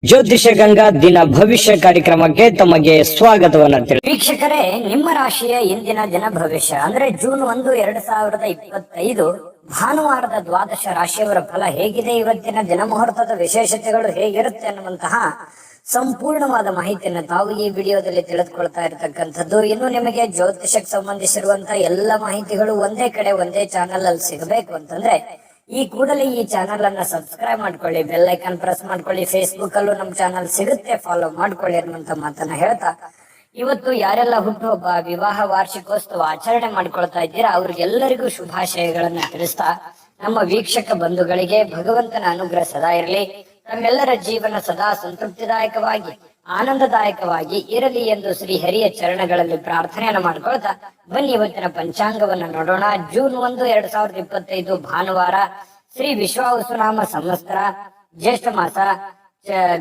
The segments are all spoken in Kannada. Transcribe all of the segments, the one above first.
ಜ್ಯೋತಿಷ ಗಂಗಾ ದಿನ ಭವಿಷ್ಯ ಕಾರ್ಯಕ್ರಮಕ್ಕೆ ತಮಗೆ ಸ್ವಾಗತವನ್ನ ತಿಳಿಸಿ. ವೀಕ್ಷಕರೇ, ನಿಮ್ಮ ರಾಶಿಯ ಇಂದಿನ ದಿನ ಭವಿಷ್ಯ ಅಂದ್ರೆ ಜೂನ್ 1, 2025 ಭಾನುವಾರದ ದ್ವಾದಶ ರಾಶಿಯವರ ಫಲ ಹೇಗಿದೆ, ಇವತ್ತಿನ ದಿನ ಮುಹೂರ್ತದ ವಿಶೇಷತೆಗಳು ಹೇಗಿರುತ್ತೆ ಅನ್ನುವಂತಹ ಸಂಪೂರ್ಣವಾದ ಮಾಹಿತಿಯನ್ನು ತಾವು ಈ ವಿಡಿಯೋದಲ್ಲಿ ತಿಳಿದುಕೊಳ್ತಾ ಇರತಕ್ಕಂಥದ್ದು. ಇನ್ನು ನಿಮಗೆ ಜ್ಯೋತಿಷಕ್ಕೆ ಸಂಬಂಧಿಸಿರುವಂತಹ ಎಲ್ಲ ಮಾಹಿತಿಗಳು ಒಂದೇ ಕಡೆ ಒಂದೇ ಚಾನೆಲ್ ಅಲ್ಲಿ ಸಿಗಬೇಕು ಅಂತಂದ್ರೆ ಈ ಕೂಡಲೇ ಈ ಚಾನಲ್ ಅನ್ನ ಸಬ್ಸ್ಕ್ರೈಬ್ ಮಾಡ್ಕೊಳ್ಳಿ, ಬೆಲ್ ಐಕಾನ್ ಪ್ರೆಸ್ ಮಾಡ್ಕೊಳ್ಳಿ. ಫೇಸ್ಬುಕ್ ಅಲ್ಲೂ ನಮ್ಮ ಚಾನಲ್ ಸಿಗುತ್ತೆ, ಫಾಲೋ ಮಾಡ್ಕೊಳ್ಳಿ ಅನ್ನುವಂತ ಮಾತನ್ನ ಹೇಳ್ತಾ, ಇವತ್ತು ಯಾರೆಲ್ಲ ಹುಟ್ಟುಹಬ್ಬ, ವಿವಾಹ ವಾರ್ಷಿಕೋತ್ಸವ ಆಚರಣೆ ಮಾಡ್ಕೊಳ್ತಾ ಇದ್ದೀರಾ ಅವ್ರಿಗೆಲ್ಲರಿಗೂ ಶುಭಾಶಯಗಳನ್ನ ತಿಳಿಸ್ತಾ, ನಮ್ಮ ವೀಕ್ಷಕ ಬಂಧುಗಳಿಗೆ ಭಗವಂತನ ಅನುಗ್ರಹ ಸದಾ ಇರಲಿ, ನಮ್ಮೆಲ್ಲರ ಜೀವನ ಸದಾ ಸಂತೃಪ್ತಿದಾಯಕವಾಗಿ ಆನಂದದಾಯಕವಾಗಿ ಇರಲಿ ಎಂದು ಶ್ರೀ ಹರಿಯ ಚರಣಗಳಲ್ಲಿ ಪ್ರಾರ್ಥನೆಯನ್ನು ಮಾಡ್ಕೊಳ್ತಾ ಬನ್ನಿ ಇವತ್ತಿನ ಪಂಚಾಂಗವನ್ನ ನೋಡೋಣ. ಜೂನ್ 1, 2025 ಭಾನುವಾರ, ಶ್ರೀ ವಿಶ್ವಾವಸುನಾಮ ಸಂವತ್ಸರ, ಜ್ಯೇಷ್ಠ ಮಾಸ,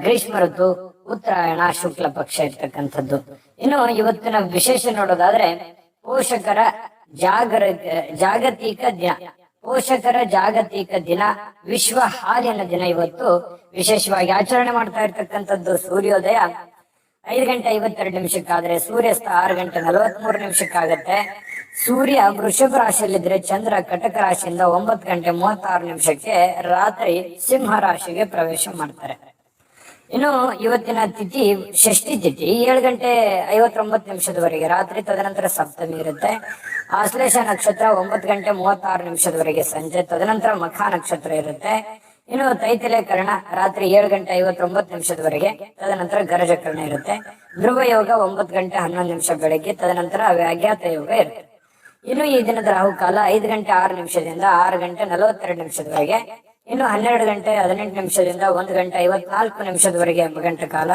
ಗ್ರೀಷ್ಮ ಋತು, ಉತ್ತರಾಯಣ, ಶುಕ್ಲ ಪಕ್ಷ ಇರ್ತಕ್ಕಂಥದ್ದು. ಇನ್ನು ಇವತ್ತಿನ ವಿಶೇಷ ನೋಡೋದಾದ್ರೆ ಪೋಷಕರ ಜಾಗತಿಕ ದಿನ, ಪೋಷಕರ ಜಾಗತಿಕ ದಿನ, ವಿಶ್ವ ಹಾಲಿನ ದಿನ ಇವತ್ತು ವಿಶೇಷವಾಗಿ ಆಚರಣೆ ಮಾಡ್ತಾ ಇರ್ತಕ್ಕಂಥದ್ದು. ಸೂರ್ಯೋದಯ 5:52 ಸೂರ್ಯಾಸ್ತ 6:43 ಸೂರ್ಯ ವೃಷಭ ರಾಶಿಯಲ್ಲಿದ್ರೆ ಚಂದ್ರ ಕಟಕ ರಾಶಿಯಿಂದ 9:36 ರಾತ್ರಿ ಸಿಂಹ ರಾಶಿಗೆ ಪ್ರವೇಶ ಮಾಡ್ತಾರೆ. ಇನ್ನು ಇವತ್ತಿನ ತಿಥಿ ಷಷ್ಠಿ ತಿಥಿ 7:59 ರಾತ್ರಿ, ತದನಂತರ ಸಪ್ತಮಿ ಇರುತ್ತೆ. ಆಶ್ಲೇಷ ನಕ್ಷತ್ರ 9:36 ಸಂಜೆ, ತದನಂತರ ಮಖ ನಕ್ಷತ್ರ ಇರುತ್ತೆ. ಇನ್ನು ತೈತಿಲೆ ಕರ್ಣ ರಾತ್ರಿ 7:59 ತದನಂತರ ಗರಜಕರ್ಣ ಇರುತ್ತೆ. ಧ್ರುವ ಯೋಗ 9:11 ಬೆಳಗ್ಗೆ, ತದನಂತರ ವ್ಯಾಘಾತ ಯೋಗ ಇರುತ್ತೆ. ಇನ್ನು ಈ ದಿನದ ರಾಹುಕಾಲ 5:06 6:42 ಇನ್ನು 12:18 1:54 ಯಮಗಂಟ ಕಾಲ,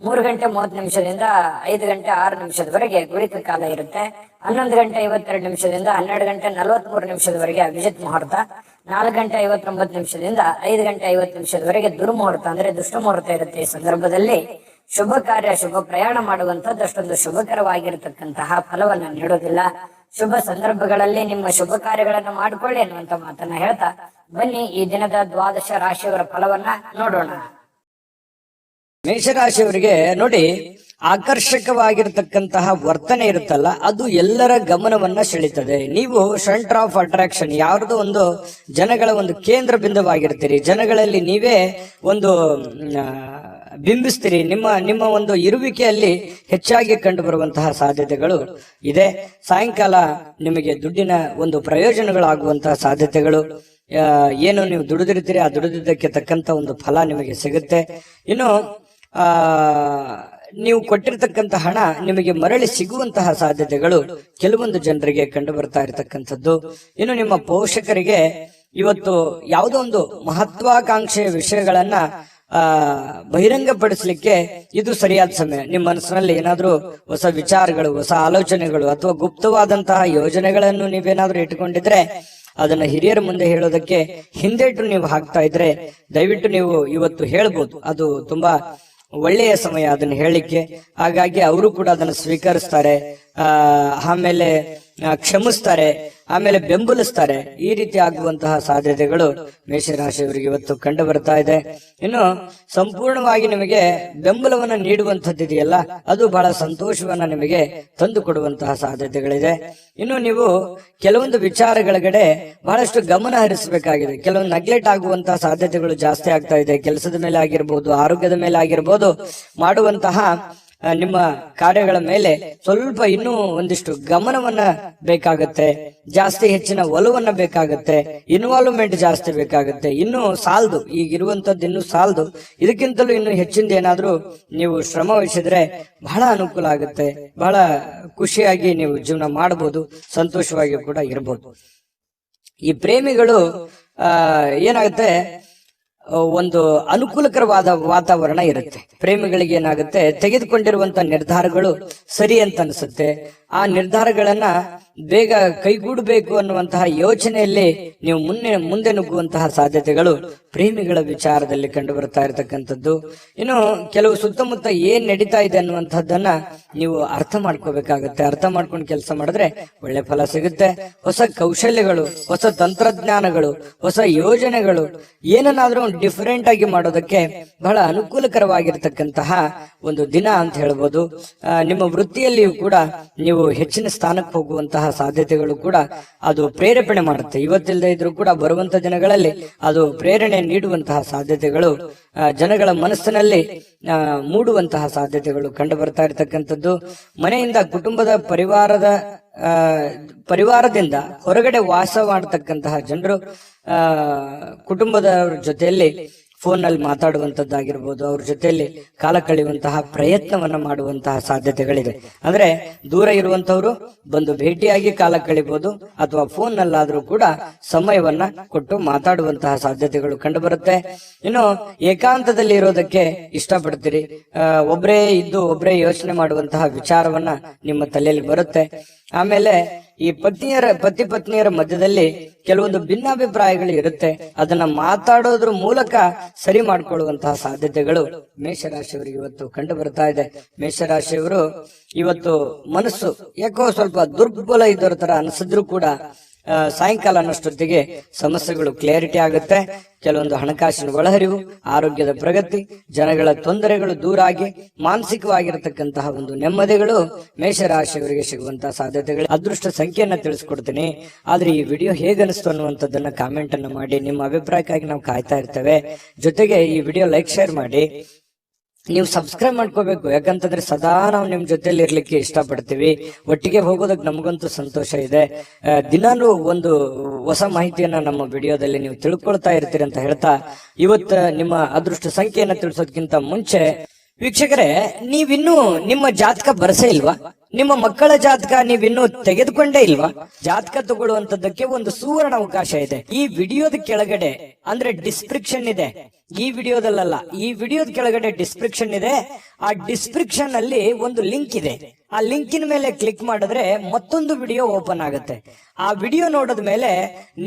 3:30 5:06 ಗುಳಿಕ ಕಾಲ ಇರುತ್ತೆ. 11:52 12:43 ಅಭಿಜಿತ್ ಮುಹೂರ್ತ, 4:59 5:50 ದುರ್ಮುಹೂರ್ತ ಅಂದ್ರೆ ದುಷ್ಟ ಮುಹೂರ್ತ ಇರುತ್ತೆ. ಈ ಸಂದರ್ಭದಲ್ಲಿ ಶುಭ ಕಾರ್ಯ, ಶುಭ ಪ್ರಯಾಣ ಮಾಡುವಂತದ್ದು ಅಷ್ಟೊಂದು ಶುಭಕರವಾಗಿರತಕ್ಕಂತಹ ಫಲವನ್ನ ನೀಡೋದಿಲ್ಲ. ಶುಭ ಸಂದರ್ಭಗಳಲ್ಲಿ ನಿಮ್ಮ ಶುಭ ಕಾರ್ಯಗಳನ್ನ ಮಾಡಿಕೊಳ್ಳಿ ಅನ್ನುವಂತ ಮಾತನ್ನ ಹೇಳ್ತಾ ಬನ್ನಿ ಈ ದಿನದ ದ್ವಾದಶ ರಾಶಿಯವರ ಫಲವನ್ನ ನೋಡೋಣ. ಮೇಷರಾಶಿಯವರಿಗೆ ನೋಡಿ, ಆಕರ್ಷಕವಾಗಿರತಕ್ಕಂತಹ ವರ್ತನೆ ಇರುತ್ತಲ್ಲ, ಅದು ಎಲ್ಲರ ಗಮನವನ್ನ ಸೆಳೀತದೆ. ನೀವು ಸೆಂಟರ್ ಆಫ್ ಅಟ್ರಾಕ್ಷನ್, ಯಾವ್ದು ಒಂದು ಜನಗಳ ಒಂದು ಕೇಂದ್ರ ಬಿಂದುವಾಗಿರ್ತೀರಿ. ಜನಗಳಲ್ಲಿ ನೀವೇ ಒಂದು ಬಿಂಬಿಸ್ತೀರಿ. ನಿಮ್ಮ ಒಂದು ಇರುವಿಕೆಯಲ್ಲಿ ಹೆಚ್ಚಾಗಿ ಕಂಡು ಬರುವಂತಹ ಸಾಧ್ಯತೆಗಳು ಇದೆ. ಸಾಯಂಕಾಲ ನಿಮಗೆ ದುಡ್ಡಿನ ಒಂದು ಪ್ರಯೋಜನಗಳಾಗುವಂತಹ ಸಾಧ್ಯತೆಗಳು, ಏನು ನೀವು ದುಡಿದಿರ್ತೀರಿ ಆ ದುಡಿದಿದ್ದಕ್ಕೆ ತಕ್ಕಂತ ಒಂದು ಫಲ ನಿಮಗೆ ಸಿಗುತ್ತೆ. ಇನ್ನು ನೀವು ಕೊಟ್ಟಿರ್ತಕ್ಕಂಥ ಹಣ ನಿಮಗೆ ಮರಳಿ ಸಿಗುವಂತಹ ಸಾಧ್ಯತೆಗಳು ಕೆಲವೊಂದು ಜನರಿಗೆ ಕಂಡು ಬರ್ತಾ ಇರತಕ್ಕಂಥದ್ದು. ಇನ್ನು ನಿಮ್ಮ ಪೋಷಕರಿಗೆ ಇವತ್ತು ಯಾವುದೋ ಒಂದು ಮಹತ್ವಾಕಾಂಕ್ಷೆಯ ವಿಷಯಗಳನ್ನ ಬಹಿರಂಗಪಡಿಸಲಿಕ್ಕೆ ಇದು ಸರಿಯಾದ ಸಮಯ. ನಿಮ್ಮ ಮನಸ್ಸಿನಲ್ಲಿ ಏನಾದ್ರೂ ಹೊಸ ವಿಚಾರಗಳು, ಹೊಸ ಆಲೋಚನೆಗಳು ಅಥವಾ ಗುಪ್ತವಾದಂತಹ ಯೋಜನೆಗಳನ್ನು ನೀವೇನಾದ್ರೂ ಇಟ್ಟುಕೊಂಡಿದ್ರೆ ಅದನ್ನ ಹಿರಿಯರ ಮುಂದೆ ಹೇಳೋದಕ್ಕೆ ಹಿಂದೇಟು ನೀವು ಹಾಕ್ತಾ ಇದ್ರೆ ದಯವಿಟ್ಟು ನೀವು ಇವತ್ತು ಹೇಳ್ಬೋದು. ಅದು ತುಂಬಾ ಒಳ್ಳೆಯ ಸಮಯ ಅದನ್ನ ಹೇಳಿಕ್ಕೆ. ಹಾಗಾಗಿ ಅವರು ಕೂಡ ಅದನ್ನು ಸ್ವೀಕರಿಸ್ತಾರೆ, ಆಮೇಲೆ ಕ್ಷಮಿಸ್ತಾರೆ, ಆಮೇಲೆ ಬೆಂಬಲಿಸ್ತಾರೆ. ಈ ರೀತಿ ಆಗುವಂತಹ ಸಾಧ್ಯತೆಗಳು ಮೇಷರಾಶಿಯವರಿಗೆ ಇವತ್ತು ಕಂಡು ಬರ್ತಾ ಇದೆ. ಇನ್ನು ಸಂಪೂರ್ಣವಾಗಿ ನಿಮಗೆ ಬೆಂಬಲವನ್ನ ನೀಡುವಂತದ್ದಿದೆಯಲ್ಲ, ಅದು ಬಹಳ ಸಂತೋಷವನ್ನ ನಿಮಗೆ ತಂದು ಕೊಡುವಂತಹ ಸಾಧ್ಯತೆಗಳಿದೆ. ಇನ್ನು ನೀವು ಕೆಲವೊಂದು ವಿಚಾರಗಳ ಬಹಳಷ್ಟು ಗಮನ ಹರಿಸಬೇಕಾಗಿದೆ. ಕೆಲವೊಂದು ನೆಗ್ಲೆಕ್ಟ್ ಆಗುವಂತಹ ಸಾಧ್ಯತೆಗಳು ಜಾಸ್ತಿ ಆಗ್ತಾ ಇದೆ. ಕೆಲಸದ ಮೇಲೆ ಆಗಿರ್ಬೋದು, ಆರೋಗ್ಯದ ಮೇಲೆ ಆಗಿರ್ಬೋದು, ಮಾಡುವಂತಹ ನಿಮ್ಮ ಕಾರ್ಯಗಳ ಮೇಲೆ ಸ್ವಲ್ಪ ಇನ್ನೂ ಒಂದಿಷ್ಟು ಗಮನವನ್ನ ಬೇಕಾಗತ್ತೆ, ಜಾಸ್ತಿ ಹೆಚ್ಚಿನ ಒಲವನ್ನ ಬೇಕಾಗತ್ತೆ, ಇನ್ವಾಲ್ವ್ಮೆಂಟ್ ಜಾಸ್ತಿ ಬೇಕಾಗತ್ತೆ. ಇನ್ನು ಸಾಲದು, ಈಗಿರುವಂತದ್ದು ಇನ್ನು ಸಾಲದು. ಇದಕ್ಕಿಂತಲೂ ಇನ್ನು ಹೆಚ್ಚಿಂದ ಏನಾದ್ರೂ ನೀವು ಶ್ರಮ ವಹಿಸಿದ್ರೆ ಬಹಳ ಅನುಕೂಲ ಆಗುತ್ತೆ. ಬಹಳ ಖುಷಿಯಾಗಿ ನೀವು ಜೀವನ ಮಾಡಬಹುದು, ಸಂತೋಷವಾಗಿ ಕೂಡ ಇರಬಹುದು. ಈ ಪ್ರೇಮಿಗಳು ಏನಾಗುತ್ತೆ, ಒಂದು ಅನುಕೂಲಕರವಾದ ವಾತಾವರಣ ಇರುತ್ತೆ. ಪ್ರೇಮಿಗಳಿಗೆ ಏನಾಗುತ್ತೆ, ತೆಗೆದುಕೊಂಡಿರುವಂತ ನಿರ್ಧಾರಗಳು ಸರಿ ಅಂತ ಅನ್ಸುತ್ತೆ. ಆ ನಿರ್ಧಾರಗಳನ್ನ ಬೇಗ ಕೈಗೂಡಬೇಕು ಅನ್ನುವಂತಹ ಯೋಚನೆಯಲ್ಲಿ ನೀವು ಮುಂದೆ ನುಗ್ಗುವಂತಹ ಸಾಧ್ಯತೆಗಳು ಪ್ರೇಮಿಗಳ ವಿಚಾರದಲ್ಲಿ ಕಂಡು ಬರ್ತಾ ಇರತಕ್ಕಂಥದ್ದು. ಇನ್ನು ಕೆಲವು ಸುತ್ತಮುತ್ತ ಏನ್ ನಡೀತಾ ಇದೆ ಅನ್ನುವಂಥದ್ದನ್ನ ನೀವು ಅರ್ಥ ಮಾಡ್ಕೋಬೇಕಾಗತ್ತೆ. ಅರ್ಥ ಮಾಡ್ಕೊಂಡು ಕೆಲಸ ಮಾಡಿದ್ರೆ ಒಳ್ಳೆ ಫಲ ಸಿಗುತ್ತೆ. ಹೊಸ ಕೌಶಲ್ಯಗಳು, ಹೊಸ ತಂತ್ರಜ್ಞಾನಗಳು, ಹೊಸ ಯೋಜನೆಗಳು, ಏನನ್ನಾದ್ರೂ ಡಿಫರೆಂಟ್ ಆಗಿ ಮಾಡೋದಕ್ಕೆ ಬಹಳ ಅನುಕೂಲಕರವಾಗಿರ್ತಕ್ಕಂತಹ ಒಂದು ದಿನ ಅಂತ ಹೇಳ್ಬೋದು. ನಿಮ್ಮ ವೃತ್ತಿಯಲ್ಲಿಯೂ ಕೂಡ ನೀವು ಹೆಚ್ಚಿನ ಸ್ಥಾನಕ್ಕೆ ಹೋಗುವಂತಹ ಸಾಧ್ಯತೆಗಳು ಕೂಡ ಅದು ಪ್ರೇರೇಪಣೆ ಮಾಡುತ್ತೆ. ಇವತ್ತಿಲ್ಲದೆ ಇದ್ರೂ ಕೂಡ ಬರುವಂತ ದಿನಗಳಲ್ಲಿ ಅದು ಪ್ರೇರಣೆ ನೀಡುವಂತಹ ಸಾಧ್ಯತೆಗಳು, ಜನಗಳ ಮನಸ್ಸಿನಲ್ಲಿ ಮೂಡುವಂತಹ ಸಾಧ್ಯತೆಗಳು ಕಂಡು ಬರ್ತಾ ಇರತಕ್ಕಂಥದ್ದು. ಮನೆಯಿಂದ ಕುಟುಂಬದ ಪರಿವಾರದಿಂದ ಹೊರಗಡೆ ವಾಸ ಮಾಡತಕ್ಕಂತಹ ಜನರು ಕುಟುಂಬದ ಜೊತೆಯಲ್ಲಿ ಫೋನ್ ನಲ್ಲಿ ಮಾತಾಡುವಂತದ್ದಾಗಿರ್ಬೋದು, ಅವ್ರ ಜೊತೆಯಲ್ಲಿ ಕಾಲ ಕಳೆಯುವಂತಹ ಪ್ರಯತ್ನವನ್ನ ಮಾಡುವಂತಹ ಸಾಧ್ಯತೆಗಳಿದೆ. ಅಂದ್ರೆ ದೂರ ಇರುವಂತವ್ರು ಬಂದು ಭೇಟಿಯಾಗಿ ಕಾಲ ಕಳಿಬಹುದು, ಅಥವಾ ಫೋನ್ ನಲ್ಲಾದ್ರೂ ಕೂಡ ಸಮಯವನ್ನ ಕೊಟ್ಟು ಮಾತಾಡುವಂತಹ ಸಾಧ್ಯತೆಗಳು ಕಂಡು ಬರುತ್ತೆ. ಇನ್ನು ಏಕಾಂತದಲ್ಲಿ ಇರೋದಕ್ಕೆ ಇಷ್ಟಪಡ್ತೀರಿ. ಒಬ್ಬರೇ ಇದ್ದು ಒಬ್ಬರೇ ಯೋಚನೆ ಮಾಡುವಂತಹ ವಿಚಾರವನ್ನ ನಿಮ್ಮ ತಲೆಯಲ್ಲಿ ಬರುತ್ತೆ. ಆಮೇಲೆ ಈ ಪತಿ ಪತ್ನಿಯರ ಮಧ್ಯದಲ್ಲಿ ಕೆಲವೊಂದು ಭಿನ್ನಾಭಿಪ್ರಾಯಗಳು ಇರುತ್ತೆ. ಅದನ್ನ ಮಾತಾಡೋದ್ರ ಮೂಲಕ ಸರಿ ಮಾಡ್ಕೊಳ್ಳುವಂತಹ ಸಾಧ್ಯತೆಗಳು ಮೇಷರಾಶಿಯವರಿಗೆ ಇವತ್ತು ಕಂಡು ಬರ್ತಾ ಇದೆ. ಮೇಷರಾಶಿಯವರು ಇವತ್ತು ಮನಸ್ಸು ಯಾಕೋ ಸ್ವಲ್ಪ ದುರ್ಬಲ ಇದ್ದರ ತರ ಅನಿಸಿದ್ರು ಕೂಡ ಸಾಯಂಕಾಲ ಅನ್ನೋಷ್ಟೊತ್ತಿಗೆ ಸಮಸ್ಯೆಗಳು ಕ್ಲಿಯರಿಟಿ ಆಗುತ್ತೆ. ಕೆಲವೊಂದು ಹಣಕಾಸಿನ ಒಳಹರಿವು, ಆರೋಗ್ಯದ ಪ್ರಗತಿ, ಜನಗಳ ತೊಂದರೆಗಳು ದೂರ ಆಗಿ ಮಾನಸಿಕವಾಗಿರತಕ್ಕಂತಹ ಒಂದು ನೆಮ್ಮದಿಗಳು ಮೇಷರಾಶಿಯವರಿಗೆ ಸಿಗುವಂತಹ ಸಾಧ್ಯತೆಗಳು. ಅದೃಷ್ಟ ಸಂಖ್ಯೆಯನ್ನ ತಿಳಿಸ್ಕೊಡ್ತೀನಿ. ಆದ್ರೆ ಈ ವಿಡಿಯೋ ಹೇಗನಿಸ್ತು ಅನ್ನುವಂಥದ್ದನ್ನ ಕಾಮೆಂಟ್ ಅನ್ನ ಮಾಡಿ. ನಿಮ್ಮ ಅಭಿಪ್ರಾಯಕ್ಕಾಗಿ ನಾವು ಕಾಯ್ತಾ ಇರ್ತೇವೆ. ಜೊತೆಗೆ ಈ ವಿಡಿಯೋ ಲೈಕ್, ಶೇರ್ ಮಾಡಿ. ನೀವು ಸಬ್ಸ್ಕ್ರೈಬ್ ಮಾಡ್ಕೋಬೇಕು. ಯಾಕಂತಂದ್ರೆ ಸದಾ ನಾವು ನಿಮ್ ಜೊತೆಲಿ ಇರ್ಲಿಕ್ಕೆ ಇಷ್ಟಪಡ್ತೀವಿ. ಒಟ್ಟಿಗೆ ಹೋಗೋದಕ್ಕೆ ನಮಗಂತೂ ಸಂತೋಷ ಇದೆ. ದಿನಾನು ಒಂದು ಹೊಸ ಮಾಹಿತಿಯನ್ನ ನಮ್ಮ ವಿಡಿಯೋದಲ್ಲಿ ನೀವು ತಿಳ್ಕೊಳ್ತಾ ಇರ್ತೀರಿ ಅಂತ ಹೇಳ್ತಾ, ಇವತ್ತು ನಿಮ್ಮ ಅದೃಷ್ಟ ಸಂಖ್ಯೆಯನ್ನ ತಿಳಿಸೋದಕ್ಕಿಂತ ಮುಂಚೆ ವೀಕ್ಷಕರೇ, ನೀವಿನ್ನೂ ನಿಮ್ಮ ಜಾತಕ ಬರಸೇ ಇಲ್ವಾ? ನಿಮ್ಮ ಮಕ್ಕಳ ಜಾತಕ ನೀವಿನ್ನೂ ತೆಗೆದುಕೊಂಡೇ ಇಲ್ವಾ? ಜಾತಕ ತಗೊಳ್ಳುವಂತದ್ದಕ್ಕೆ ಒಂದು ಸುವರ್ಣ ಅವಕಾಶ ಇದೆ. ಈ ವಿಡಿಯೋದ ಕೆಳಗಡೆ ಅಂದ್ರೆ ಡಿಸ್ಕ್ರಿಪ್ಷನ್ ಇದೆ. ಈ ವಿಡಿಯೋದಲ್ಲ, ಈ ವಿಡಿಯೋದ ಕೆಳಗಡೆ ಡಿಸ್ಕ್ರಿಪ್ಷನ್ ಇದೆ. ಆ ಡಿಸ್ಕ್ರಿಪ್ಷನ್ ಅಲ್ಲಿ ಒಂದು ಲಿಂಕ್ ಇದೆ. ಆ ಲಿಂಕಿನ ಮೇಲೆ ಕ್ಲಿಕ್ ಮಾಡಿದ್ರೆ ಮತ್ತೊಂದು ವಿಡಿಯೋ ಓಪನ್ ಆಗುತ್ತೆ. ಆ ವಿಡಿಯೋ ನೋಡಿದ ಮೇಲೆ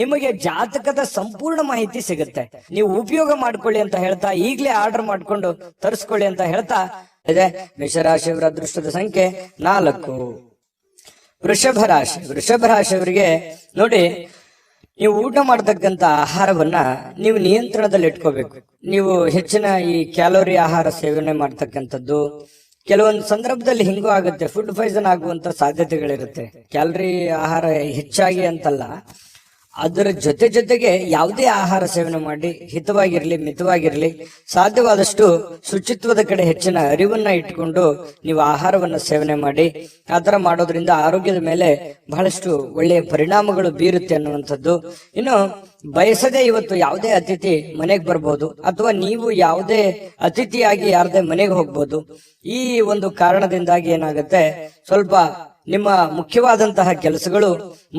ನಿಮಗೆ ಜಾತಕದ ಸಂಪೂರ್ಣ ಮಾಹಿತಿ ಸಿಗುತ್ತೆ. ನೀವು ಉಪಯೋಗ ಮಾಡ್ಕೊಳ್ಳಿ ಅಂತ ಹೇಳ್ತಾ, ಈಗಲೇ ಆರ್ಡರ್ ಮಾಡ್ಕೊಂಡು ತರಿಸ್ಕೊಳ್ಳಿ ಅಂತ ಹೇಳ್ತಾ ಇದೆ. ಮೇಷರಾಶಿಯವರ ಅದೃಷ್ಟದ ಸಂಖ್ಯೆ 4. ವೃಷಭ ರಾಶಿಯವರಿಗೆ ನೋಡಿ, ನೀವು ಊಟ ಮಾಡತಕ್ಕಂತ ಆಹಾರವನ್ನ ನೀವು ನಿಯಂತ್ರಣದಲ್ಲಿ ಇಟ್ಕೋಬೇಕು. ನೀವು ಹೆಚ್ಚಿನ ಈ ಕ್ಯಾಲೋರಿ ಆಹಾರ ಸೇವನೆ ಮಾಡ್ತಕ್ಕಂಥದ್ದು ಕೆಲವೊಂದು ಸಂದರ್ಭದಲ್ಲಿ ಹಿಂಗೂ ಆಗುತ್ತೆ. ಫುಡ್ ಪಾಯ್ಸನ್ ಆಗುವಂತ ಸಾಧ್ಯತೆಗಳಿರುತ್ತೆ. ಕ್ಯಾಲರಿ ಆಹಾರ ಹೆಚ್ಚಾಗಿ ಅಂತಲ್ಲ, ಅದರ ಜೊತೆಗೆ ಯಾವುದೇ ಆಹಾರ ಸೇವನೆ ಮಾಡಿ ಹಿತವಾಗಿರ್ಲಿ, ಮಿತವಾಗಿರ್ಲಿ, ಸಾಧ್ಯವಾದಷ್ಟು ಶುಚಿತ್ವದ ಕಡೆ ಹೆಚ್ಚಿನ ಅರಿವನ್ನ ಇಟ್ಕೊಂಡು ನೀವು ಆಹಾರವನ್ನ ಸೇವನೆ ಮಾಡಿ. ಆತರ ಮಾಡೋದ್ರಿಂದ ಆರೋಗ್ಯದ ಮೇಲೆ ಬಹಳಷ್ಟು ಒಳ್ಳೆಯ ಪರಿಣಾಮಗಳು ಬೀರುತ್ತೆ ಅನ್ನುವಂಥದ್ದು. ಇನ್ನು ಬಯಸದೆ ಇವತ್ತು ಯಾವುದೇ ಅತಿಥಿ ಮನೆಗೆ ಬರ್ಬೋದು, ಅಥವಾ ನೀವು ಯಾವುದೇ ಅತಿಥಿಯಾಗಿ ಯಾರದೇ ಮನೆಗೆ ಹೋಗ್ಬೋದು. ಈ ಒಂದು ಕಾರಣದಿಂದಾಗಿ ಏನಾಗುತ್ತೆ, ಸ್ವಲ್ಪ ನಿಮ್ಮ ಮುಖ್ಯವಾದಂತಹ ಕೆಲಸಗಳು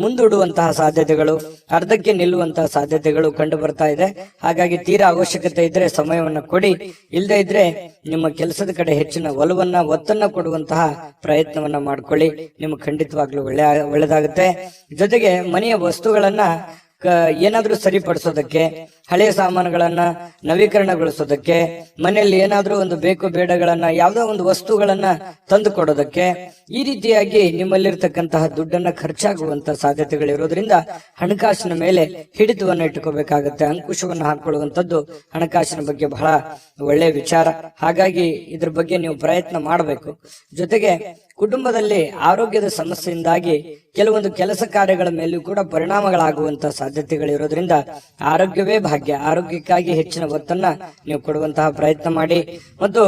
ಮುಂದೂಡುವಂತಹ ಸಾಧ್ಯತೆಗಳು, ಅರ್ಧಕ್ಕೆ ನಿಲ್ಲುವಂತಹ ಸಾಧ್ಯತೆಗಳು ಕಂಡು ಬರ್ತಾ ಇದೆ. ಹಾಗಾಗಿ ತೀರಾ ಅವಶ್ಯಕತೆ ಇದ್ರೆ ಸಮಯವನ್ನ ಕೊಡಿ. ಇಲ್ಲದೆ ಇದ್ರೆ ನಿಮ್ಮ ಕೆಲಸದ ಕಡೆ ಹೆಚ್ಚಿನ ಒತ್ತನ್ನ ಕೊಡುವಂತಹ ಪ್ರಯತ್ನವನ್ನ ಮಾಡ್ಕೊಳ್ಳಿ. ನಿಮ್ಗೆ ಖಂಡಿತವಾಗ್ಲೂ ಒಳ್ಳೆದಾಗುತ್ತೆ. ಜೊತೆಗೆ ಮನೆಯ ವಸ್ತುಗಳನ್ನ ಏನಾದ್ರೂ ಸರಿಪಡಿಸೋದಕ್ಕೆ, ಹಳೆಯ ಸಾಮಾನುಗಳನ್ನ ನವೀಕರಣಗೊಳಿಸೋದಕ್ಕೆ, ಮನೆಯಲ್ಲಿ ಏನಾದ್ರೂ ಒಂದು ಬೇಕು ಬೇಡಗಳನ್ನ, ಯಾವ್ದೋ ಒಂದು ವಸ್ತುಗಳನ್ನ ತಂದು ಕೊಡೋದಕ್ಕೆ, ಈ ರೀತಿಯಾಗಿ ನಿಮ್ಮಲ್ಲಿರ್ತಕ್ಕಂತಹ ದುಡ್ಡನ್ನ ಖರ್ಚಾಗುವಂತ ಸಾಧ್ಯತೆಗಳಿರೋದ್ರಿಂದ ಹಣಕಾಸಿನ ಮೇಲೆ ಹಿಡಿತವನ್ನ ಇಟ್ಟುಕೋಬೇಕಾಗತ್ತೆ. ಅಂಕುಶವನ್ನ ಹಾಕೊಳ್ಳುವಂತದ್ದು ಹಣಕಾಸಿನ ಬಗ್ಗೆ ಬಹಳ ಒಳ್ಳೆಯ ವಿಚಾರ. ಹಾಗಾಗಿ ಇದ್ರ ಬಗ್ಗೆ ನೀವು ಪ್ರಯತ್ನ ಮಾಡಬೇಕು. ಜೊತೆಗೆ ಕುಟುಂಬದಲ್ಲಿ ಆರೋಗ್ಯದ ಸಮಸ್ಯೆಯಿಂದಾಗಿ ಕೆಲವೊಂದು ಕೆಲಸ ಕಾರ್ಯಗಳ ಮೇಲೂ ಕೂಡ ಪರಿಣಾಮಗಳಾಗುವಂತಹ ಸಾಧ್ಯತೆಗಳಿರೋದ್ರಿಂದ ಆರೋಗ್ಯವೇ ಭಾಗ್ಯ. ಆರೋಗ್ಯಕ್ಕಾಗಿ ಹೆಚ್ಚಿನ ಒತ್ತನ್ನ ನೀವು ಕೊಡುವಂತಹ ಪ್ರಯತ್ನ ಮಾಡಿ. ಮತ್ತು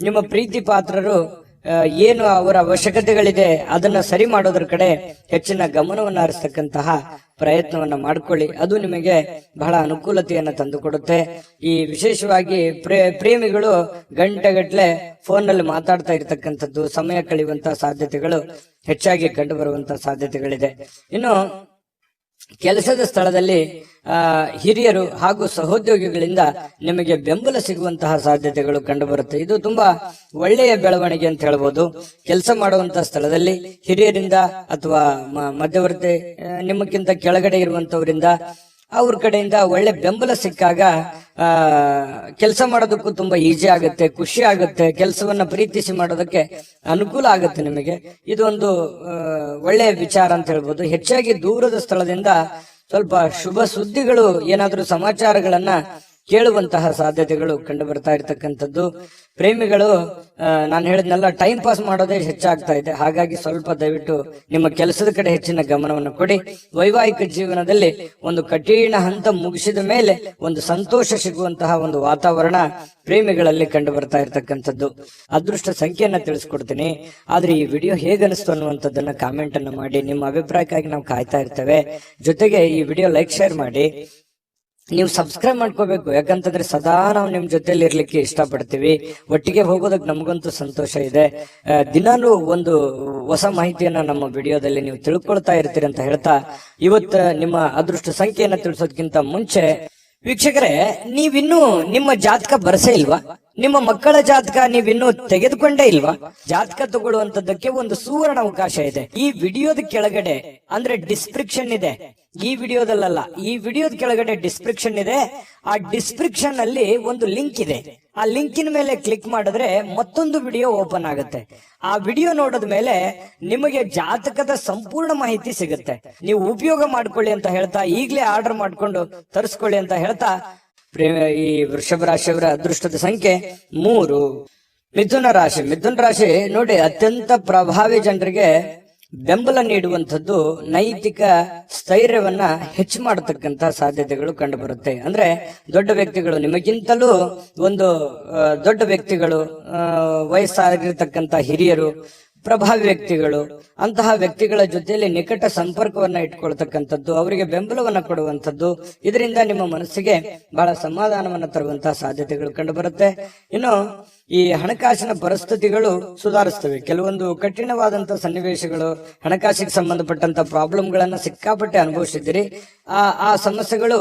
ನಿಮ್ಮ ಪ್ರೀತಿ ಪಾತ್ರರು ಏನು ಅವರ ಅವಶ್ಯಕತೆಗಳಿದೆ ಅದನ್ನ ಸರಿ ಮಾಡೋದ್ರ ಕಡೆ ಹೆಚ್ಚಿನ ಗಮನವನ್ನು ಹರಿಸ್ತಕ್ಕಂತಹ ಪ್ರಯತ್ನವನ್ನ ಮಾಡ್ಕೊಳ್ಳಿ. ಅದು ನಿಮಗೆ ಬಹಳ ಅನುಕೂಲತೆಯನ್ನ ತಂದುಕೊಡುತ್ತೆ. ಈ ವಿಶೇಷವಾಗಿ ಪ್ರೇಮಿಗಳು ಗಂಟೆಗಟ್ಲೆ ಫೋನ್ ನಲ್ಲಿ ಮಾತಾಡ್ತಾ ಇರ್ತಕ್ಕಂಥದ್ದು, ಸಮಯ ಕಳೆಯುವಂತಹ ಸಾಧ್ಯತೆಗಳು ಹೆಚ್ಚಾಗಿ ಕಂಡು ಬರುವಂತಹ ಸಾಧ್ಯತೆಗಳಿದೆ. ಇನ್ನು ಕೆಲಸದ ಸ್ಥಳದಲ್ಲಿ ಹಿರಿಯರು ಹಾಗೂ ಸಹೋದ್ಯೋಗಿಗಳಿಂದ ನಿಮಗೆ ಬೆಂಬಲ ಸಿಗುವಂತಹ ಸಾಧ್ಯತೆಗಳು ಕಂಡುಬರುತ್ತೆ. ಇದು ತುಂಬಾ ಒಳ್ಳೆಯ ಬೆಳವಣಿಗೆ ಅಂತ ಹೇಳ್ಬೋದು. ಕೆಲಸ ಮಾಡುವಂತಹ ಸ್ಥಳದಲ್ಲಿ ಹಿರಿಯರಿಂದ ಅಥವಾ ಮಧ್ಯವರ್ತಿ ನಿಮ್ಮಕ್ಕಿಂತ ಕೆಳಗಡೆ ಇರುವಂತವರಿಂದ ಅವ್ರ ಕಡೆಯಿಂದ ಒಳ್ಳೆ ಬೆಂಬಲ ಸಿಕ್ಕಾಗ ಕೆಲಸ ಮಾಡೋದಕ್ಕೂ ತುಂಬಾ ಈಜಿ ಆಗುತ್ತೆ, ಖುಷಿ ಆಗುತ್ತೆ, ಕೆಲಸವನ್ನ ಪ್ರೀತಿಸಿ ಮಾಡೋದಕ್ಕೆ ಅನುಕೂಲ ಆಗುತ್ತೆ ನಿಮಗೆ. ಇದು ಒಂದು ಒಳ್ಳೆಯ ವಿಚಾರ ಅಂತ ಹೇಳ್ಬೋದು. ಹೆಚ್ಚಾಗಿ ದೂರದ ಸ್ಥಳದಿಂದ ಸ್ವಲ್ಪ ಶುಭ ಸುದ್ದಿಗಳು, ಏನಾದ್ರೂ ಸಮಾಚಾರಗಳನ್ನ ಕೇಳುವಂತಹ ಸಾಧ್ಯತೆಗಳು ಕಂಡು ಬರ್ತಾ ಇರ್ತಕ್ಕಂಥದ್ದು. ಪ್ರೇಮಿಗಳು ನಾನು ಹೇಳಿದ್ನೆಲ್ಲ ಟೈಮ್ ಪಾಸ್ ಮಾಡೋದೇ ಹೆಚ್ಚಾಗ್ತಾ ಇದೆ. ಹಾಗಾಗಿ ಸ್ವಲ್ಪ ದಯವಿಟ್ಟು ನಿಮ್ಮ ಕೆಲಸದ ಕಡೆ ಹೆಚ್ಚಿನ ಗಮನವನ್ನು ಕೊಡಿ. ವೈವಾಹಿಕ ಜೀವನದಲ್ಲಿ ಒಂದು ಕಠಿಣ ಹಂತ ಮುಗಿಸಿದ ಮೇಲೆ ಒಂದು ಸಂತೋಷ ಸಿಗುವಂತಹ ಒಂದು ವಾತಾವರಣ ಪ್ರೇಮಿಗಳಲ್ಲಿ ಕಂಡು ಬರ್ತಾ ಇರ್ತಕ್ಕಂಥದ್ದು. ಅದೃಷ್ಟ ಸಂಖ್ಯೆಯನ್ನ ತಿಳಿಸ್ಕೊಡ್ತೀನಿ. ಆದ್ರೆ ಈ ವಿಡಿಯೋ ಹೇಗನಿಸ್ತು ಅನ್ನುವಂಥದ್ದನ್ನ ಕಾಮೆಂಟ್ ಅನ್ನು ಮಾಡಿ. ನಿಮ್ಮ ಅಭಿಪ್ರಾಯಕ್ಕಾಗಿ ನಾವು ಕಾಯ್ತಾ ಇರ್ತೇವೆ. ಜೊತೆಗೆ ಈ ವಿಡಿಯೋ ಲೈಕ್ ಶೇರ್ ಮಾಡಿ. ನೀವು ಸಬ್ಸ್ಕ್ರೈಬ್ ಮಾಡ್ಕೋಬೇಕು, ಯಾಕಂತಂದ್ರೆ ಸದಾ ನಾವು ನಿಮ್ ಜೊತೆಲಿ ಇರ್ಲಿಕ್ಕೆ ಇಷ್ಟಪಡ್ತೀವಿ. ಒಟ್ಟಿಗೆ ಹೋಗೋದಕ್ಕೆ ನಮಗಂತೂ ಸಂತೋಷ ಇದೆ. ದಿನಾನು ಒಂದು ಹೊಸ ಮಾಹಿತಿಯನ್ನ ನಮ್ಮ ವಿಡಿಯೋದಲ್ಲಿ ನೀವು ತಿಳ್ಕೊಳ್ತಾ ಇರ್ತೀರಿ ಅಂತ ಹೇಳ್ತಾ, ಇವತ್ತು ನಿಮ್ಮ ಅದೃಷ್ಟ ಸಂಖ್ಯೆಯನ್ನ ತಿಳಿಸೋದಕ್ಕಿಂತ ಮುಂಚೆ ವೀಕ್ಷಕರೇ, ನೀವಿನ್ನೂ ನಿಮ್ಮ ಜಾತಕ ಬರಸೇ ಇಲ್ವಾ? ನಿಮ್ಮ ಮಕ್ಕಳ ಜಾತಕ ನೀವಿನ್ನೂ ತೆಗೆದುಕೊಂಡೇ ಇಲ್ವಾ? ಜಾತಕ ತಗೊಳ್ಳುವಂತದ್ದಕ್ಕೆ ಒಂದು ಸುವರ್ಣ ಅವಕಾಶ ಇದೆ. ಈ ವಿಡಿಯೋದ ಕೆಳಗಡೆ ಅಂದ್ರೆ ಡಿಸ್ಕ್ರಿಪ್ಷನ್ ಇದೆ. ಈ ವಿಡಿಯೋದಲ್ಲ, ಈ ವಿಡಿಯೋದ ಕೆಳಗಡೆ ಡಿಸ್ಕ್ರಿಪ್ಷನ್ ಇದೆ. ಆ ಡಿಸ್ಕ್ರಿಪ್ಷನ್ ಅಲ್ಲಿ ಒಂದು ಲಿಂಕ್ ಇದೆ. ಆ ಲಿಂಕಿನ ಮೇಲೆ ಕ್ಲಿಕ್ ಮಾಡಿದ್ರೆ ಮತ್ತೊಂದು ವಿಡಿಯೋ ಓಪನ್ ಆಗುತ್ತೆ. ಆ ವಿಡಿಯೋ ನೋಡಿದ ಮೇಲೆ ನಿಮಗೆ ಜಾತಕದ ಸಂಪೂರ್ಣ ಮಾಹಿತಿ ಸಿಗುತ್ತೆ. ನೀವು ಉಪಯೋಗ ಮಾಡ್ಕೊಳ್ಳಿ ಅಂತ ಹೇಳ್ತಾ, ಈಗಲೇ ಆರ್ಡರ್ ಮಾಡ್ಕೊಂಡು ತರಿಸ್ಕೊಳ್ಳಿ ಅಂತ ಹೇಳ್ತಾ, ಈ ವೃಷಭ ರಾಶಿಯವರ ಅದೃಷ್ಟದ ಸಂಖ್ಯೆ 3. ಮಿಥುನ ರಾಶಿ ನೋಡಿ, ಅತ್ಯಂತ ಪ್ರಭಾವಿ ಜನರಿಗೆ ಬೆಂಬಲ ನೀಡುವಂಥದ್ದು ನೈತಿಕ ಸ್ಥೈರ್ಯವನ್ನ ಹೆಚ್ಚು ಮಾಡತಕ್ಕಂತ ಸಾಧ್ಯತೆಗಳು ಕಂಡು ಬರುತ್ತೆ. ಅಂದ್ರೆ ದೊಡ್ಡ ವ್ಯಕ್ತಿಗಳು, ನಿಮಗಿಂತಲೂ ಒಂದು ದೊಡ್ಡ ವ್ಯಕ್ತಿಗಳು, ವಯಸ್ಸಾಗಿರ್ತಕ್ಕಂತ ಹಿರಿಯರು, ಪ್ರಭಾವಿ ವ್ಯಕ್ತಿಗಳು, ಅಂತಹ ವ್ಯಕ್ತಿಗಳ ಜೊತೆಯಲ್ಲಿ ನಿಕಟ ಸಂಪರ್ಕವನ್ನ ಇಟ್ಕೊಳ್ತಕ್ಕಂಥದ್ದು, ಅವರಿಗೆ ಬೆಂಬಲವನ್ನ ಕೊಡುವಂಥದ್ದು, ಇದರಿಂದ ನಿಮ್ಮ ಮನಸ್ಸಿಗೆ ಬಹಳ ಸಮಾಧಾನವನ್ನ ತರುವಂತಹ ಸಾಧ್ಯತೆಗಳು ಕಂಡು ಬರುತ್ತೆ. ಇನ್ನು ಈ ಹಣಕಾಸಿನ ಪರಿಸ್ಥಿತಿಗಳು ಸುಧಾರಿಸ್ತವೆ. ಕೆಲವೊಂದು ಕಠಿಣವಾದಂತಹ ಸನ್ನಿವೇಶಗಳು, ಹಣಕಾಸಿಗೆ ಸಂಬಂಧಪಟ್ಟಂತ ಪ್ರಾಬ್ಲಮ್ಗಳನ್ನ ಸಿಕ್ಕಾಪಟ್ಟೆ ಅನುಭವಿಸಿದ್ದೀರಿ. ಆ ಸಮಸ್ಯೆಗಳು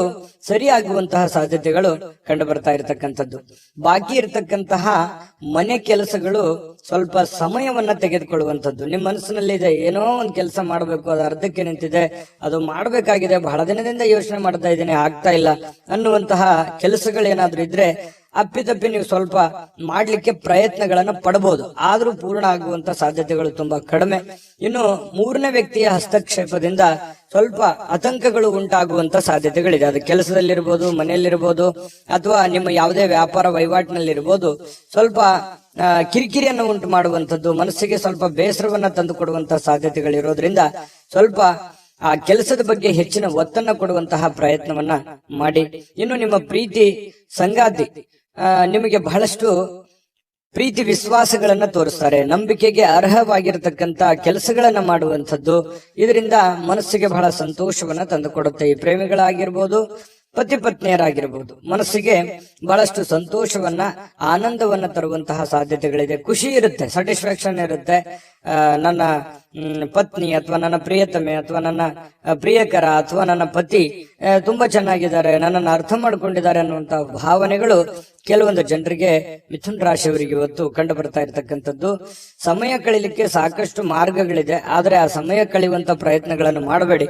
ಸರಿಯಾಗುವಂತಹ ಸಾಧ್ಯತೆಗಳು ಕಂಡು ಬರ್ತಾ ಇರತಕ್ಕಂಥದ್ದು. ಬಾಕಿ ಇರತಕ್ಕಂತಹ ಮನೆ ಕೆಲಸಗಳು ಸ್ವಲ್ಪ ಸಮಯವನ್ನ ತೆಗೆದುಕೊಳ್ಳುವಂಥದ್ದು. ನಿಮ್ಮ ಮನಸ್ಸಿನಲ್ಲಿ ಇದೆ, ಏನೋ ಒಂದು ಕೆಲಸ ಮಾಡಬೇಕು, ಅದು ಅರ್ಧಕ್ಕೆ ನಿಂತಿದೆ, ಅದು ಮಾಡಬೇಕಾಗಿದೆ, ಬಹಳ ದಿನದಿಂದ ಯೋಚನೆ ಮಾಡ್ತಾ ಇದ್ದೀನಿ, ಆಗ್ತಾ ಇಲ್ಲ ಅನ್ನುವಂತಹ ಕೆಲಸಗಳೇನಾದ್ರೂ ಇದ್ರೆ ಅಪ್ಪಿತಪ್ಪಿ ನೀವು ಸ್ವಲ್ಪ ಮಾಡ್ಲಿಕ್ಕೆ ಪ್ರಯತ್ನಗಳನ್ನ ಪಡಬಹುದು. ಆದ್ರೂ ಪೂರ್ಣ ಆಗುವಂತ ಸಾಧ್ಯತೆಗಳು ತುಂಬಾ ಕಡಿಮೆ. ಇನ್ನು 3ನೇ ವ್ಯಕ್ತಿಯ ಹಸ್ತಕ್ಷೇಪದಿಂದ ಸ್ವಲ್ಪ ಆತಂಕಗಳು ಉಂಟಾಗುವಂತ ಸಾಧ್ಯತೆಗಳಿದೆ. ಅದು ಕೆಲಸದಲ್ಲಿರ್ಬೋದು, ಮನೆಯಲ್ಲಿರ್ಬೋದು, ಅಥವಾ ನಿಮ್ಮ ಯಾವುದೇ ವ್ಯಾಪಾರ ವಹಿವಾಟಿನಲ್ಲಿರ್ಬೋದು. ಸ್ವಲ್ಪ ಕಿರಿಕಿರಿಯನ್ನು ಉಂಟು ಮಾಡುವಂಥದ್ದು, ಮನಸ್ಸಿಗೆ ಸ್ವಲ್ಪ ಬೇಸರವನ್ನ ತಂದು ಕೊಡುವಂತಹ ಸಾಧ್ಯತೆಗಳಿರೋದ್ರಿಂದ ಸ್ವಲ್ಪ ಆ ಕೆಲಸದ ಬಗ್ಗೆ ಹೆಚ್ಚಿನ ಒತ್ತನ್ನ ಕೊಡುವಂತಹ ಪ್ರಯತ್ನವನ್ನ ಮಾಡಿ. ಇನ್ನು ನಿಮ್ಮ ಪ್ರೀತಿ ಸಂಗಾತಿ ನಿಮಗೆ ಬಹಳಷ್ಟು ಪ್ರೀತಿ ವಿಶ್ವಾಸಗಳನ್ನ ತೋರಿಸ್ತಾರೆ. ನಂಬಿಕೆಗೆ ಅರ್ಹವಾಗಿರತಕ್ಕಂತ ಕೆಲಸಗಳನ್ನ ಮಾಡುವಂಥದ್ದು, ಇದರಿಂದ ಮನಸ್ಸಿಗೆ ಬಹಳ ಸಂತೋಷವನ್ನ ತಂದುಕೊಡುತ್ತೆ. ಈ ಪ್ರೇಮಿಗಳಾಗಿರ್ಬೋದು, ಪತಿ ಪತ್ನಿಯರಾಗಿರ್ಬೋದು, ಮನಸ್ಸಿಗೆ ಬಹಳಷ್ಟು ಸಂತೋಷವನ್ನ, ಆನಂದವನ್ನ ತರುವಂತಹ ಸಾಧ್ಯತೆಗಳಿದೆ. ಖುಷಿ ಇರುತ್ತೆ, ಸ್ಯಾಟಿಸ್ಫ್ಯಾಕ್ಷನ್ ಇರುತ್ತೆ. ನನ್ನ ಪತ್ನಿ ಅಥವಾ ನನ್ನ ಪ್ರಿಯತಮೆ ಅಥವಾ ನನ್ನ ಪ್ರಿಯಕರ ಅಥವಾ ನನ್ನ ಪತಿ ತುಂಬಾ ಚೆನ್ನಾಗಿದ್ದಾರೆ, ನನ್ನನ್ನು ಅರ್ಥ ಮಾಡ್ಕೊಂಡಿದ್ದಾರೆ ಅನ್ನುವಂತ ಭಾವನೆಗಳು ಕೆಲವೊಂದು ಜನರಿಗೆ, ಮಿಥುನ ರಾಶಿಯವರಿಗೆ ಇವತ್ತು ಕಂಡು ಬರ್ತಾ ಇರತಕ್ಕಂಥದ್ದು. ಸಮಯ ಕಳಿಲಿಕ್ಕೆ ಸಾಕಷ್ಟು ಮಾರ್ಗಗಳಿದೆ, ಆದ್ರೆ ಆ ಸಮಯ ಕಳೆಯುವಂತ ಪ್ರಯತ್ನಗಳನ್ನು ಮಾಡಬೇಡಿ.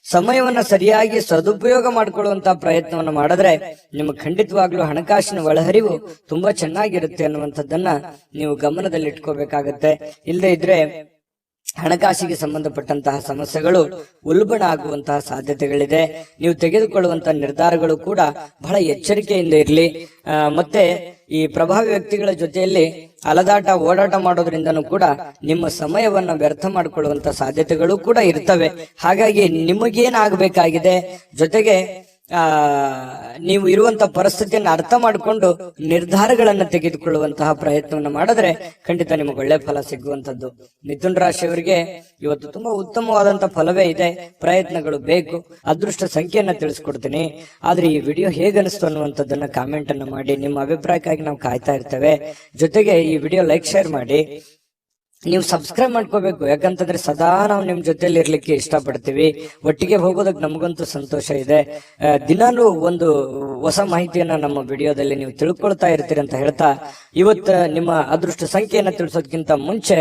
ಸಮಯವನ್ನ ಸರಿಯಾಗಿ ಸದುಪಯೋಗ ಮಾಡಿಕೊಳ್ಳುವಂತಹ ಪ್ರಯತ್ನವನ್ನು ಮಾಡಿದ್ರೆ ನಿಮಗೆ ಖಂಡಿತವಾಗ್ಲೂ ಹಣಕಾಸಿನ ಒಳಹರಿವು ತುಂಬಾ ಚೆನ್ನಾಗಿರುತ್ತೆ ಅನ್ನುವಂಥದ್ದನ್ನ ನೀವು ಗಮನದಲ್ಲಿ ಇಟ್ಕೋಬೇಕಾಗತ್ತೆ. ಇಲ್ಲದೆ ಇದ್ರೆ ಹಣಕಾಸಿಗೆ ಸಂಬಂಧಪಟ್ಟಂತಹ ಸಮಸ್ಯೆಗಳು ಉಲ್ಬಣ ಆಗುವಂತಹ ಸಾಧ್ಯತೆಗಳಿದೆ. ನೀವು ತೆಗೆದುಕೊಳ್ಳುವಂತಹ ನಿರ್ಧಾರಗಳು ಕೂಡ ಬಹಳ ಎಚ್ಚರಿಕೆಯಿಂದ ಇರಲಿ. ಮತ್ತೆ ಈ ಪ್ರಭಾವಿ ವ್ಯಕ್ತಿಗಳ ಜೊತೆಯಲ್ಲಿ ಅಲದಾಟ ಓಡಾಟ ಮಾಡೋದ್ರಿಂದನೂ ಕೂಡ ನಿಮ್ಮ ಸಮಯವನ್ನ ವ್ಯರ್ಥ ಮಾಡಿಕೊಳ್ಳುವಂತ ಸಾಧ್ಯತೆಗಳು ಕೂಡ ಇರ್ತವೆ. ಹಾಗಾಗಿ ನಿಮಗೇನಾಗಬೇಕಾಗಿದೆ, ಜೊತೆಗೆ ನೀವು ಇರುವಂತ ಪರಿಸ್ಥಿತಿಯನ್ನು ಅರ್ಥ ಮಾಡಿಕೊಂಡು ನಿರ್ಧಾರಗಳನ್ನ ತೆಗೆದುಕೊಳ್ಳುವಂತಹ ಪ್ರಯತ್ನವನ್ನು ಮಾಡಿದ್ರೆ ಖಂಡಿತ ನಿಮಗೆ ಒಳ್ಳೆ ಫಲ ಸಿಗುವಂತದ್ದು. ಮಿಥುನ ರಾಶಿಯವರಿಗೆ ಇವತ್ತು ತುಂಬಾ ಉತ್ತಮವಾದಂತ ಫಲವೇ ಇದೆ. ಪ್ರಯತ್ನಗಳು ಬೇಕು. ಅದೃಷ್ಟ ಸಂಖ್ಯೆಯನ್ನ ತಿಳಿಸ್ಕೊಡ್ತೀನಿ. ಆದ್ರೆ ಈ ವಿಡಿಯೋ ಹೇಗನಿಸ್ತು ಅನ್ನುವಂಥದ್ದನ್ನ ಕಾಮೆಂಟ್ ಅನ್ನ ಮಾಡಿ. ನಿಮ್ಮ ಅಭಿಪ್ರಾಯಕ್ಕಾಗಿ ನಾವು ಕಾಯ್ತಾ ಇರ್ತೇವೆ. ಜೊತೆಗೆ ಈ ವಿಡಿಯೋ ಲೈಕ್ ಶೇರ್ ಮಾಡಿ. ನೀವು ಸಬ್ಸ್ಕ್ರೈಬ್ ಮಾಡ್ಕೋಬೇಕು. ಯಾಕಂತಂದ್ರೆ ಸದಾ ನಾವು ನಿಮ್ ಜೊತೆಲಿ ಇರ್ಲಿಕ್ಕೆ ಇಷ್ಟಪಡ್ತೀವಿ. ಒಟ್ಟಿಗೆ ಹೋಗೋದಕ್ಕೆ ನಮಗಂತೂ ಸಂತೋಷ ಇದೆ. ದಿನಾಲೂ ಒಂದು ಹೊಸ ಮಾಹಿತಿಯನ್ನ ನಮ್ಮ ವಿಡಿಯೋದಲ್ಲಿ ನೀವು ತಿಳ್ಕೊಳ್ತಾ ಇರ್ತೀರಿ ಅಂತ ಹೇಳ್ತಾ, ಇವತ್ತು ನಿಮ್ಮ ಅದೃಷ್ಟ ಸಂಖ್ಯೆಯನ್ನ ತಿಳಿಸೋದಕ್ಕಿಂತ ಮುಂಚೆ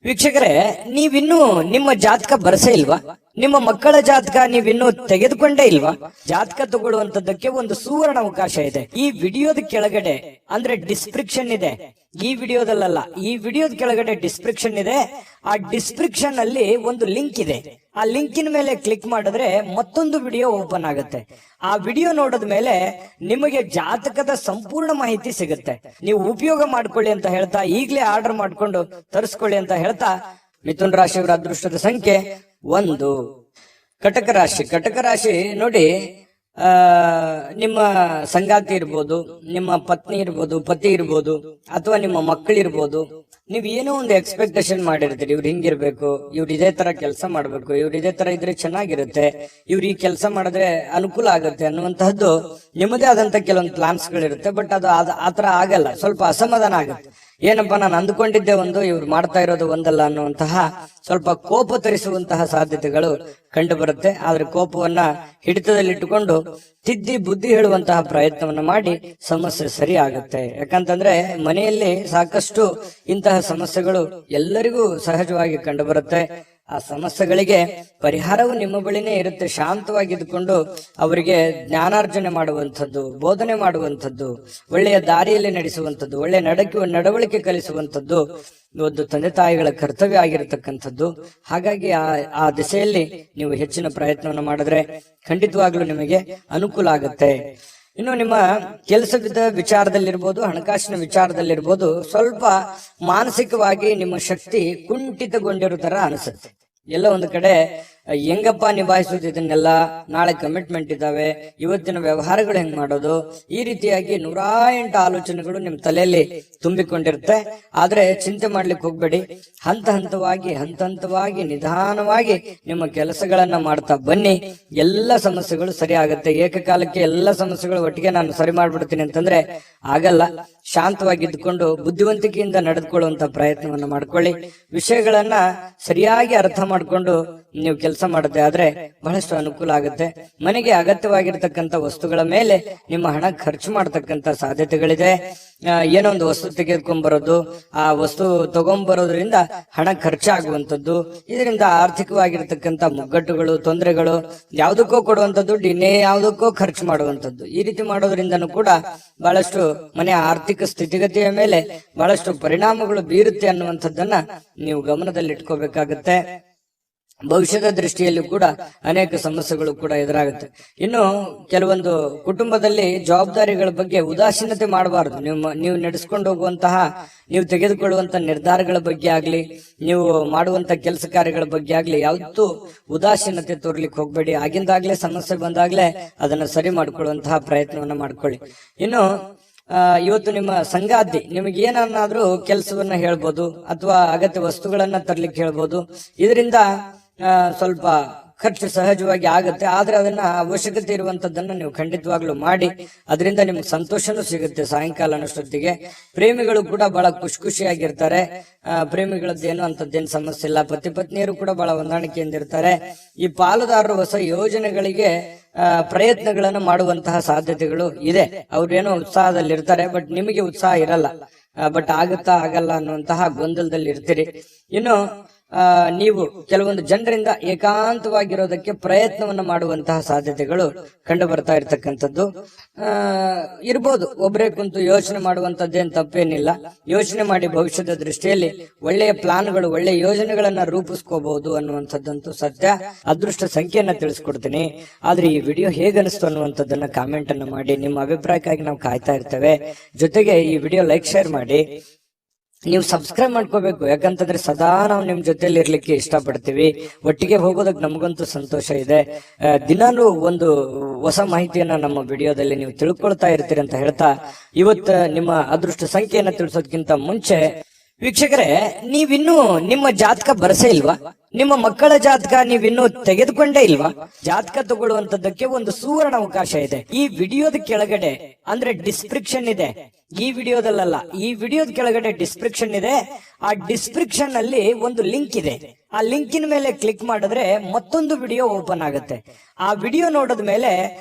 ವೀಕ್ಷಕರೇ, ನೀವಿನ್ನೂ ನಿಮ್ಮ ಜಾತಕ ಬರಸೇ ಇಲ್ವಾ? ನಿಮ್ಮ ಮಕ್ಕಳ ಜಾತಕ ನೀವಿನ್ನೂ ತೆಗೆದುಕೊಂಡೇ ಇಲ್ವಾ? ಜಾತಕ ತಗೊಳ್ಳುವಂತದ್ದಕ್ಕೆ ಒಂದು ಸುವರ್ಣ ಅವಕಾಶ ಇದೆ. ಈ ವಿಡಿಯೋದ ಕೆಳಗಡೆ ಅಂದ್ರೆ ಡಿಸ್ಕ್ರಿಪ್ಷನ್ ಇದೆ. ಈ ವಿಡಿಯೋದಲ್ಲ, ಈ ವಿಡಿಯೋದ ಕೆಳಗಡೆ ಡಿಸ್ಕ್ರಿಪ್ಷನ್ ಇದೆ. ಆ ಡಿಸ್ಕ್ರಿಪ್ಷನ್ ಅಲ್ಲಿ ಒಂದು ಲಿಂಕ್ ಇದೆ. ಆ ಲಿಂಕಿನ ಮೇಲೆ ಕ್ಲಿಕ್ ಮಾಡಿದ್ರೆ ಮತ್ತೊಂದು ವಿಡಿಯೋ ಓಪನ್ ಆಗುತ್ತೆ. ಆ ವಿಡಿಯೋ ನೋಡಿದ ಮೇಲೆ ನಿಮಗೆ ಜಾತಕದ ಸಂಪೂರ್ಣ ಮಾಹಿತಿ ಸಿಗುತ್ತೆ. ನೀವು ಉಪಯೋಗ ಮಾಡ್ಕೊಳ್ಳಿ ಅಂತ ಹೇಳ್ತಾ, ಈಗಲೇ ಆರ್ಡರ್ ಮಾಡ್ಕೊಂಡು ತರಿಸ್ಕೊಳ್ಳಿ ಅಂತ ಹೇಳ್ತಾ, ಮಿಥುನ ರಾಶಿಯವರ ಅದೃಷ್ಟದ ಸಂಖ್ಯೆ 1. ಕಟಕ ರಾಶಿ. ಕಟಕ ರಾಶಿ ನೋಡಿ, ನಿಮ್ಮ ಸಂಗಾತಿ ಇರ್ಬೋದು, ನಿಮ್ಮ ಪತ್ನಿ ಇರ್ಬೋದು, ಪತಿ ಇರ್ಬೋದು, ಅಥವಾ ನಿಮ್ಮ ಮಕ್ಕಳಿರ್ಬೋದು. ನೀವ್ ಏನೋ ಒಂದು ಎಕ್ಸ್ಪೆಕ್ಟೇಷನ್ ಮಾಡಿರ್ತೀರಿ, ಇವ್ರು ಹಿಂಗಿರ್ಬೇಕು, ಇವ್ರು ಇದೇ ತರ ಕೆಲಸ ಮಾಡ್ಬೇಕು, ಇವ್ರು ಇದೇ ತರ ಇದ್ರೆ ಚೆನ್ನಾಗಿರುತ್ತೆ, ಇವ್ರು ಈ ಕೆಲಸ ಮಾಡಿದ್ರೆ ಅನುಕೂಲ ಆಗುತ್ತೆ ಅನ್ನುವಂತಹದ್ದು ನಿಮ್ಮದೇ ಆದಂತ ಕೆಲವೊಂದು ಪ್ಲಾನ್ಸ್ ಗಳಿರುತ್ತೆ. ಬಟ್ ಅದು ಆತರ ಆಗಲ್ಲ, ಸ್ವಲ್ಪ ಅಸಮಾಧಾನ ಆಗುತ್ತೆ. ಏನಪ್ಪಾ, ನಾನು ಅಂದ್ಕೊಂಡಿದ್ದೆ ಒಂದು, ಇವ್ರು ಮಾಡ್ತಾ ಇರೋದು ಒಂದಲ್ಲ ಅನ್ನುವಂತಹ ಸ್ವಲ್ಪ ಕೋಪ ತರಿಸುವಂತಹ ಸಾಧ್ಯತೆಗಳು ಕಂಡು ಬರುತ್ತೆ. ಆದ್ರೆ ಕೋಪವನ್ನ ಹಿಡಿತದಲ್ಲಿಟ್ಟುಕೊಂಡು ತಿದ್ದಿ ಬುದ್ಧಿ ಹೇಳುವಂತಹ ಪ್ರಯತ್ನವನ್ನ ಮಾಡಿ ಸಮಸ್ಯೆ ಸರಿ ಆಗುತ್ತೆ. ಯಾಕಂತಂದ್ರೆ ಮನೆಯಲ್ಲಿ ಸಾಕಷ್ಟು ಇಂತಹ ಸಮಸ್ಯೆಗಳು ಎಲ್ಲರಿಗೂ ಸಹಜವಾಗಿ ಕಂಡು ಬರುತ್ತೆ. ಆ ಸಮಸ್ಯೆಗಳಿಗೆ ಪರಿಹಾರವು ನಿಮ್ಮ ಬಳಿನೇ ಇರುತ್ತೆ. ಶಾಂತವಾಗಿದ್ದುಕೊಂಡು ಅವರಿಗೆ ಜ್ಞಾನಾರ್ಜನೆ ಮಾಡುವಂಥದ್ದು, ಬೋಧನೆ ಮಾಡುವಂಥದ್ದು, ಒಳ್ಳೆಯ ದಾರಿಯಲ್ಲಿ ನಡೆಸುವಂಥದ್ದು, ಒಳ್ಳೆಯ ನಡವಳಿಕೆ ಕಲಿಸುವಂಥದ್ದು ಒಂದು ತಂದೆ ತಾಯಿಗಳ ಕರ್ತವ್ಯ ಆಗಿರತಕ್ಕಂಥದ್ದು. ಹಾಗಾಗಿ ಆ ದಿಸೆಯಲ್ಲಿ ನೀವು ಹೆಚ್ಚಿನ ಪ್ರಯತ್ನವನ್ನು ಮಾಡಿದ್ರೆ ಖಂಡಿತವಾಗ್ಲೂ ನಿಮಗೆ ಅನುಕೂಲ ಆಗುತ್ತೆ. ಇನ್ನು ನಿಮ್ಮ ಕೆಲಸದ ವಿಚಾರದಲ್ಲಿರ್ಬೋದು, ಹಣಕಾಸಿನ ವಿಚಾರದಲ್ಲಿರ್ಬೋದು, ಸ್ವಲ್ಪ ಮಾನಸಿಕವಾಗಿ ನಿಮ್ಮ ಶಕ್ತಿ ಕುಂಠಿತಗೊಂಡಿರೋ ತರ ಅನಿಸುತ್ತೆ. ಎಲ್ಲ ಒಂದು ಕಡೆ ಹೆಂಗಪ್ಪ ನಿಭಾಯಿಸೋದು ಇದನ್ನೆಲ್ಲ, ನಾಳೆ ಕಮಿಟ್ಮೆಂಟ್ ಇದಾವೆ, ಇವತ್ತಿನ ವ್ಯವಹಾರಗಳು ಹೆಂಗ್ ಮಾಡೋದು, ಈ ರೀತಿಯಾಗಿ 108 ಆಲೋಚನೆಗಳು ನಿಮ್ ತಲೆಯಲ್ಲಿ ತುಂಬಿಕೊಂಡಿರುತ್ತೆ. ಆದ್ರೆ ಚಿಂತೆ ಮಾಡ್ಲಿಕ್ಕೆ ಹೋಗ್ಬೇಡಿ. ಹಂತ ಹಂತವಾಗಿ ನಿಧಾನವಾಗಿ ನಿಮ್ಮ ಕೆಲಸಗಳನ್ನ ಮಾಡ್ತಾ ಬನ್ನಿ. ಎಲ್ಲ ಸಮಸ್ಯೆಗಳು ಸರಿ ಆಗುತ್ತೆ. ಏಕಕಾಲಕ್ಕೆ ಎಲ್ಲ ಸಮಸ್ಯೆಗಳು ಒಟ್ಟಿಗೆ ನಾನು ಸರಿ ಮಾಡ್ಬಿಡ್ತೀನಿ ಅಂತಂದ್ರೆ ಆಗಲ್ಲ. ಶಾಂತವಾಗಿದ್ದುಕೊಂಡು ಬುದ್ಧಿವಂತಿಕೆಯಿಂದ ನಡೆದುಕೊಳ್ಳುವಂತ ಪ್ರಯತ್ನವನ್ನ ಮಾಡ್ಕೊಳ್ಳಿ. ವಿಷಯಗಳನ್ನ ಸರಿಯಾಗಿ ಅರ್ಥ ಮಾಡ್ಕೊಂಡು ನೀವು ಕೆಲಸ ಮಾಡುತ್ತೆ ಆದ್ರೆ ಬಹಳಷ್ಟು ಅನುಕೂಲ ಆಗುತ್ತೆ. ಮನೆಗೆ ಅಗತ್ಯವಾಗಿರ್ತಕ್ಕಂಥ ವಸ್ತುಗಳ ಮೇಲೆ ನಿಮ್ಮ ಹಣ ಖರ್ಚು ಮಾಡತಕ್ಕಂತ ಸಾಧ್ಯತೆಗಳಿದೆ. ಏನೋ ಒಂದು ವಸ್ತು ತೆಗೆದುಕೊಂಡ್ಬರೋದು, ಆ ವಸ್ತು ತಗೊಂಡ್ಬರೋದ್ರಿಂದ ಹಣ ಖರ್ಚಾಗುವಂಥದ್ದು, ಇದರಿಂದ ಆರ್ಥಿಕವಾಗಿರ್ತಕ್ಕಂಥ ಮುಗ್ಗಟ್ಟುಗಳು, ತೊಂದರೆಗಳು, ಯಾವುದಕ್ಕೋ ಕೊಡುವಂತ ದುಡ್ಡು ಇನ್ನೇ ಯಾವುದಕ್ಕೋ ಖರ್ಚು ಮಾಡುವಂಥದ್ದು, ಈ ರೀತಿ ಮಾಡೋದ್ರಿಂದನೂ ಕೂಡ ಬಹಳಷ್ಟು ಮನೆಯ ಆರ್ಥಿಕ ಸ್ಥಿತಿಗತಿಯ ಮೇಲೆ ಬಹಳಷ್ಟು ಪರಿಣಾಮಗಳು ಬೀರುತ್ತೆ ಅನ್ನುವಂಥದ್ದನ್ನ ನೀವು ಗಮನದಲ್ಲಿಟ್ಕೋಬೇಕಾಗತ್ತೆ. ಭವಿಷ್ಯದ ದೃಷ್ಟಿಯಲ್ಲೂ ಕೂಡ ಅನೇಕ ಸಮಸ್ಯೆಗಳು ಕೂಡ ಎದುರಾಗುತ್ತೆ. ಇನ್ನು ಕೆಲವೊಂದು ಕುಟುಂಬದಲ್ಲಿ ಜವಾಬ್ದಾರಿಗಳ ಬಗ್ಗೆ ಉದಾಸೀನತೆ ಮಾಡಬಾರದು. ನೀವು ನಡೆಸ್ಕೊಂಡು ಹೋಗುವಂತಹ, ನೀವು ತೆಗೆದುಕೊಳ್ಳುವಂತ ನಿರ್ಧಾರಗಳ ಬಗ್ಗೆ ಆಗ್ಲಿ, ನೀವು ಮಾಡುವಂತ ಕೆಲಸ ಕಾರ್ಯಗಳ ಬಗ್ಗೆ ಆಗ್ಲಿ ಯಾವತ್ತೂ ಉದಾಸೀನತೆ ತೋರ್ಲಿಕ್ಕೆ ಹೋಗ್ಬೇಡಿ. ಆಗಿಂದಾಗ್ಲೇ ಸಮಸ್ಯೆ ಬಂದಾಗ್ಲೇ ಅದನ್ನ ಸರಿ ಮಾಡ್ಕೊಳ್ಳುವಂತಹ ಪ್ರಯತ್ನವನ್ನ ಮಾಡ್ಕೊಳ್ಳಿ. ಇನ್ನು ಇವತ್ತು ನಿಮ್ಮ ಸಂಗಾತಿ ನಿಮಗೆ ಏನನ್ನಾದ್ರೂ ಕೆಲಸವನ್ನ ಹೇಳ್ಬೋದು, ಅಥವಾ ಅಗತ್ಯ ವಸ್ತುಗಳನ್ನ ತರ್ಲಿಕ್ಕೆ ಹೇಳ್ಬೋದು. ಇದರಿಂದ ಸ್ವಲ್ಪ ಖರ್ಚು ಸಹಜವಾಗಿ ಆಗುತ್ತೆ. ಆದ್ರೆ ಅದನ್ನ ಅವಶ್ಯಕತೆ ಇರುವಂತದ್ದನ್ನ ನೀವು ಖಂಡಿತವಾಗ್ಲೂ ಮಾಡಿ. ಅದರಿಂದ ನಿಮ್ಗೆ ಸಂತೋಷನೂ ಸಿಗುತ್ತೆ. ಸಾಯಂಕಾಲ ಅನ್ನೋಷ್ಟೊತ್ತಿಗೆ ಪ್ರೇಮಿಗಳು ಕೂಡ ಬಹಳ ಖುಷಿಯಾಗಿರ್ತಾರೆ. ಪ್ರೇಮಿಗಳದ್ದೇನು ಅಂತದ್ದೇನು ಸಮಸ್ಯೆ ಇಲ್ಲ. ಪತಿ ಪತ್ನಿಯರು ಕೂಡ ಬಹಳ ಹೊಂದಾಣಿಕೆಯಿಂದ ಇರ್ತಾರೆ. ಈ ಪಾಲುದಾರರು ಹೊಸ ಯೋಜನೆಗಳಿಗೆ ಪ್ರಯತ್ನಗಳನ್ನು ಮಾಡುವಂತಹ ಸಾಧ್ಯತೆಗಳು ಇದೆ. ಅವ್ರೇನೋ ಉತ್ಸಾಹದಲ್ಲಿರ್ತಾರೆ, ಬಟ್ ನಿಮಗೆ ಉತ್ಸಾಹ ಇರಲ್ಲ. ಬಟ್ ಆಗುತ್ತಾ ಆಗಲ್ಲ ಅನ್ನುವಂತಹ ಗೊಂದಲದಲ್ಲಿ ಇರ್ತೀರಿ. ಇನ್ನು ನೀವು ಕೆಲವೊಂದು ಜನರಿಂದ ಏಕಾಂತವಾಗಿರೋದಕ್ಕೆ ಪ್ರಯತ್ನವನ್ನು ಮಾಡುವಂತಹ ಸಾಧ್ಯತೆಗಳು ಕಂಡು ಬರ್ತಾ ಇರ್ತಕ್ಕಂಥದ್ದು ಇರ್ಬೋದು. ಒಬ್ಬರೇ ಕುಂತು ಯೋಚನೆ ಮಾಡುವಂತದ್ದೇನು ತಪ್ಪೇನಿಲ್ಲ. ಯೋಚನೆ ಮಾಡಿ ಭವಿಷ್ಯದ ದೃಷ್ಟಿಯಲ್ಲಿ ಒಳ್ಳೆಯ ಪ್ಲಾನ್ಗಳು, ಒಳ್ಳೆಯ ಯೋಜನೆಗಳನ್ನ ರೂಪಿಸ್ಕೋಬಹುದು ಅನ್ನುವಂಥದ್ದಂತೂ ಸತ್ಯ. ಅದೃಷ್ಟ ಸಂಖ್ಯೆಯನ್ನ ತಿಳಿಸ್ಕೊಡ್ತೀನಿ. ಆದ್ರೆ ಈ ವಿಡಿಯೋ ಹೇಗನಿಸ್ತು ಅನ್ನುವಂಥದ್ದನ್ನ ಕಾಮೆಂಟ್ ಅನ್ನು ಮಾಡಿ. ನಿಮ್ಮ ಅಭಿಪ್ರಾಯಕ್ಕಾಗಿ ನಾವು ಕಾಯ್ತಾ ಇರ್ತೇವೆ. ಜೊತೆಗೆ ಈ ವಿಡಿಯೋ ಲೈಕ್, ಶೇರ್ ಮಾಡಿ. ನೀವು ಸಬ್ಸ್ಕ್ರೈಬ್ ಮಾಡ್ಕೋಬೇಕು. ಯಾಕಂತಂದ್ರೆ ಸದಾ ನಾವು ನಿಮ್ ಜೊತೆಲಿ ಇರ್ಲಿಕ್ಕೆ ಇಷ್ಟಪಡ್ತೀವಿ. ಒಟ್ಟಿಗೆ ಹೋಗೋದಕ್ಕೆ ನಮಗಂತೂ ಸಂತೋಷ ಇದೆ. ದಿನಾಲೂ ಒಂದು ಹೊಸ ಮಾಹಿತಿಯನ್ನ ನಮ್ಮ ವಿಡಿಯೋದಲ್ಲಿ ನೀವು ತಿಳ್ಕೊಳ್ತಾ ಇರ್ತೀರಿ ಅಂತ ಹೇಳ್ತಾ, ಇವತ್ತು ನಿಮ್ಮ ಅದೃಷ್ಟ ಸಂಖ್ಯೆಯನ್ನ ತಿಳಿಸೋದಕ್ಕಿಂತ ಮುಂಚೆ ವೀಕ್ಷಕರೇ, ನೀವಿನ್ನೂ ನಿಮ್ಮ ಜಾತಕ ಬರಸೇ ಇಲ್ವಾ? ನಿಮ್ಮ ಮಕ್ಕಳ ಜಾತಕ ನೀವಿನ್ನೂ ತೆಗೆದುಕೊಂಡೇ ಇಲ್ವಾ? ಜಾತಕ ತಗೊಳ್ಳುವಂತದ್ದಕ್ಕೆ ಒಂದು ಸುವರ್ಣ ಅವಕಾಶ ಇದೆ. ಈ ವಿಡಿಯೋದ ಕೆಳಗಡೆ ಅಂದ್ರೆ ಡಿಸ್ಕ್ರಿಪ್ಷನ್ ಇದೆ, ಈ ವಿಡಿಯೋದಲ್ಲ, ಈ ವಿಡಿಯೋದ ಕೆಳಗಡೆ ಡಿಸ್ಕ್ರಿಪ್ಷನ್ ಇದೆ. ಆ ಡಿಸ್ಕ್ರಿಪ್ಷನ್ ಅಲ್ಲಿ ಒಂದು ಲಿಂಕ್ ಇದೆ. ಆ ಲಿಂಕಿನ ಮೇಲೆ ಕ್ಲಿಕ್ ಮಾಡಿದ್ರೆ ಮತ್ತೊಂದು ವಿಡಿಯೋ ಓಪನ್ ಆಗುತ್ತೆ. ಆ ವಿಡಿಯೋ ನೋಡಿದ ಮೇಲೆ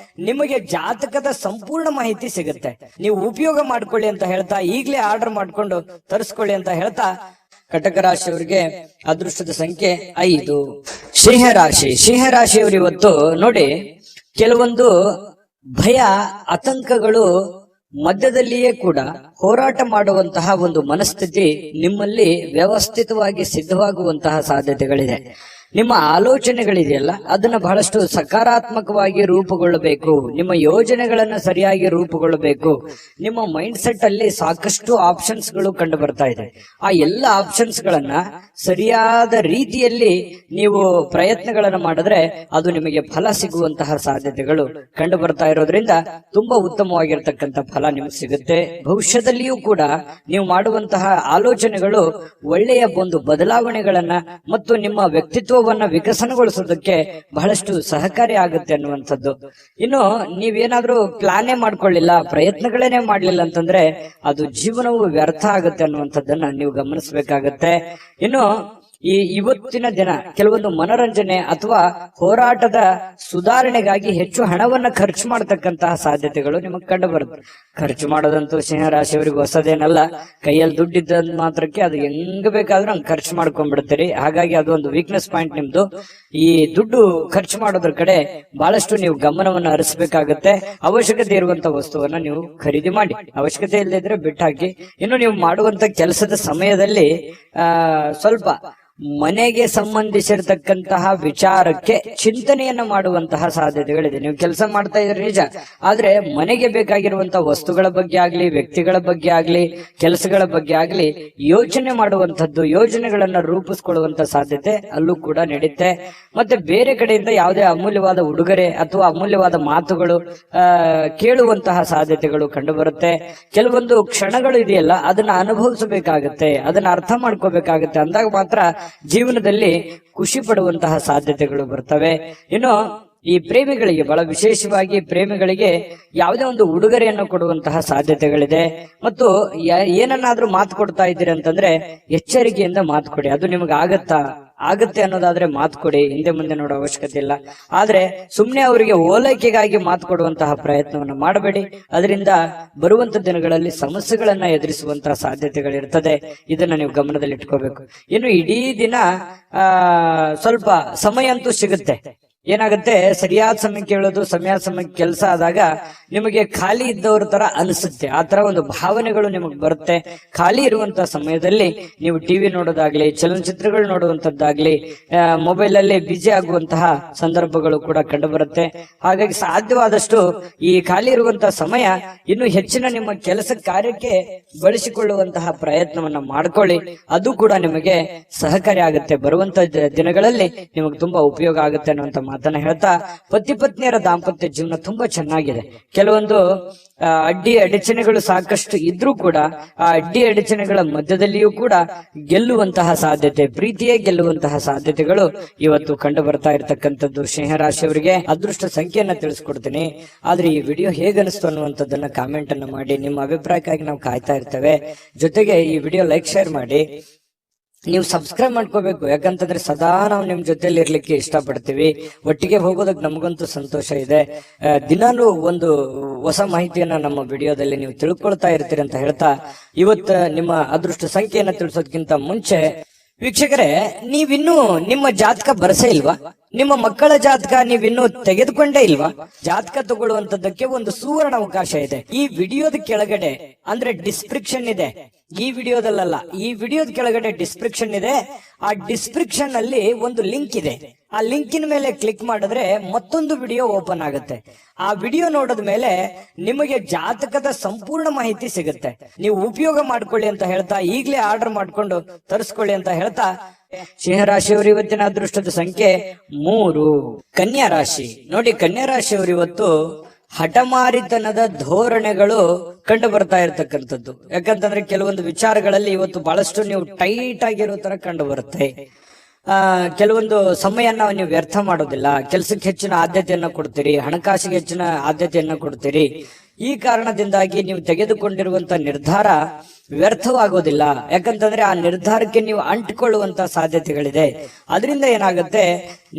ನಿಮಗೆ ಜಾತಕದ ಸಂಪೂರ್ಣ ಮಾಹಿತಿ ಸಿಗುತ್ತೆ. ನೀವು ಉಪಯೋಗ ಮಾಡ್ಕೊಳ್ಳಿ ಅಂತ ಹೇಳ್ತಾ, ಈಗಲೇ ಆರ್ಡರ್ ಮಾಡ್ಕೊಂಡು ತರಿಸ್ಕೊಳ್ಳಿ ಅಂತ ಹೇಳ್ತಾ, ಕಟಕ ರಾಶಿಯವರಿಗೆ ಅದೃಷ್ಟದ ಸಂಖ್ಯೆ 5. ಸಿಂಹರಾಶಿಯವರು ಇವತ್ತು ನೋಡಿ, ಕೆಲವೊಂದು ಭಯ ಆತಂಕಗಳು ಮಧ್ಯದಲ್ಲಿಯೇ ಕೂಡ ಹೋರಾಟ ಮಾಡುವಂತಹ ಒಂದು ಮನಸ್ಥಿತಿ ನಿಮ್ಮಲ್ಲಿ ವ್ಯವಸ್ಥಿತವಾಗಿ ಸಿದ್ಧವಾಗುವಂತಹ ಸಾಧ್ಯತೆಗಳಿದೆ. ನಿಮ್ಮ ಆಲೋಚನೆಗಳಿದೆಯಲ್ಲ, ಅದನ್ನ ಬಹಳಷ್ಟು ಸಕಾರಾತ್ಮಕವಾಗಿ ರೂಪುಗೊಳ್ಳಬೇಕು. ನಿಮ್ಮ ಯೋಜನೆಗಳನ್ನ ಸರಿಯಾಗಿ ರೂಪುಗೊಳ್ಳಬೇಕು. ನಿಮ್ಮ ಮೈಂಡ್ ಸೆಟ್ ಅಲ್ಲಿ ಸಾಕಷ್ಟು ಆಪ್ಷನ್ಸ್ ಗಳು ಕಂಡು ಬರ್ತಾ ಇದೆ. ಆ ಎಲ್ಲ ಆಪ್ಷನ್ಸ್ ಗಳನ್ನ ಸರಿಯಾದ ರೀತಿಯಲ್ಲಿ ನೀವು ಪ್ರಯತ್ನಗಳನ್ನ ಮಾಡಿದ್ರೆ ಅದು ನಿಮಗೆ ಫಲ ಸಿಗುವಂತಹ ಸಾಧ್ಯತೆಗಳು ಕಂಡು ಬರ್ತಾ ಇರೋದ್ರಿಂದ ತುಂಬಾ ಉತ್ತಮವಾಗಿರ್ತಕ್ಕಂಥ ಫಲ ನಿಮಗೆ ಸಿಗುತ್ತೆ. ಭವಿಷ್ಯದಲ್ಲಿಯೂ ಕೂಡ ನೀವು ಮಾಡುವಂತಹ ಆಲೋಚನೆಗಳು ಒಳ್ಳೆಯ ಒಂದು ಬದಲಾವಣೆಗಳನ್ನ ಮತ್ತು ನಿಮ್ಮ ವ್ಯಕ್ತಿತ್ವ ವಿಕಸನಗೊಳಿಸೋದಕ್ಕೆ ಬಹಳಷ್ಟು ಸಹಕಾರಿ ಆಗುತ್ತೆ ಅನ್ನುವಂಥದ್ದು. ಇನ್ನು ನೀವೇನಾದ್ರೂ ಪ್ಲಾನೇ ಮಾಡ್ಕೊಳ್ಳಿಲ್ಲ, ಪ್ರಯತ್ನಗಳೇನೆ ಮಾಡ್ಲಿಲ್ಲ ಅಂತಂದ್ರೆ ಅದು ಜೀವನವು ವ್ಯರ್ಥ ಆಗುತ್ತೆ ಅನ್ನುವಂಥದ್ದನ್ನ ನೀವು ಗಮನಿಸಬೇಕಾಗತ್ತೆ. ಇನ್ನು ಇವತ್ತಿನ ದಿನ ಕೆಲವೊಂದು ಮನೋರಂಜನೆ ಅಥವಾ ಹೋರಾಟದ ಸುಧಾರಣೆಗಾಗಿ ಹೆಚ್ಚು ಹಣವನ್ನ ಖರ್ಚು ಮಾಡತಕ್ಕಂತಹ ಸಾಧ್ಯತೆಗಳು ನಿಮಗೆ ಕಂಡು ಬರುತ್ತೆ. ಖರ್ಚು ಮಾಡೋದಂತೂ ಸಿಂಹರಾಶಿಯವರಿಗೆ ಹೊಸದೇನಲ್ಲ. ಕೈಯಲ್ಲಿ ದುಡ್ಡಿದ್ದ ಮಾತ್ರಕ್ಕೆ ಅದು ಹೆಂಗ್ ಬೇಕಾದ್ರೂ ಹಂಗ್ ಖರ್ಚು ಮಾಡ್ಕೊಂಡ್ಬಿಡ್ತೀರಿ. ಹಾಗಾಗಿ ಅದು ಒಂದು ವೀಕ್ನೆಸ್ ಪಾಯಿಂಟ್ ನಿಮ್ದು. ಈ ದುಡ್ಡು ಖರ್ಚು ಮಾಡೋದ್ರ ಕಡೆ ಬಹಳಷ್ಟು ನೀವು ಗಮನವನ್ನು ಹರಿಸಬೇಕಾಗತ್ತೆ. ಅವಶ್ಯಕತೆ ಇರುವಂತ ವಸ್ತುವನ್ನ ನೀವು ಖರೀದಿ ಮಾಡಿ, ಅವಶ್ಯಕತೆ ಇಲ್ಲದಿದ್ರೆ ಬಿಟ್ಟು ಹಾಕಿ. ಇನ್ನು ನೀವು ಮಾಡುವಂತ ಕೆಲಸದ ಸಮಯದಲ್ಲಿ ಸ್ವಲ್ಪ ಮನೆಗೆ ಸಂಬಂಧಿಸಿರ್ತಕ್ಕಂತಹ ವಿಚಾರಕ್ಕೆ ಚಿಂತನೆಯನ್ನ ಮಾಡುವಂತಹ ಸಾಧ್ಯತೆಗಳಿದೆ. ನೀವು ಕೆಲಸ ಮಾಡ್ತಾ ಇದ್ರೆ ನಿಜ, ಆದ್ರೆ ಮನೆಗೆ ಬೇಕಾಗಿರುವಂತಹ ವಸ್ತುಗಳ ಬಗ್ಗೆ ಆಗ್ಲಿ, ವ್ಯಕ್ತಿಗಳ ಬಗ್ಗೆ ಆಗ್ಲಿ, ಕೆಲಸಗಳ ಬಗ್ಗೆ ಆಗ್ಲಿ ಯೋಚನೆ ಮಾಡುವಂತದ್ದು, ಯೋಜನೆಗಳನ್ನ ರೂಪಿಸ್ಕೊಳ್ಳುವಂತ ಸಾಧ್ಯತೆ ಅಲ್ಲೂ ಕೂಡ ನಡೆಯುತ್ತೆ. ಮತ್ತೆ ಬೇರೆ ಕಡೆಯಿಂದ ಯಾವುದೇ ಅಮೂಲ್ಯವಾದ ಉಡುಗೊರೆ ಅಥವಾ ಅಮೂಲ್ಯವಾದ ಮಾತುಗಳು ಕೇಳುವಂತಹ ಸಾಧ್ಯತೆಗಳು ಕಂಡು ಬರುತ್ತೆ. ಕೆಲವೊಂದು ಕ್ಷಣಗಳು ಇದೆಯಲ್ಲ, ಅದನ್ನ ಅನುಭವಿಸಬೇಕಾಗತ್ತೆ, ಅದನ್ನ ಅರ್ಥ ಮಾಡ್ಕೋಬೇಕಾಗತ್ತೆ. ಅಂದಾಗ ಮಾತ್ರ ಜೀವನದಲ್ಲಿ ಖುಷಿ ಪಡುವಂತಹ ಸಾಧ್ಯತೆಗಳು ಬರ್ತವೆ. ಇನ್ನು ಈ ಪ್ರೇಮಿಗಳಿಗೆ, ಬಹಳ ವಿಶೇಷವಾಗಿ ಪ್ರೇಮಿಗಳಿಗೆ ಯಾವುದೇ ಒಂದು ಉಡುಗೊರೆಯನ್ನು ಕೊಡುವಂತಹ ಸಾಧ್ಯತೆಗಳಿದೆ. ಮತ್ತು ಏನನ್ನಾದ್ರೂ ಮಾತು ಕೊಡ್ತಾ ಇದ್ದೀರಿ ಅಂತಂದ್ರೆ ಎಚ್ಚರಿಕೆಯಿಂದ ಮಾತು ಕೊಡಿ. ಅದು ನಿಮ್ಗೆ ಆಗತ್ತೆ ಅನ್ನೋದಾದ್ರೆ ಮಾತು ಕೊಡಿ, ಹಿಂದೆ ಮುಂದೆ ನೋಡೋ ಅವಶ್ಯಕತೆ ಇಲ್ಲ. ಆದ್ರೆ ಸುಮ್ನೆ ಅವರಿಗೆ ಓಲೈಕೆಗಾಗಿ ಮಾತು ಕೊಡುವಂತಹ ಪ್ರಯತ್ನವನ್ನು ಮಾಡಬೇಡಿ. ಅದರಿಂದ ಬರುವಂತ ದಿನಗಳಲ್ಲಿ ಸಮಸ್ಯೆಗಳನ್ನ ಎದುರಿಸುವಂತಹ ಸಾಧ್ಯತೆಗಳಿರ್ತದೆ. ಇದನ್ನ ನೀವು ಗಮನದಲ್ಲಿ ಇಟ್ಕೋಬೇಕು. ಇನ್ನು ಇಡೀ ದಿನ ಸ್ವಲ್ಪ ಸಮಯ ಅಂತೂ ಸಿಗುತ್ತೆ. ಏನಾಗುತ್ತೆ, ಸರಿಯಾದ ಸಮಯಕ್ಕೆ ಹೇಳೋದು, ಸಮಯಕ್ಕೆ ಕೆಲಸ ಆದಾಗ ನಿಮಗೆ ಖಾಲಿ ಇದ್ದವ್ರ ತರ ಅನಿಸುತ್ತೆ. ಆ ತರ ಒಂದು ಭಾವನೆಗಳು ನಿಮಗೆ ಬರುತ್ತೆ. ಖಾಲಿ ಇರುವಂತಹ ಸಮಯದಲ್ಲಿ ನೀವು ಟಿವಿ ನೋಡೋದಾಗ್ಲಿ, ಚಲನಚಿತ್ರಗಳು ನೋಡುವಂತದ್ದಾಗ್ಲಿ, ಮೊಬೈಲ್ ಅಲ್ಲಿ ಬಿಜಿ ಆಗುವಂತಹ ಸಂದರ್ಭಗಳು ಕೂಡ ಕಂಡು ಬರುತ್ತೆ. ಹಾಗಾಗಿ ಸಾಧ್ಯವಾದಷ್ಟು ಈ ಖಾಲಿ ಇರುವಂತಹ ಸಮಯ ಇನ್ನು ಹೆಚ್ಚಿನ ನಿಮ್ಮ ಕೆಲಸ ಕಾರ್ಯಕ್ಕೆ ಬಳಸಿಕೊಳ್ಳುವಂತಹ ಪ್ರಯತ್ನವನ್ನ ಮಾಡ್ಕೊಳ್ಳಿ. ಅದು ಕೂಡ ನಿಮಗೆ ಸಹಕಾರಿ ಆಗುತ್ತೆ. ಬರುವಂತ ದಿನಗಳಲ್ಲಿ ನಿಮಗೆ ತುಂಬಾ ಉಪಯೋಗ ಆಗುತ್ತೆ ಅನ್ನುವಂತ ಮಾತನ್ನ ಹೇಳ್ತಾ, ಪತಿ ಪತ್ನಿಯರ ದಾಂಪತ್ಯ ಜೀವನ ತುಂಬಾ ಚೆನ್ನಾಗಿದೆ. ಕೆಲವೊಂದು ಅಡ್ಡಿ ಅಡಚಣೆಗಳು ಸಾಕಷ್ಟು ಇದ್ರೂ ಕೂಡ ಆ ಅಡ್ಡಿ ಅಡಚಣೆಗಳ ಮಧ್ಯದಲ್ಲಿಯೂ ಕೂಡ ಗೆಲ್ಲುವಂತಹ ಸಾಧ್ಯತೆ, ಪ್ರೀತಿಯೇ ಗೆಲ್ಲುವಂತಹ ಸಾಧ್ಯತೆಗಳು ಇವತ್ತು ಕಂಡು ಬರ್ತಾ ಇರತಕ್ಕಂಥದ್ದು. ಸಿಂಹರಾಶಿಯವರಿಗೆ ಅದೃಷ್ಟ ಸಂಖ್ಯೆಯನ್ನ ತಿಳಿಸ್ಕೊಡ್ತೀನಿ. ಆದ್ರೆ ಈ ವಿಡಿಯೋ ಹೇಗನಿಸ್ತು ಅನ್ನುವಂಥದ್ದನ್ನ ಕಾಮೆಂಟ್ ಅನ್ನ ಮಾಡಿ. ನಿಮ್ಮ ಅಭಿಪ್ರಾಯಕ್ಕಾಗಿ ನಾವು ಕಾಯ್ತಾ ಇರ್ತೇವೆ. ಜೊತೆಗೆ ಈ ವಿಡಿಯೋ ಲೈಕ್, ಶೇರ್ ಮಾಡಿ. ನೀವು ಸಬ್ಸ್ಕ್ರೈಬ್ ಮಾಡ್ಕೋಬೇಕು. ಯಾಕಂತಂದ್ರೆ ಸದಾ ನಾವು ನಿಮ್ ಜೊತೆಲಿ ಇರ್ಲಿಕ್ಕೆ ಇಷ್ಟಪಡ್ತೀವಿ. ಒಟ್ಟಿಗೆ ಹೋಗೋದಕ್ಕೆ ನಮಗಂತೂ ಸಂತೋಷ ಇದೆ. ದಿನಾನು ಒಂದು ಹೊಸ ಮಾಹಿತಿಯನ್ನ ನಮ್ಮ ವಿಡಿಯೋದಲ್ಲಿ ನೀವು ತಿಳ್ಕೊಳ್ತಾ ಇರ್ತೀರಿ ಅಂತ ಹೇಳ್ತಾ, ಇವತ್ತು ನಿಮ್ಮ ಅದೃಷ್ಟ ಸಂಖ್ಯೆಯನ್ನ ತಿಳಿಸೋದಕ್ಕಿಂತ ಮುಂಚೆ ವೀಕ್ಷಕರೇ, ನೀವಿನ್ನೂ ನಿಮ್ಮ ಜಾತಕ ಬರಸೇ ಇಲ್ವಾ? ನಿಮ್ಮ ಮಕ್ಕಳ ಜಾತಕ ನೀವಿನ್ನೂ ತೆಗೆದುಕೊಂಡೇ ಇಲ್ವಾ? ಜಾತಕ ತಗೊಳ್ಳುವಂತದ್ದಕ್ಕೆ ಒಂದು ಸುವರ್ಣ ಅವಕಾಶ ಇದೆ. ಈ ವಿಡಿಯೋದ ಕೆಳಗಡೆ ಅಂದ್ರೆ ಡಿಸ್ಕ್ರಿಪ್ಷನ್ ಇದೆ, ಈ ವಿಡಿಯೋದಲ್ಲ, ಈ ವಿಡಿಯೋದ ಕೆಳಗಡೆ ಡಿಸ್ಕ್ರಿಪ್ಷನ್ ಇದೆ. ಆ ಡಿಸ್ಕ್ರಿಪ್ಷನ್ ಅಲ್ಲಿ ಒಂದು ಲಿಂಕ್ ಇದೆ. ಆ ಲಿಂಕಿನ ಮೇಲೆ ಕ್ಲಿಕ್ ಮಾಡಿದ್ರೆ ಮತ್ತೊಂದು ವಿಡಿಯೋ ಓಪನ್ ಆಗುತ್ತೆ. ಆ ವಿಡಿಯೋ ನೋಡಿದ ಮೇಲೆ ನಿಮಗೆ ಜಾತಕದ ಸಂಪೂರ್ಣ ಮಾಹಿತಿ ಸಿಗುತ್ತೆ. ನೀವು ಉಪಯೋಗ ಮಾಡ್ಕೊಳ್ಳಿ ಅಂತ ಹೇಳ್ತಾ, ಈಗಲೇ ಆರ್ಡರ್ ಮಾಡ್ಕೊಂಡು ತರಿಸ್ಕೊಳ್ಳಿ ಅಂತ ಹೇಳ್ತಾ, ಸಿಂಹರಾಶಿಯವರು ಇವತ್ತಿನ ಅದೃಷ್ಟದ ಸಂಖ್ಯೆ 3. ಕನ್ಯಾ ರಾಶಿ ನೋಡಿ, ಕನ್ಯಾ ರಾಶಿಯವರು ಇವತ್ತು ಹಠಮಾರಿತನದ ಧೋರಣೆಗಳು ಕಂಡು ಬರ್ತಾ ಇರತಕ್ಕಂಥದ್ದು. ಯಾಕಂತಂದ್ರೆ ಕೆಲವೊಂದು ವಿಚಾರಗಳಲ್ಲಿ ಇವತ್ತು ಬಹಳಷ್ಟು ನೀವು ಟೈಟ್ ಆಗಿರೋ ತರ ಕಂಡು ಬರುತ್ತೆ. ಕೆಲವೊಂದು ಸಮಯನ ನೀವು ವ್ಯರ್ಥ ಮಾಡೋದಿಲ್ಲ, ಕೆಲಸಕ್ಕೆ ಹೆಚ್ಚಿನ ಆದ್ಯತೆಯನ್ನ ಕೊಡ್ತೀರಿ, ಹಣಕಾಸಿಗೆ ಹೆಚ್ಚಿನ ಆದ್ಯತೆಯನ್ನ ಕೊಡ್ತೀರಿ. ಈ ಕಾರಣದಿಂದಾಗಿ ನೀವು ತೆಗೆದುಕೊಂಡಿರುವಂತ ನಿರ್ಧಾರ ವ್ಯರ್ಥವಾಗೋದಿಲ್ಲ. ಯಾಕಂತಂದ್ರೆ ಆ ನಿರ್ಧಾರಕ್ಕೆ ನೀವು ಅಂಟಿಕೊಳ್ಳುವಂತ ಸಾಧ್ಯತೆಗಳಿದೆ. ಅದರಿಂದ ಏನಾಗುತ್ತೆ,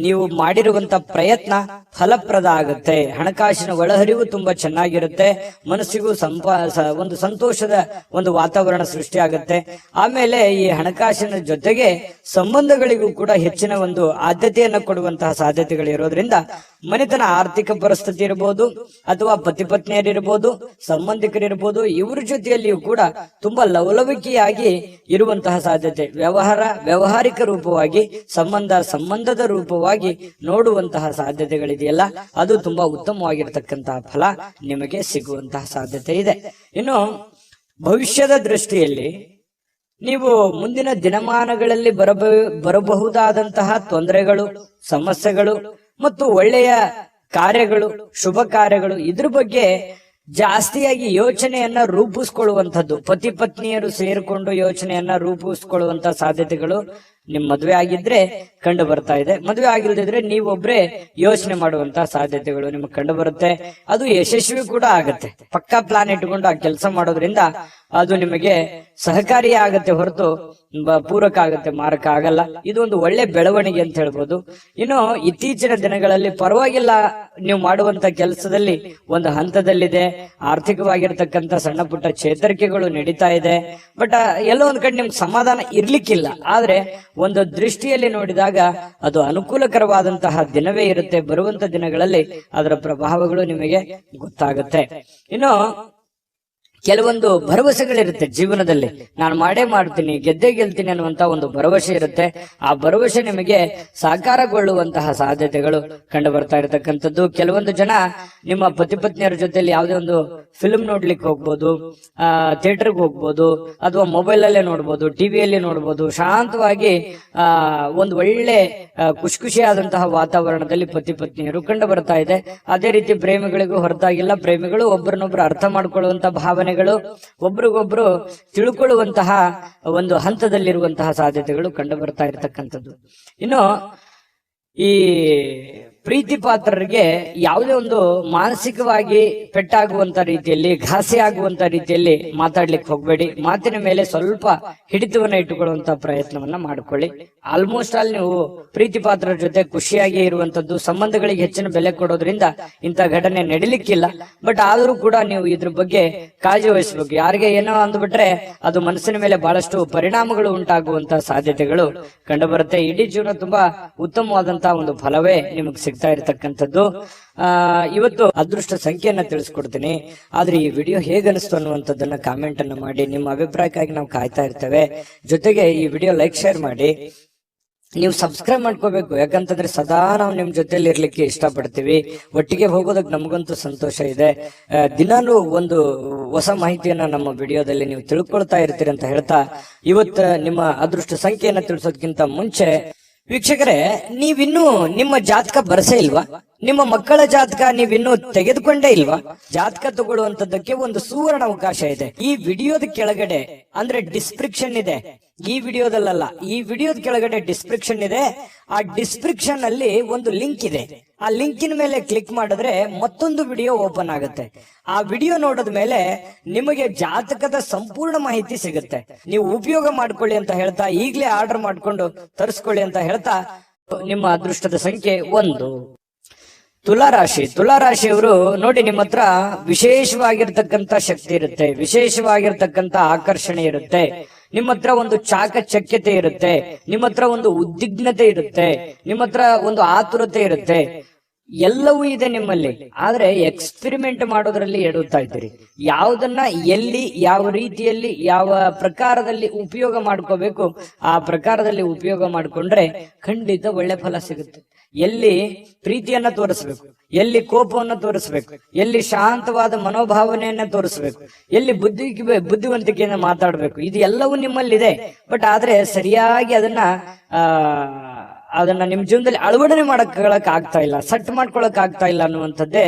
ನೀವು ಮಾಡಿರುವಂತ ಪ್ರಯತ್ನ ಫಲಪ್ರದ ಆಗುತ್ತೆ. ಹಣಕಾಸಿನ ಒಳಹರಿವು ತುಂಬಾ ಚೆನ್ನಾಗಿರುತ್ತೆ. ಮನಸ್ಸಿಗೂ ಒಂದು ಸಂತೋಷದ ಒಂದು ವಾತಾವರಣ ಸೃಷ್ಟಿಯಾಗುತ್ತೆ. ಆಮೇಲೆ ಈ ಹಣಕಾಸಿನ ಜೊತೆಗೆ ಸಂಬಂಧಗಳಿಗೂ ಕೂಡ ಹೆಚ್ಚಿನ ಒಂದು ಆದ್ಯತೆಯನ್ನು ಕೊಡುವಂತಹ ಸಾಧ್ಯತೆಗಳಿರೋದ್ರಿಂದ ಮನೆತನ ಆರ್ಥಿಕ ಪರಿಸ್ಥಿತಿ ಇರಬಹುದು, ಅಥವಾ ಪತಿ ಪತ್ನಿಯರಿರ್ಬೋದು, ಸಂಬಂಧಿಕರಿರ್ಬೋದು, ಇವರ ಜೊತೆಯಲ್ಲಿಯೂ ಕೂಡ ತುಂಬಾ ಲವಲವಿಕೆಯಾಗಿ ಇರುವಂತಹ ಸಾಧ್ಯತೆ. ವ್ಯವಹಾರಿಕ ರೂಪವಾಗಿ, ಸಂಬಂಧದ ರೂಪವಾಗಿ ನೋಡುವಂತಹ ಸಾಧ್ಯತೆಗಳಿದೆಯಲ್ಲ, ಅದು ತುಂಬಾ ಉತ್ತಮವಾಗಿರ್ತಕ್ಕಂತಹ ಫಲ ನಿಮಗೆ ಸಿಗುವಂತಹ ಸಾಧ್ಯತೆ ಇದೆ. ಇನ್ನು ಭವಿಷ್ಯದ ದೃಷ್ಟಿಯಲ್ಲಿ ನೀವು ಮುಂದಿನ ದಿನಮಾನಗಳಲ್ಲಿ ಬರಬಹುದಾದಂತಹ ತೊಂದರೆಗಳು, ಸಮಸ್ಯೆಗಳು ಮತ್ತು ಒಳ್ಳೆಯ ಕಾರ್ಯಗಳು, ಶುಭ ಕಾರ್ಯಗಳು, ಇದ್ರ ಬಗ್ಗೆ ಜಾಸ್ತಿಯಾಗಿ ಯೋಚನೆಯನ್ನ ರೂಪಿಸ್ಕೊಳ್ಳುವಂಥದ್ದು, ಪತಿ ಪತ್ನಿಯರು ಸೇರಿಕೊಂಡು ಯೋಚನೆಯನ್ನ ರೂಪಿಸ್ಕೊಳ್ಳುವಂತ ಸಾಧ್ಯತೆಗಳು ನಿಮ್ ಮದುವೆ ಆಗಿದ್ರೆ ಕಂಡು ಬರ್ತಾ ಇದೆ. ಮದುವೆ ಆಗಿಲ್ದಿದ್ರೆ ನೀವೊಬ್ರೇ ಯೋಚನೆ ಮಾಡುವಂತ ಸಾಧ್ಯತೆಗಳು ನಿಮ್ಗೆ ಕಂಡು ಬರುತ್ತೆ. ಅದು ಯಶಸ್ವಿ ಕೂಡ ಆಗತ್ತೆ. ಪಕ್ಕಾ ಪ್ಲಾನ್ ಇಟ್ಕೊಂಡು ಆ ಕೆಲಸ ಮಾಡೋದ್ರಿಂದ ಅದು ನಿಮಗೆ ಸಹಕಾರಿ ಆಗತ್ತೆ ಹೊರತು ಪೂರಕ ಆಗತ್ತೆ, ಮಾರಕ ಆಗಲ್ಲ. ಇದು ಒಂದು ಒಳ್ಳೆ ಬೆಳವಣಿಗೆ ಅಂತ ಹೇಳ್ಬೋದು. ಇನ್ನು ಇತ್ತೀಚಿನ ದಿನಗಳಲ್ಲಿ ಪರವಾಗಿಲ್ಲ, ನೀವು ಮಾಡುವಂತ ಕೆಲಸದಲ್ಲಿ ಒಂದು ಹಂತದಲ್ಲಿದೆ, ಆರ್ಥಿಕವಾಗಿರ್ತಕ್ಕಂಥ ಸಣ್ಣ ಪುಟ್ಟ ಚೇತರಿಕೆಗಳು ನಡೀತಾ ಇದೆ. ಬಟ್ ಎಲ್ಲೋ ಒಂದ್ ಕಡೆ ನಿಮ್ಗೆ ಸಮಾಧಾನ ಇರ್ಲಿಕ್ಕಿಲ್ಲ. ಆದ್ರೆ ಒಂದು ದೃಷ್ಟಿಯಲ್ಲಿ ನೋಡಿದಾಗ ಅದು ಅನುಕೂಲಕರವಾದಂತಹ ದಿನವೇ ಇರುತ್ತೆ. ಬರುವಂತ ದಿನಗಳಲ್ಲಿ ಅದರ ಪ್ರಭಾವಗಳು ನಿಮಗೆ ಗೊತ್ತಾಗುತ್ತೆ. ಇನ್ನು ಕೆಲವೊಂದು ಭರವಸೆಗಳಿರುತ್ತೆ ಜೀವನದಲ್ಲಿ. ನಾನು ಮಾಡೇ ಮಾಡ್ತೀನಿ, ಗೆದ್ದೇ ಗೆಲ್ತೀನಿ ಅನ್ನುವಂತ ಒಂದು ಭರವಸೆ ಇರುತ್ತೆ. ಆ ಭರವಸೆ ನಿಮಗೆ ಸಾಕಾರಗೊಳ್ಳುವಂತಹ ಸಾಧ್ಯತೆಗಳು ಕಂಡು ಬರ್ತಾ ಇರತಕ್ಕಂಥದ್ದು. ಕೆಲವೊಂದು ಜನ ನಿಮ್ಮ ಪತಿ ಪತ್ನಿಯರ ಜೊತೆಲಿ ಯಾವುದೇ ಒಂದು ಫಿಲ್ಮ್ ನೋಡ್ಲಿಕ್ಕೆ ಹೋಗ್ಬೋದು, ಥಿಯೇಟರ್ಗೆ ಹೋಗ್ಬೋದು, ಅಥವಾ ಮೊಬೈಲ್ ಅಲ್ಲೇ ನೋಡ್ಬೋದು, ಟಿವಿಯಲ್ಲಿ ನೋಡ್ಬೋದು. ಶಾಂತವಾಗಿ ಒಂದು ಒಳ್ಳೆ ಖುಷಿಯಾದಂತಹ ವಾತಾವರಣದಲ್ಲಿ ಪತಿ ಪತ್ನಿಯರು ಕಂಡು ಬರ್ತಾ ಇದೆ. ಅದೇ ರೀತಿ ಪ್ರೇಮಿಗಳಿಗೂ ಹೊರತಾಗಿಲ್ಲ. ಪ್ರೇಮಿಗಳು ಒಬ್ಬರನ್ನೊಬ್ರು ಅರ್ಥ ಮಾಡ್ಕೊಳ್ಳುವಂತ ಭಾವನೆಗಳು, ಒಬ್ರಿಗೊಬ್ರು ತಿಳ್ಕೊಳ್ಳುವಂತಹ ಒಂದು ಹಂತದಲ್ಲಿರುವಂತಹ ಸಾಧ್ಯತೆಗಳು ಕಂಡು ಬರ್ತಾ ಇರತಕ್ಕಂಥದ್ದು. ಇನ್ನು ಈ ಪ್ರೀತಿ ಪಾತ್ರರಿಗೆ ಯಾವುದೇ ಒಂದು ಮಾನಸಿಕವಾಗಿ ಪೆಟ್ಟಾಗುವಂತ ರೀತಿಯಲ್ಲಿ, ಘಾಸಿ ಆಗುವಂತ ರೀತಿಯಲ್ಲಿ ಮಾತಾಡ್ಲಿಕ್ಕೆ ಹೋಗ್ಬೇಡಿ. ಮಾತಿನ ಮೇಲೆ ಸ್ವಲ್ಪ ಹಿಡಿತವನ್ನ ಇಟ್ಟುಕೊಳ್ಳುವಂತ ಪ್ರಯತ್ನವನ್ನ ಮಾಡ್ಕೊಳ್ಳಿ. ಆಲ್ಮೋಸ್ಟ್ ಆಲ್ ನೀವು ಪ್ರೀತಿ ಪಾತ್ರರ ಜೊತೆ ಖುಷಿಯಾಗಿ ಇರುವಂತದ್ದು, ಸಂಬಂಧಗಳಿಗೆ ಹೆಚ್ಚಿನ ಬೆಲೆ ಕೊಡೋದ್ರಿಂದ ಇಂಥ ಘಟನೆ ನಡಿಲಿಕ್ಕಿಲ್ಲ. ಬಟ್ ಆದ್ರೂ ಕೂಡ ನೀವು ಇದ್ರ ಬಗ್ಗೆ ಕಾಳಜಿ ವಹಿಸಬೇಕು. ಯಾರಿಗೆ ಏನೋ ಅಂದ್ಬಿಟ್ರೆ ಅದು ಮನಸ್ಸಿನ ಮೇಲೆ ಬಹಳಷ್ಟು ಪರಿಣಾಮಗಳು ಉಂಟಾಗುವಂತಹ ಸಾಧ್ಯತೆಗಳು ಕಂಡು ಬರುತ್ತೆ. ಇಡೀ ಜೀವನ ತುಂಬಾ ಉತ್ತಮವಾದಂತಹ ಒಂದು ಫಲವೇ ನಿಮಗೆ ಸಿಗ್ತಾ ಇರತಕ್ಕಂಥದ್ದು. ಇವತ್ತು ಅದೃಷ್ಟ ಸಂಖ್ಯೆಯನ್ನ ತಿಳಿಸ್ಕೊಡ್ತೀನಿ. ಆದ್ರೆ ಈ ವಿಡಿಯೋ ಹೇಗನಿಸ್ತು ಅನ್ನುವಂಥದ್ದನ್ನ ಕಾಮೆಂಟ್ ಅನ್ನ ಮಾಡಿ. ನಿಮ್ಮ ಅಭಿಪ್ರಾಯಕ್ಕಾಗಿ ನಾವು ಕಾಯ್ತಾ ಇರ್ತೇವೆ. ಜೊತೆಗೆ ಈ ವಿಡಿಯೋ ಲೈಕ್, ಶೇರ್ ಮಾಡಿ. ನೀವು ಸಬ್ಸ್ಕ್ರೈಬ್ ಮಾಡ್ಕೋಬೇಕು. ಯಾಕಂತಂದ್ರೆ ಸದಾ ನಾವು ನಿಮ್ ಜೊತೆಲಿ ಇರ್ಲಿಕ್ಕೆ ಇಷ್ಟಪಡ್ತೀವಿ. ಒಟ್ಟಿಗೆ ಹೋಗೋದಕ್ಕೆ ನಮಗಂತೂ ಸಂತೋಷ ಇದೆ. ದಿನಾನು ಒಂದು ಹೊಸ ಮಾಹಿತಿಯನ್ನ ನಮ್ಮ ವಿಡಿಯೋದಲ್ಲಿ ನೀವು ತಿಳ್ಕೊಳ್ತಾ ಇರ್ತೀರಿ ಅಂತ ಹೇಳ್ತಾ, ಇವತ್ತು ನಿಮ್ಮ ಅದೃಷ್ಟ ಸಂಖ್ಯೆಯನ್ನ ತಿಳಿಸೋದಕ್ಕಿಂತ ಮುಂಚೆ ವೀಕ್ಷಕರೇ, ನೀವಿನ್ನೂ ನಿಮ್ಮ ಜಾತಕ ಬರಸೇ ಇಲ್ವಾ? ನಿಮ್ಮ ಮಕ್ಕಳ ಜಾತಕ ನೀವಿನ್ನೂ ತೆಗೆದುಕೊಂಡೇ ಇಲ್ವಾ? ಜಾತಕ ತಗೊಳ್ಳುವಂತದ್ದಕ್ಕೆ ಒಂದು ಸುವರ್ಣ ಅವಕಾಶ ಇದೆ. ಈ ವಿಡಿಯೋದ ಕೆಳಗಡೆ ಅಂದ್ರೆ ಡಿಸ್ಕ್ರಿಪ್ಷನ್ ಇದೆ. ಈ ವಿಡಿಯೋದಲ್ಲ, ಈ ವಿಡಿಯೋದ ಕೆಳಗಡೆ ಡಿಸ್ಕ್ರಿಪ್ಷನ್ ಇದೆ. ಆ ಡಿಸ್ಕ್ರಿಪ್ಷನ್ ಅಲ್ಲಿ ಒಂದು ಲಿಂಕ್ ಇದೆ. ಆ ಲಿಂಕಿನ ಮೇಲೆ ಕ್ಲಿಕ್ ಮಾಡಿದ್ರೆ ಮತ್ತೊಂದು ವಿಡಿಯೋ ಓಪನ್ ಆಗುತ್ತೆ. ಆ ವಿಡಿಯೋ ನೋಡಿದ ಮೇಲೆ ನಿಮಗೆ ಜಾತಕದ ಸಂಪೂರ್ಣ ಮಾಹಿತಿ ಸಿಗುತ್ತೆ. ನೀವು ಉಪಯೋಗ ಮಾಡ್ಕೊಳ್ಳಿ ಅಂತ ಹೇಳ್ತಾ, ಈಗಲೇ ಆರ್ಡರ್ ಮಾಡ್ಕೊಂಡು ತರಿಸ್ಕೊಳ್ಳಿ ಅಂತ ಹೇಳ್ತಾ, ನಿಮ್ಮ ಅದೃಷ್ಟದ ಸಂಖ್ಯೆ 1. ತುಲಾರಾಶಿಯವರು ನೋಡಿ, ನಿಮ್ಮ ಹತ್ರ ವಿಶೇಷವಾಗಿರ್ತಕ್ಕಂಥ ಶಕ್ತಿ ಇರುತ್ತೆ, ವಿಶೇಷವಾಗಿರ್ತಕ್ಕಂಥ ಆಕರ್ಷಣೆ ಇರುತ್ತೆ. ನಿಮ್ಮ ಹತ್ರ ಒಂದು ಚಾಕಚಕ್ಯತೆ ಇರುತ್ತೆ, ನಿಮ್ಮ ಹತ್ರ ಒಂದು ಉದ್ವಿಗ್ನತೆ ಇರುತ್ತೆ, ನಿಮ್ಮ ಹತ್ರ ಒಂದು ಆತುರತೆ ಇರುತ್ತೆ. ಎಲ್ಲವೂ ಇದೆ ನಿಮ್ಮಲ್ಲಿ. ಆದ್ರೆ ಎಕ್ಸ್ಪೆರಿಮೆಂಟ್ ಮಾಡೋದ್ರಲ್ಲಿ ಎಡುತ್ತಾ ಇದ್ದೀರಿ. ಯಾವುದನ್ನ ಎಲ್ಲಿ, ಯಾವ ರೀತಿಯಲ್ಲಿ, ಯಾವ ಪ್ರಕಾರದಲ್ಲಿ ಉಪಯೋಗ ಮಾಡ್ಕೋಬೇಕು ಆ ಪ್ರಕಾರದಲ್ಲಿ ಉಪಯೋಗ ಮಾಡ್ಕೊಂಡ್ರೆ ಖಂಡಿತ ಒಳ್ಳೆ ಫಲ ಸಿಗುತ್ತೆ. ಎಲ್ಲಿ ಪ್ರೀತಿಯನ್ನ ತೋರಿಸ್ಬೇಕು, ಎಲ್ಲಿ ಕೋಪವನ್ನ ತೋರಿಸ್ಬೇಕು, ಎಲ್ಲಿ ಶಾಂತವಾದ ಮನೋಭಾವನೆಯನ್ನ ತೋರಿಸ್ಬೇಕು, ಎಲ್ಲಿ ಬುದ್ಧಿವಂತಿಕೆಯನ್ನ ಮಾತಾಡ್ಬೇಕು, ಇದು ಎಲ್ಲವೂ ನಿಮ್ಮಲ್ಲಿದೆ. ಬಟ್ ಆದ್ರೆ ಸರಿಯಾಗಿ ಅದನ್ನ ನಿಮ್ ಜೀವನದಲ್ಲಿ ಅಳವಡನೆ ಮಾಡಕ್ ಆಗ್ತಾ ಇಲ್ಲ, ಸೆಟ್ ಮಾಡ್ಕೊಳಕ್ ಆಗ್ತಾ ಇಲ್ಲ ಅನ್ನುವಂಥದ್ದೇ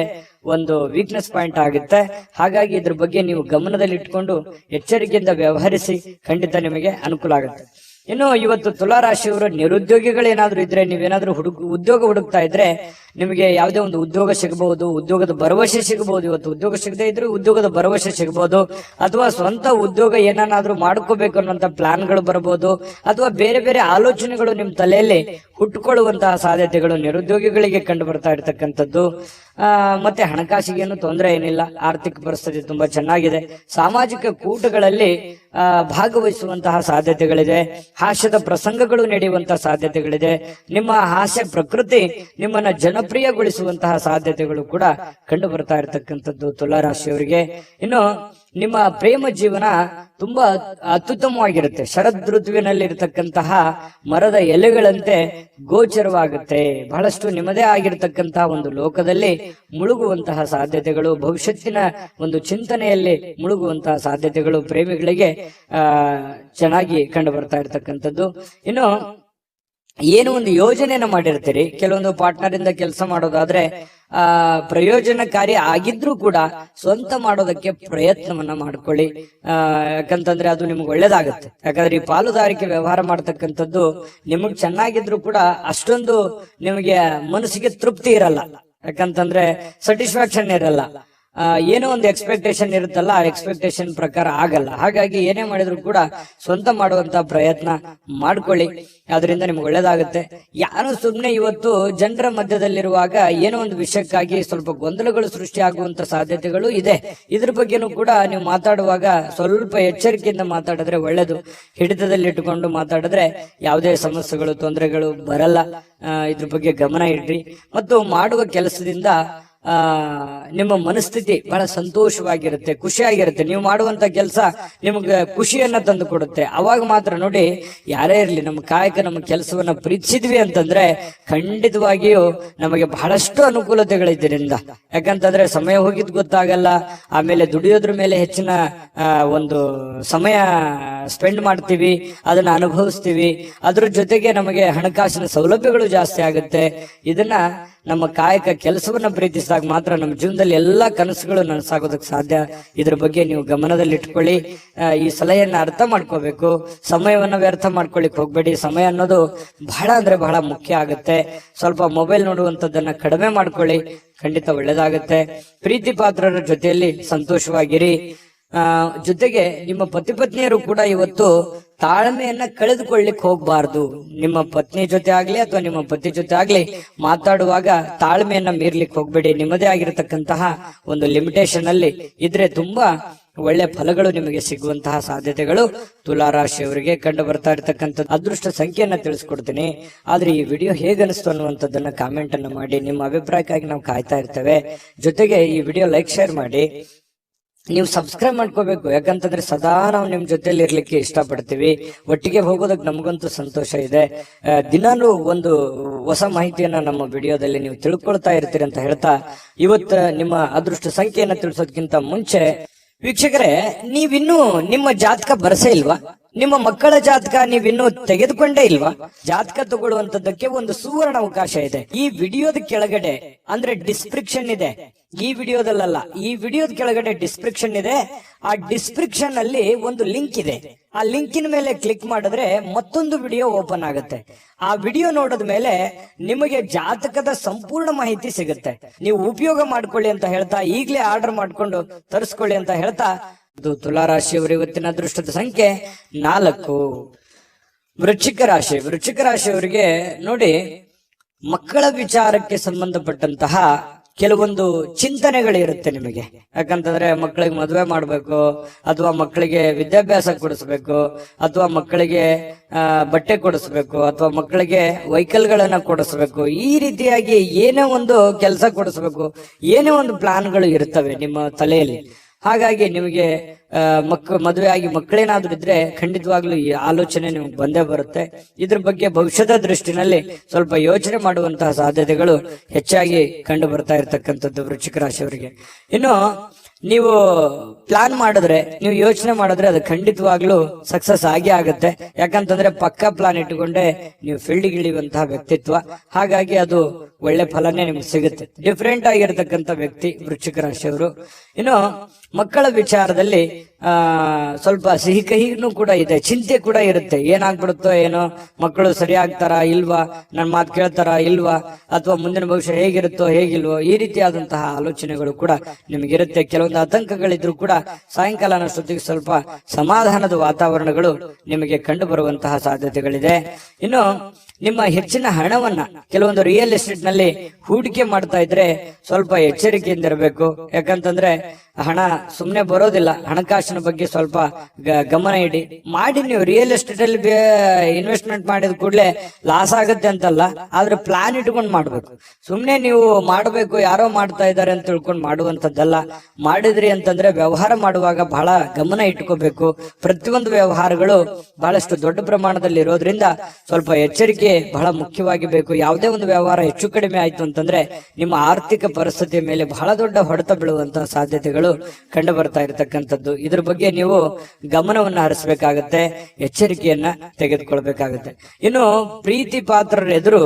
ಒಂದು ವೀಕ್ನೆಸ್ ಪಾಯಿಂಟ್ ಆಗುತ್ತೆ. ಹಾಗಾಗಿ ಇದ್ರ ಬಗ್ಗೆ ನೀವು ಗಮನದಲ್ಲಿ ಇಟ್ಕೊಂಡು ಎಚ್ಚರಿಕೆಯಿಂದ ವ್ಯವಹರಿಸಿ, ಖಂಡಿತ ನಿಮಗೆ ಅನುಕೂಲ ಆಗುತ್ತೆ. ಇನ್ನು ಇವತ್ತು ತುಲಾ ರಾಶಿಯವರು ನಿರುದ್ಯೋಗಿಗಳೇನಾದ್ರೂ ಇದ್ರೆ, ನೀವೇನಾದ್ರೂ ಉದ್ಯೋಗ ಹುಡುಕ್ತಾ ಇದ್ರೆ ನಿಮಗೆ ಯಾವುದೇ ಒಂದು ಉದ್ಯೋಗ ಸಿಗಬಹುದು, ಉದ್ಯೋಗದ ಭರವಸೆ ಸಿಗಬಹುದು. ಇವತ್ತು ಉದ್ಯೋಗ ಸಿಗದೆ ಇದ್ರೆ ಉದ್ಯೋಗದ ಭರವಸೆ ಸಿಗಬಹುದು, ಅಥವಾ ಸ್ವಂತ ಉದ್ಯೋಗ ಏನಾದ್ರೂ ಮಾಡ್ಕೋಬೇಕು ಅನ್ನೋಂತ ಪ್ಲಾನ್ಗಳು ಬರಬಹುದು, ಅಥವಾ ಬೇರೆ ಬೇರೆ ಆಲೋಚನೆಗಳು ನಿಮ್ ತಲೆಯಲ್ಲಿ ಹುಟ್ಟುಕೊಳ್ಳುವಂತಹ ಸಾಧ್ಯತೆಗಳು ನಿರುದ್ಯೋಗಿಗಳಿಗೆ ಕಂಡು ಬರ್ತಾ ಇರ್ತಕ್ಕಂಥದ್ದು. ಮತ್ತೆ ಹಣಕಾಸಿಗೇನು ತೊಂದರೆ ಏನಿಲ್ಲ, ಆರ್ಥಿಕ ಪರಿಸ್ಥಿತಿ ತುಂಬಾ ಚೆನ್ನಾಗಿದೆ. ಸಾಮಾಜಿಕ ಕೂಟಗಳಲ್ಲಿ ಭಾಗವಹಿಸುವಂತಹ ಸಾಧ್ಯತೆಗಳಿದೆ, ಹಾಸ್ಯದ ಪ್ರಸಂಗಗಳು ನಡೆಯುವಂತಹ ಸಾಧ್ಯತೆಗಳಿದೆ. ನಿಮ್ಮ ಹಾಸ್ಯ ಪ್ರಕೃತಿ ನಿಮ್ಮನ್ನ ಜನಪ್ರಿಯಗೊಳಿಸುವಂತಹ ಸಾಧ್ಯತೆಗಳು ಕೂಡ ಕಂಡು ಬರ್ತಾ ಇರತಕ್ಕಂಥದ್ದು ತುಲಾ ರಾಶಿಯವರಿಗೆ. ಇನ್ನು ನಿಮ್ಮ ಪ್ರೇಮ ಜೀವನ ತುಂಬಾ ಅತ್ಯುತ್ತಮವಾಗಿರುತ್ತೆ. ಶರದ್ ಋತುವಿನಲ್ಲಿ ಇರತಕ್ಕಂತಹ ಮರದ ಎಲೆಗಳಂತೆ ಗೋಚರವಾಗುತ್ತೆ. ಬಹಳಷ್ಟು ನಿಮ್ಮದೇ ಆಗಿರತಕ್ಕಂತಹ ಒಂದು ಲೋಕದಲ್ಲಿ ಮುಳುಗುವಂತಹ ಸಾಧ್ಯತೆಗಳು, ಭವಿಷ್ಯತ್ತಿನ ಒಂದು ಚಿಂತನೆಯಲ್ಲಿ ಮುಳುಗುವಂತಹ ಸಾಧ್ಯತೆಗಳು ಪ್ರೇಮಿಗಳಿಗೆ ಚೆನ್ನಾಗಿ ಕಂಡು ಬರ್ತಾ ಇರ್ತಕ್ಕಂಥದ್ದು. ಇನ್ನು ಏನು ಒಂದು ಯೋಜನೆಯನ್ನ ಮಾಡಿರ್ತೀರಿ, ಕೆಲವೊಂದು ಪಾರ್ಟ್ನರ್ ಇಂದ ಕೆಲಸ ಮಾಡೋದಾದ್ರೆ ಪ್ರಯೋಜನಕಾರಿ ಆಗಿದ್ರೂ ಕೂಡ ಸ್ವಂತ ಮಾಡೋದಕ್ಕೆ ಪ್ರಯತ್ನವನ್ನ ಮಾಡ್ಕೊಳ್ಳಿ. ಯಾಕಂತಂದ್ರೆ ಅದು ನಿಮ್ಗೆ ಒಳ್ಳೇದಾಗುತ್ತೆ. ಯಾಕಂದ್ರೆ ಈ ಪಾಲುದಾರಿಕೆ ವ್ಯವಹಾರ ಮಾಡ್ತಕ್ಕಂಥದ್ದು ನಿಮಗ್ ಚೆನ್ನಾಗಿದ್ರು ಕೂಡ ಅಷ್ಟೊಂದು ನಿಮಗೆ ಮನಸ್ಸಿಗೆ ತೃಪ್ತಿ ಇರಲ್ಲ. ಯಾಕಂತಂದ್ರೆ ಸ್ಯಾಟಿಸ್ಫ್ಯಾಕ್ಷನ್ ಇರಲ್ಲ. ಏನೋ ಒಂದು ಎಕ್ಸ್ಪೆಕ್ಟೇಷನ್ ಇರುತ್ತಲ್ಲ, ಆ ಎಕ್ಸ್ಪೆಕ್ಟೇಷನ್ ಪ್ರಕಾರ ಆಗಲ್ಲ. ಹಾಗಾಗಿ ಏನೇ ಮಾಡಿದ್ರು ಕೂಡ ಸ್ವಂತ ಮಾಡುವಂತ ಪ್ರಯತ್ನ ಮಾಡ್ಕೊಳ್ಳಿ, ಅದರಿಂದ ನಿಮ್ಗೆ ಒಳ್ಳೇದಾಗುತ್ತೆ. ಯಾರು ಸುಮ್ಮನೆ ಇವತ್ತು ಜನರ ಮಧ್ಯದಲ್ಲಿರುವಾಗ ಏನೋ ಒಂದು ವಿಷಯಕ್ಕಾಗಿ ಸ್ವಲ್ಪ ಗೊಂದಲಗಳು ಸೃಷ್ಟಿಯಾಗುವಂತ ಸಾಧ್ಯತೆಗಳು ಇದೆ. ಇದ್ರ ಬಗ್ಗೆನೂ ಕೂಡ ನೀವು ಮಾತಾಡುವಾಗ ಸ್ವಲ್ಪ ಎಚ್ಚರಿಕೆಯಿಂದ ಮಾತಾಡಿದ್ರೆ ಒಳ್ಳೇದು. ಹಿಡಿತದಲ್ಲಿ ಇಟ್ಟುಕೊಂಡು ಮಾತಾಡಿದ್ರೆ ಯಾವುದೇ ಸಮಸ್ಯೆಗಳು ತೊಂದರೆಗಳು ಬರಲ್ಲ. ಇದ್ರ ಬಗ್ಗೆ ಗಮನ ಇಡ್ರಿ. ಮತ್ತು ಮಾಡುವ ಕೆಲಸದಿಂದ ನಿಮ್ಮ ಮನಸ್ಥಿತಿ ಬಹಳ ಸಂತೋಷವಾಗಿರುತ್ತೆ, ಖುಷಿಯಾಗಿರುತ್ತೆ. ನೀವು ಮಾಡುವಂತ ಕೆಲಸ ನಿಮ್ಗೆ ಖುಷಿಯನ್ನ ತಂದು ಕೊಡುತ್ತೆ. ಅವಾಗ ಮಾತ್ರ ನೋಡಿ, ಯಾರೇ ಇರ್ಲಿ ನಮ್ಮ ಕಾಯಕ ನಮ್ಮ ಕೆಲಸವನ್ನ ಪ್ರೀತಿಸಿದ್ವಿ ಅಂತಂದ್ರೆ ಖಂಡಿತವಾಗಿಯೂ ನಮಗೆ ಬಹಳಷ್ಟು ಅನುಕೂಲತೆಗಳಿದ್ದರಿಂದ. ಯಾಕಂತಂದ್ರೆ ಸಮಯ ಹೋಗಿದ್ ಗೊತ್ತಾಗಲ್ಲ. ಆಮೇಲೆ ದುಡಿಯೋದ್ರ ಮೇಲೆ ಹೆಚ್ಚಿನ ಒಂದು ಸಮಯ ಸ್ಪೆಂಡ್ ಮಾಡ್ತೀವಿ, ಅದನ್ನ ಅನುಭವಿಸ್ತೀವಿ. ಅದ್ರ ಜೊತೆಗೆ ನಮಗೆ ಹಣಕಾಸಿನ ಸೌಲಭ್ಯಗಳು ಜಾಸ್ತಿ ಆಗುತ್ತೆ. ಇದನ್ನ ನಮ್ಮ ಕಾಯಕ ಕೆಲಸವನ್ನ ಪ್ರೀತಿಸಿದಾಗ ಮಾತ್ರ ನಮ್ಮ ಜೀವನದಲ್ಲಿ ಎಲ್ಲಾ ಕನಸುಗಳು ನನಸಾಗೋದಕ್ಕೆ ಸಾಧ್ಯ. ಇದ್ರ ಬಗ್ಗೆ ನೀವು ಗಮನದಲ್ಲಿ ಇಟ್ಕೊಳ್ಳಿ. ಈ ಸಲಹೆಯನ್ನ ಅರ್ಥ ಮಾಡ್ಕೋಬೇಕು. ಸಮಯವನ್ನ ವ್ಯರ್ಥ ಮಾಡ್ಕೊಳ್ಳಿಕ್ ಹೋಗ್ಬೇಡಿ. ಸಮಯ ಅನ್ನೋದು ಬಹಳ ಅಂದ್ರೆ ಬಹಳ ಮುಖ್ಯ ಆಗುತ್ತೆ. ಸ್ವಲ್ಪ ಮೊಬೈಲ್ ನೋಡುವಂತದ್ದನ್ನ ಕಡಿಮೆ ಮಾಡ್ಕೊಳ್ಳಿ, ಖಂಡಿತ ಒಳ್ಳೇದಾಗುತ್ತೆ. ಪ್ರೀತಿ ಪಾತ್ರರ ಜೊತೆಯಲ್ಲಿ ಸಂತೋಷವಾಗಿರಿ. ಜೊತೆಗೆ ನಿಮ್ಮ ಪತಿ ಪತ್ನಿಯರು ಕೂಡ ಇವತ್ತು ತಾಳ್ಮೆಯನ್ನ ಕಳೆದುಕೊಳ್ಳಿಕ್ ಹೋಗ್ಬಾರ್ದು. ನಿಮ್ಮ ಪತ್ನಿ ಜೊತೆ ಆಗ್ಲಿ ಅಥವಾ ನಿಮ್ಮ ಪತಿ ಜೊತೆ ಆಗ್ಲಿ ಮಾತಾಡುವಾಗ ತಾಳ್ಮೆಯನ್ನ ಮೀರ್ಲಿಕ್ಕೆ ಹೋಗ್ಬೇಡಿ. ನಿಮ್ಮದೇ ಆಗಿರತಕ್ಕಂತಹ ಒಂದು ಲಿಮಿಟೇಷನ್ ಅಲ್ಲಿ ಇದ್ರೆ ತುಂಬಾ ಒಳ್ಳೆ ಫಲಗಳು ನಿಮಗೆ ಸಿಗುವಂತಹ ಸಾಧ್ಯತೆಗಳು ತುಲಾರಾಶಿಯವರಿಗೆ ಕಂಡು ಬರ್ತಾ ಇರತಕ್ಕಂಥದ್ದು. ಅದೃಷ್ಟ ಸಂಖ್ಯೆಯನ್ನ ತಿಳಿಸ್ಕೊಡ್ತೀನಿ. ಆದ್ರೆ ಈ ವಿಡಿಯೋ ಹೇಗನಿಸ್ತು ಅನ್ನುವಂಥದ್ದನ್ನ ಕಾಮೆಂಟ್ ಅನ್ನ ಮಾಡಿ. ನಿಮ್ಮ ಅಭಿಪ್ರಾಯಕ್ಕಾಗಿ ನಾವು ಕಾಯ್ತಾ ಇರ್ತೇವೆ. ಜೊತೆಗೆ ಈ ವಿಡಿಯೋ ಲೈಕ್ ಶೇರ್ ಮಾಡಿ. ನೀವು ಸಬ್ಸ್ಕ್ರೈಬ್ ಮಾಡ್ಕೋಬೇಕು. ಯಾಕಂತಂದ್ರೆ ಸದಾ ನಾವು ನಿಮ್ ಜೊತೆಲಿ ಇರ್ಲಿಕ್ಕೆ ಇಷ್ಟಪಡ್ತೀವಿ. ಒಟ್ಟಿಗೆ ಹೋಗೋದಕ್ಕೆ ನಮಗಂತೂ ಸಂತೋಷ ಇದೆ. ದಿನಾನು ಒಂದು ಹೊಸ ಮಾಹಿತಿಯನ್ನ ನಮ್ಮ ವಿಡಿಯೋದಲ್ಲಿ ನೀವು ತಿಳ್ಕೊಳ್ತಾ ಇರ್ತೀರಿ ಅಂತ ಹೇಳ್ತಾ, ಇವತ್ತು ನಿಮ್ಮ ಅದೃಷ್ಟ ಸಂಖ್ಯೆಯನ್ನ ತಿಳಿಸೋದಕ್ಕಿಂತ ಮುಂಚೆ ವೀಕ್ಷಕರೇ, ನೀವಿನ್ನೂ ನಿಮ್ಮ ಜಾತಕ ಬರಸೇ ಇಲ್ವಾ? ನಿಮ್ಮ ಮಕ್ಕಳ ಜಾತಕ ನೀವಿನ್ನೂ ತೆಗೆದುಕೊಂಡೇ ಇಲ್ವಾ? ಜಾತಕ ತಗೊಳ್ಳುವಂತದ್ದಕ್ಕೆ ಒಂದು ಸುವರ್ಣ ಅವಕಾಶ ಇದೆ. ಈ ವಿಡಿಯೋದ ಕೆಳಗಡೆ ಅಂದ್ರೆ ಡಿಸ್ಕ್ರಿಪ್ಷನ್ ಇದೆ. ಈ ವಿಡಿಯೋದಲ್ಲ, ಈ ವಿಡಿಯೋದ ಕೆಳಗಡೆ ಡಿಸ್ಕ್ರಿಪ್ಷನ್ ಇದೆ. ಆ ಡಿಸ್ಕ್ರಿಪ್ಷನ್ ಅಲ್ಲಿ ಒಂದು ಲಿಂಕ್ ಇದೆ. ಆ ಲಿಂಕಿನ ಮೇಲೆ ಕ್ಲಿಕ್ ಮಾಡಿದ್ರೆ ಮತ್ತೊಂದು ವಿಡಿಯೋ ಓಪನ್ ಆಗುತ್ತೆ. ಆ ವಿಡಿಯೋ ನೋಡಿದ ಮೇಲೆ ನಿಮಗೆ ಜಾತಕದ ಸಂಪೂರ್ಣ ಮಾಹಿತಿ ಸಿಗುತ್ತೆ. ನೀವು ಉಪಯೋಗ ಮಾಡ್ಕೊಳ್ಳಿ ಅಂತ ಹೇಳ್ತಾ, ಈಗಲೇ ಆರ್ಡರ್ ಮಾಡ್ಕೊಂಡು ತರಿಸ್ಕೊಳ್ಳಿ ಅಂತ ಹೇಳ್ತಾ, ಇದು ತುಲಾರಾಶಿಯವರು ಇವತ್ತಿನ ಅದೃಷ್ಟದ ಸಂಖ್ಯೆ 4. ವೃಶ್ಚಿಕ ರಾಶಿ. ವೃಶ್ಚಿಕ ರಾಶಿಯವರಿಗೆ ನೋಡಿ, ಮಕ್ಕಳ ವಿಚಾರಕ್ಕೆ ಸಂಬಂಧಪಟ್ಟಂತಹ ಕೆಲವೊಂದು ಚಿಂತನೆಗಳಿರುತ್ತೆ ನಿಮಗೆ. ಯಾಕಂತಂದ್ರೆ ಮಕ್ಕಳಿಗೆ ಮದುವೆ ಮಾಡ್ಬೇಕು, ಅಥವಾ ಮಕ್ಕಳಿಗೆ ವಿದ್ಯಾಭ್ಯಾಸ ಕೊಡಿಸ್ಬೇಕು, ಅಥವಾ ಮಕ್ಕಳಿಗೆ ಬಟ್ಟೆ ಕೊಡಿಸ್ಬೇಕು, ಅಥವಾ ಮಕ್ಕಳಿಗೆ ವೆಹಿಕಲ್ ಗಳನ್ನ ಕೊಡಿಸ್ಬೇಕು. ಈ ರೀತಿಯಾಗಿ ಏನೇ ಒಂದು ಕೆಲಸ ಕೊಡಿಸ್ಬೇಕು, ಏನೇ ಒಂದು ಪ್ಲಾನ್ಗಳು ಇರ್ತವೆ ನಿಮ್ಮ ತಲೆಯಲ್ಲಿ. ಹಾಗಾಗಿ ನಿಮಗೆ ಮದುವೆ ಆಗಿ ಮಕ್ಕಳೇನಾದ್ರೂ ಇದ್ರೆ ಖಂಡಿತವಾಗ್ಲೂ ಈ ಆಲೋಚನೆ ನಿಮ್ಗೆ ಬಂದೇ ಬರುತ್ತೆ. ಇದ್ರ ಬಗ್ಗೆ ಭವಿಷ್ಯದ ದೃಷ್ಟಿನಲ್ಲಿ ಸ್ವಲ್ಪ ಯೋಚನೆ ಮಾಡುವಂತಹ ಸಾಧ್ಯತೆಗಳು ಹೆಚ್ಚಾಗಿ ಕಂಡು ಬರ್ತಾ ಇರತಕ್ಕಂಥದ್ದು ವೃಶ್ಚಿಕ ರಾಶಿಯವರಿಗೆ. ಇನ್ನು ನೀವು ಪ್ಲಾನ್ ಮಾಡಿದ್ರೆ, ನೀವು ಯೋಚನೆ ಮಾಡಿದ್ರೆ ಅದು ಖಂಡಿತವಾಗ್ಲೂ ಸಕ್ಸಸ್ ಆಗೇ ಆಗುತ್ತೆ. ಯಾಕಂತಂದ್ರೆ ಪಕ್ಕಾ ಪ್ಲಾನ್ ಇಟ್ಟುಕೊಂಡೆ ನೀವು ಫೀಲ್ಡ್ಗೆ ಇಳಿಯುವಂತಹ ವ್ಯಕ್ತಿತ್ವ. ಹಾಗಾಗಿ ಅದು ಒಳ್ಳೆ ಫಲನೇ ನಿಮ್ಗೆ ಸಿಗುತ್ತೆ. ಡಿಫ್ರೆಂಟ್ ಆಗಿರತಕ್ಕಂಥ ವ್ಯಕ್ತಿ ವೃಶ್ಚಿಕ ರಾಶಿಯವರು. ಇನ್ನು ಮಕ್ಕಳ ವಿಚಾರದಲ್ಲಿ ಸ್ವಲ್ಪ ಸಿಹಿ ಕಹಿನೂ ಕೂಡ ಇದೆ, ಚಿಂತೆ ಕೂಡ ಇರುತ್ತೆ. ಏನಾಗ್ಬಿಡುತ್ತೋ ಏನೋ, ಮಕ್ಕಳು ಸರಿ ಆಗ್ತಾರಾ ಇಲ್ವಾ, ನನ್ನ ಮಾತು ಕೇಳ್ತಾರಾ ಇಲ್ವಾ, ಅಥವಾ ಮುಂದಿನ ಭವಿಷ್ಯ ಹೇಗಿರುತ್ತೋ ಹೇಗಿಲ್ವೋ, ಈ ರೀತಿಯಾದಂತಹ ಆಲೋಚನೆಗಳು ಕೂಡ ನಿಮಗಿರುತ್ತೆ. ಕೆಲವೊಂದು ಆತಂಕಗಳಿದ್ರು ಕೂಡ ಸಾಯಂಕಾಲ ಅನ್ನೋಷ್ಟೊತ್ತಿಗೆ ಸ್ವಲ್ಪ ಸಮಾಧಾನದ ವಾತಾವರಣಗಳು ನಿಮಗೆ ಕಂಡು ಬರುವಂತಹ ಸಾಧ್ಯತೆಗಳಿದೆ. ಇನ್ನು ನಿಮ್ಮ ಹೆಚ್ಚಿನ ಹಣವನ್ನ ಕೆಲವೊಂದು ರಿಯಲ್ ಎಸ್ಟೇಟ್ ನಲ್ಲಿ ಹೂಡಿಕೆ ಮಾಡ್ತಾ ಇದ್ರೆ ಸ್ವಲ್ಪ ಎಚ್ಚರಿಕೆಯಿಂದ ಇರಬೇಕು. ಯಾಕಂತಂದ್ರೆ ಹಣ ಸುಮ್ಮನೆ ಬರೋದಿಲ್ಲ. ಹಣಕಾಸಿನ ಬಗ್ಗೆ ಸ್ವಲ್ಪ ಗಮನ ಇಡಿ. ಮಾಡಿ ನೀವು ರಿಯಲ್ ಎಸ್ಟೇಟ್ ಅಲ್ಲಿ ಇನ್ವೆಸ್ಟ್ಮೆಂಟ್ ಮಾಡಿದ ಕೂಡಲೇ ಲಾಸ್ ಆಗುತ್ತೆ ಅಂತಲ್ಲ, ಆದ್ರೆ ಪ್ಲಾನ್ ಇಟ್ಕೊಂಡು ಮಾಡ್ಬೇಕು. ಸುಮ್ನೆ ನೀವು ಮಾಡಬೇಕು ಯಾರೋ ಮಾಡ್ತಾ ಇದ್ದಾರೆ ಅಂತ ತಿಳ್ಕೊಂಡು ಮಾಡುವಂತದ್ದಲ್ಲ. ಮಾಡಿದ್ರಿ ಅಂತಂದ್ರೆ ವ್ಯವಹಾರ ಮಾಡುವಾಗ ಬಹಳ ಗಮನ ಇಟ್ಕೋಬೇಕು. ಪ್ರತಿಯೊಂದು ವ್ಯವಹಾರಗಳು ಬಹಳಷ್ಟು ದೊಡ್ಡ ಪ್ರಮಾಣದಲ್ಲಿ ಇರೋದ್ರಿಂದ ಸ್ವಲ್ಪ ಎಚ್ಚರಿಕೆ ಬಹಳ ಮುಖ್ಯವಾಗಿ ಬೇಕು. ಯಾವುದೇ ಒಂದು ವ್ಯವಹಾರ ಹೆಚ್ಚು ಕಡಿಮೆ ಆಯ್ತು ಅಂತಂದ್ರೆ ನಿಮ್ಮ ಆರ್ಥಿಕ ಪರಿಸ್ಥಿತಿಯ ಮೇಲೆ ಬಹಳ ದೊಡ್ಡ ಹೊಡೆತ ಬೀಳುವಂತಹ ಸಾಧ್ಯತೆಗಳು ಕಂಡು ಬರ್ತಾ ಇರತಕ್ಕಂಥದ್ದು. ಇದ್ರ ಬಗ್ಗೆ ನೀವು ಗಮನವನ್ನ ಹರಿಸಬೇಕಾಗತ್ತೆ, ಎಚ್ಚರಿಕೆಯನ್ನ ತೆಗೆದುಕೊಳ್ಬೇಕಾಗತ್ತೆ. ಇನ್ನು ಪ್ರೀತಿ ಪಾತ್ರರ ಎದುರು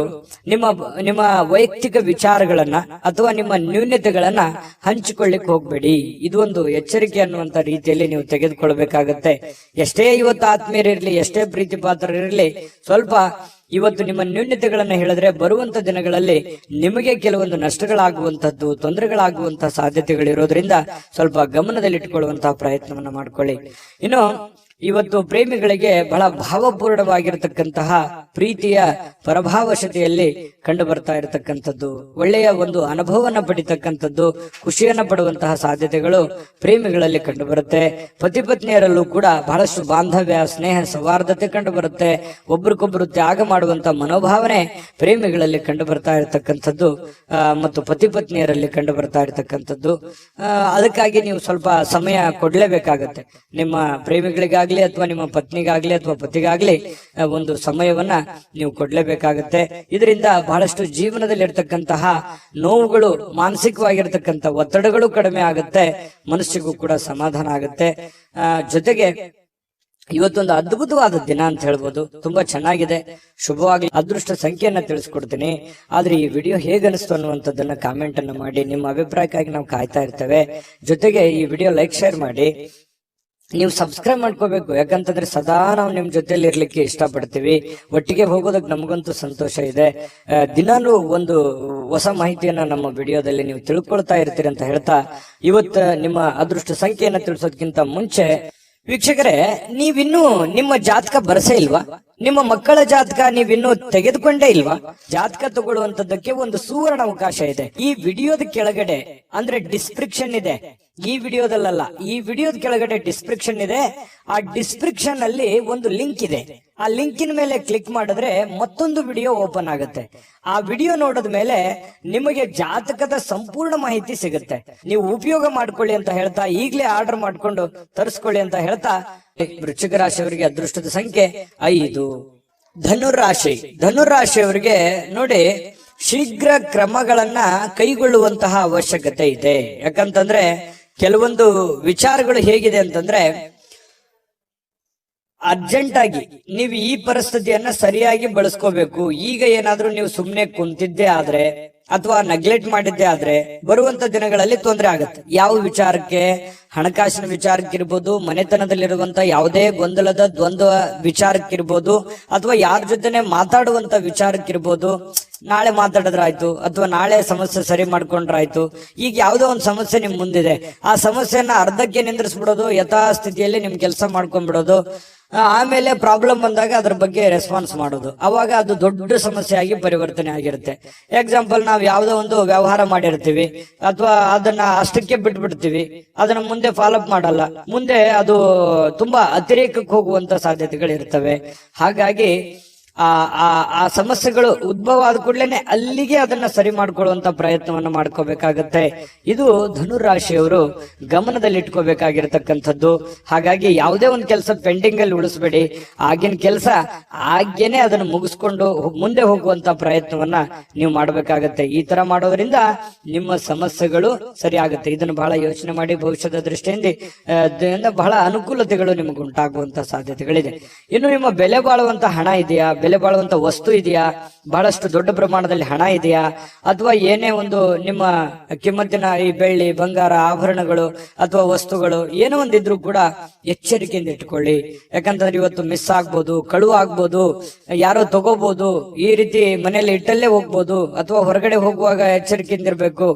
ನಿಮ್ಮ ವೈಯಕ್ತಿಕ ವಿಚಾರಗಳನ್ನ ಅಥವಾ ನಿಮ್ಮ ನ್ಯೂನತೆಗಳನ್ನ ಹಂಚಿಕೊಳ್ಳಿಕ್ ಹೋಗ್ಬೇಡಿ. ಇದು ಒಂದು ಎಚ್ಚರಿಕೆ ಅನ್ನುವಂತ ರೀತಿಯಲ್ಲಿ ನೀವು ತೆಗೆದುಕೊಳ್ಬೇಕಾಗತ್ತೆ. ಎಷ್ಟೇ ಇವತ್ತು ಆತ್ಮೀಯರಿರ್ಲಿ, ಎಷ್ಟೇ ಪ್ರೀತಿ ಪಾತ್ರರಿರ್ಲಿ, ಸ್ವಲ್ಪ ಇವತ್ತು ನಿಮ್ಮ ನ್ಯೂನತೆಗಳನ್ನ ಹೇಳಿದ್ರೆ ಬರುವಂತ ದಿನಗಳಲ್ಲಿ ನಿಮಗೆ ಕೆಲವೊಂದು ನಷ್ಟಗಳಾಗುವಂತದ್ದು, ತೊಂದರೆಗಳಾಗುವಂತಹ ಸಾಧ್ಯತೆಗಳಿರೋದ್ರಿಂದ ಸ್ವಲ್ಪ ಗಮನದಲ್ಲಿಟ್ಟುಕೊಳ್ಳುವಂತಹ ಪ್ರಯತ್ನವನ್ನ ಮಾಡ್ಕೊಳ್ಳಿ. ಇನ್ನು ಇವತ್ತು ಪ್ರೇಮಿಗಳಿಗೆ ಬಹಳ ಭಾವಪೂರ್ಣವಾಗಿರತಕ್ಕಂತಹ ಪ್ರೀತಿಯ ಪರಭಾವಶತೆಯಲ್ಲಿ ಕಂಡು ಬರ್ತಾ ಇರತಕ್ಕಂಥದ್ದು, ಒಳ್ಳೆಯ ಒಂದು ಅನುಭವವನ್ನ ಪಡಿತಕ್ಕಂಥದ್ದು, ಖುಷಿಯನ್ನ ಪಡುವಂತಹ ಸಾಧ್ಯತೆಗಳು ಪ್ರೇಮಿಗಳಲ್ಲಿ ಕಂಡು ಬರುತ್ತೆ. ಪತಿ ಪತ್ನಿಯರಲ್ಲೂ ಕೂಡ ಬಹಳಷ್ಟು ಬಾಂಧವ್ಯ, ಸ್ನೇಹ, ಸೌಹಾರ್ದತೆ ಕಂಡು ಬರುತ್ತೆ. ಒಬ್ರಿಗೊಬ್ರು ತ್ಯಾಗ ಮಾಡುವಂತ ಮನೋಭಾವನೆ ಪ್ರೇಮಿಗಳಲ್ಲಿ ಕಂಡು ಬರ್ತಾ ಇರತಕ್ಕಂಥದ್ದು ಮತ್ತು ಪತಿ ಪತ್ನಿಯರಲ್ಲಿ ಕಂಡು ಬರ್ತಾ ಇರತಕ್ಕಂಥದ್ದು. ಅದಕ್ಕಾಗಿ ನೀವು ಸ್ವಲ್ಪ ಸಮಯ ಕೊಡ್ಲೇಬೇಕಾಗತ್ತೆ. ನಿಮ್ಮ ಪ್ರೇಮಿಗಳಿಗಾಗಿ ಅಥವಾ ನಿಮ್ಮ ಪತ್ನಿಗಾಗ್ಲಿ ಅಥವಾ ಪತಿಗಾಗ್ಲಿ ಒಂದು ಸಮಯವನ್ನ ನೀವು ಕೊಡ್ಲೇಬೇಕಾಗತ್ತೆ. ಇದರಿಂದ ಬಹಳಷ್ಟು ಜೀವನದಲ್ಲಿ ಇರ್ತಕ್ಕಂತಹ ನೋವುಗಳು, ಮಾನಸಿಕವಾಗಿರ್ತಕ್ಕಂಥ ಒತ್ತಡಗಳು ಕಡಿಮೆ ಆಗುತ್ತೆ, ಮನಸ್ಸಿಗೂ ಕೂಡ ಸಮಾಧಾನ ಆಗುತ್ತೆ. ಜೊತೆಗೆ ಇವತ್ತೊಂದು ಅದ್ಭುತವಾದ ದಿನ ಅಂತ ಹೇಳ್ಬೋದು. ತುಂಬಾ ಚೆನ್ನಾಗಿದೆ, ಶುಭವಾಗ್ಲಿ. ಅದೃಷ್ಟ ಸಂಖ್ಯೆಯನ್ನ ತಿಳಿಸ್ಕೊಡ್ತೀನಿ. ಆದ್ರೆ ಈ ವಿಡಿಯೋ ಹೇಗನಿಸ್ತು ಅನ್ನುವಂಥದ್ದನ್ನ ಕಾಮೆಂಟ್ ಅನ್ನ ಮಾಡಿ. ನಿಮ್ಮ ಅಭಿಪ್ರಾಯಕ್ಕಾಗಿ ನಾವು ಕಾಯ್ತಾ ಇರ್ತೇವೆ. ಜೊತೆಗೆ ಈ ವಿಡಿಯೋ ಲೈಕ್, ಶೇರ್ ಮಾಡಿ. ನೀವು ಸಬ್ಸ್ಕ್ರೈಬ್ ಮಾಡ್ಕೋಬೇಕು. ಯಾಕಂತಂದ್ರೆ ಸದಾ ನಾವು ನಿಮ್ ಜೊತೆಲಿ ಇರ್ಲಿಕ್ಕೆ ಇಷ್ಟಪಡ್ತೀವಿ. ಒಟ್ಟಿಗೆ ಹೋಗೋದಕ್ಕೆ ನಮಗಂತೂ ಸಂತೋಷ ಇದೆ. ದಿನಾನು ಒಂದು ಹೊಸ ಮಾಹಿತಿಯನ್ನ ನಮ್ಮ ವಿಡಿಯೋದಲ್ಲಿ ನೀವು ತಿಳ್ಕೊಳ್ತಾ ಇರ್ತೀರಿ ಅಂತ ಹೇಳ್ತಾ, ಇವತ್ತು ನಿಮ್ಮ ಅದೃಷ್ಟ ಸಂಖ್ಯೆಯನ್ನ ತಿಳಿಸೋದಕ್ಕಿಂತ ಮುಂಚೆ ವೀಕ್ಷಕರೇ, ನೀವಿನ್ನೂ ನಿಮ್ಮ ಜಾತಕ ಬರಸೇ ಇಲ್ವಾ? ನಿಮ್ಮ ಮಕ್ಕಳ ಜಾತಕ ನೀವಿನ್ನೂ ತೆಗೆದುಕೊಂಡೇ ಇಲ್ವಾ? ಜಾತಕ ತಗೊಳ್ಳುವಂತದ್ದಕ್ಕೆ ಒಂದು ಸುವರ್ಣ ಅವಕಾಶ ಇದೆ. ಈ ವಿಡಿಯೋದ ಕೆಳಗಡೆ ಅಂದ್ರೆ ಡಿಸ್ಕ್ರಿಪ್ಷನ್ ಇದೆ. ಈ ವಿಡಿಯೋದಲ್ಲ, ಈ ವಿಡಿಯೋದ ಕೆಳಗಡೆ ಡಿಸ್ಕ್ರಿಪ್ಷನ್ ಇದೆ. ಆ ಡಿಸ್ಕ್ರಿಪ್ಷನ್ ಅಲ್ಲಿ ಒಂದು ಲಿಂಕ್ ಇದೆ. ಆ ಲಿಂಕಿನ ಮೇಲೆ ಕ್ಲಿಕ್ ಮಾಡಿದ್ರೆ ಮತ್ತೊಂದು ವಿಡಿಯೋ ಓಪನ್ ಆಗುತ್ತೆ. ಆ ವಿಡಿಯೋ ನೋಡಿದ ಮೇಲೆ ನಿಮಗೆ ಜಾತಕದ ಸಂಪೂರ್ಣ ಮಾಹಿತಿ ಸಿಗುತ್ತೆ. ನೀವು ಉಪಯೋಗ ಮಾಡ್ಕೊಳ್ಳಿ ಅಂತ ಹೇಳ್ತಾ, ಈಗಲೇ ಆರ್ಡರ್ ಮಾಡ್ಕೊಂಡು ತರಿಸ್ಕೊಳ್ಳಿ ಅಂತ ಹೇಳ್ತಾ, ವೃಶ್ಚಿಕ ರಾಶಿಯವರಿಗೆ ಅದೃಷ್ಟದ ಸಂಖ್ಯೆ 5. ಧನುರಾಶಿಯವರಿಗೆ ನೋಡಿ, ಶೀಘ್ರ ಕ್ರಮಗಳನ್ನ ಕೈಗೊಳ್ಳುವಂತಹ ಅವಶ್ಯಕತೆ ಇದೆ. ಯಾಕಂತಂದ್ರೆ ಕೆಲವೊಂದು ವಿಚಾರಗಳು ಹೇಗಿದೆ ಅಂತಂದ್ರೆ, ಅರ್ಜೆಂಟ್ ಆಗಿ ನೀವು ಈ ಪರಿಸ್ಥಿತಿಯನ್ನ ಸರಿಯಾಗಿ ಬಳಸ್ಕೋಬೇಕು. ಈಗ ಏನಾದ್ರೂ ನೀವು ಸುಮ್ನೆ ಕುಂತಿದ್ದೇ ಆದ್ರೆ ಅಥವಾ ನೆಗ್ಲೆಕ್ಟ್ ಮಾಡಿದ್ದೇ ಆದ್ರೆ ಬರುವಂತ ದಿನಗಳಲ್ಲಿ ತೊಂದರೆ ಆಗುತ್ತೆ. ಯಾವ ವಿಚಾರಕ್ಕೆ? ಹಣಕಾಸಿನ ವಿಚಾರಕ್ಕಿರ್ಬೋದು, ಮನೆತನದಲ್ಲಿರುವಂತ ಯಾವುದೇ ಗೊಂದಲದ ದ್ವಂದ್ವ ವಿಚಾರಕ್ಕಿರ್ಬೋದು, ಅಥವಾ ಯಾರ ಜೊತೆನೆ ಮಾತಾಡುವಂತ ವಿಚಾರಕ್ಕಿರ್ಬೋದು. ನಾಳೆ ಮಾತಾಡಿದ್ರಾಯ್ತು ಅಥವಾ ನಾಳೆ ಸಮಸ್ಯೆ ಸರಿ ಮಾಡ್ಕೊಂಡ್ರಾಯ್ತು. ಈಗ ಯಾವುದೋ ಒಂದು ಸಮಸ್ಯೆ ನಿಮ್ ಮುಂದಿದೆ, ಆ ಸಮಸ್ಯೆನ ಅರ್ಧಕ್ಕೆ ನಿಂದ್ರಿಸ್ಬಿಡೋದು, ಯಥಾಸ್ಥಿತಿಯಲ್ಲಿ ನಿಮ್ ಕೆಲಸ ಮಾಡ್ಕೊಂಡ್ಬಿಡೋದು. ಆಮೇಲೆ ಪ್ರಾಬ್ಲಮ್ ಬಂದಾಗ ಅದ್ರ ಬಗ್ಗೆ ರೆಸ್ಪಾನ್ಸ್ ಮಾಡೋದು. ಅವಾಗ ಅದು ದೊಡ್ಡ ಸಮಸ್ಯೆ ಆಗಿ ಪರಿವರ್ತನೆ ಆಗಿರುತ್ತೆ. ಎಕ್ಸಾಂಪಲ್, ನಾವ್ ಯಾವ್ದೋ ಒಂದು ವ್ಯವಹಾರ ಮಾಡಿರ್ತೀವಿ ಅಥವಾ ಅದನ್ನ ಅಷ್ಟಕ್ಕೆ ಬಿಟ್ಬಿಡ್ತೀವಿ, ಅದನ್ನ ಮುಂದೆ ಫಾಲೋ ಅಪ್ ಮಾಡಲ್ಲ. ಮುಂದೆ ಅದು ತುಂಬಾ ಅತಿರೇಕಕ್ಕೆ ಹೋಗುವಂತ ಸಾಧ್ಯತೆಗಳು ಇರ್ತವೆ. ಹಾಗಾಗಿ ಆ ಸಮಸ್ಯೆಗಳು ಉದ್ಭವ ಆದ ಕೂಡಲೇ ಅಲ್ಲಿಗೆ ಅದನ್ನ ಸರಿ ಮಾಡ್ಕೊಳ್ಳುವಂತ ಪ್ರಯತ್ನವನ್ನ ಮಾಡ್ಕೋಬೇಕಾಗತ್ತೆ. ಇದು ಧನುರಾಶಿಯವರು ಗಮನದಲ್ಲಿ ಇಟ್ಕೋಬೇಕಾಗಿರ್ತಕ್ಕಂಥದ್ದು. ಹಾಗಾಗಿ ಯಾವುದೇ ಒಂದು ಕೆಲಸ ಪೆಂಡಿಂಗ್ ಅಲ್ಲಿ ಉಳಿಸ್ಬೇಡಿ. ಆಗಿನ ಕೆಲಸ ಆಗೇನೆ ಅದನ್ನು ಮುಗಿಸ್ಕೊಂಡು ಮುಂದೆ ಹೋಗುವಂತ ಪ್ರಯತ್ನವನ್ನ ನೀವು ಮಾಡ್ಬೇಕಾಗತ್ತೆ. ಈ ತರ ಮಾಡೋದ್ರಿಂದ ನಿಮ್ಮ ಸಮಸ್ಯೆಗಳು ಸರಿ ಆಗುತ್ತೆ. ಇದನ್ನು ಬಹಳ ಯೋಚನೆ ಮಾಡಿ, ಭವಿಷ್ಯದ ದೃಷ್ಟಿಯಿಂದ ಬಹಳ ಅನುಕೂಲತೆಗಳು ನಿಮಗೆ ಉಂಟಾಗುವಂತ ಸಾಧ್ಯತೆಗಳಿದೆ. ಇನ್ನು ನಿಮ್ಮ ಬೆಲೆ ಬಾಳುವಂತ ಹಣ ಇದೆಯಾ? ಬೆಲೆ ಬಾಳುವಂತ ವಸ್ತು ಇದೆಯಾ, ಬಹಳಷ್ಟು ದೊಡ್ಡ ಪ್ರಮಾಣದಲ್ಲಿ ಹಣ ಇದೆಯಾ, ಅಥವಾ ಏನೇ ಒಂದು ನಿಮ್ಮ ಕಿಮ್ಮತ್ತಿನ ಈ ಬೆಳ್ಳಿ ಬಂಗಾರ ಆಭರಣಗಳು ಅಥವಾ ವಸ್ತುಗಳು ಏನೋ ಒಂದಿದ್ರು ಕೂಡ ಎಚ್ಚರಿಕೆಯಿಂದ ಇಟ್ಕೊಳ್ಳಿ. ಯಾಕಂತಂದ್ರೆ ಇವತ್ತು ಮಿಸ್ ಆಗ್ಬೋದು, ಕಳುವು ಆಗ್ಬೋದು, ಯಾರೋ ತಗೋಬಹುದು, ಈ ರೀತಿ ಮನೆಯಲ್ಲಿ ಇಟ್ಟಲ್ಲೇ ಹೋಗ್ಬೋದು, ಅಥವಾ ಹೊರಗಡೆ ಹೋಗುವಾಗ ಎಚ್ಚರಿಕೆಯಿಂದ ಇರಬೇಕು.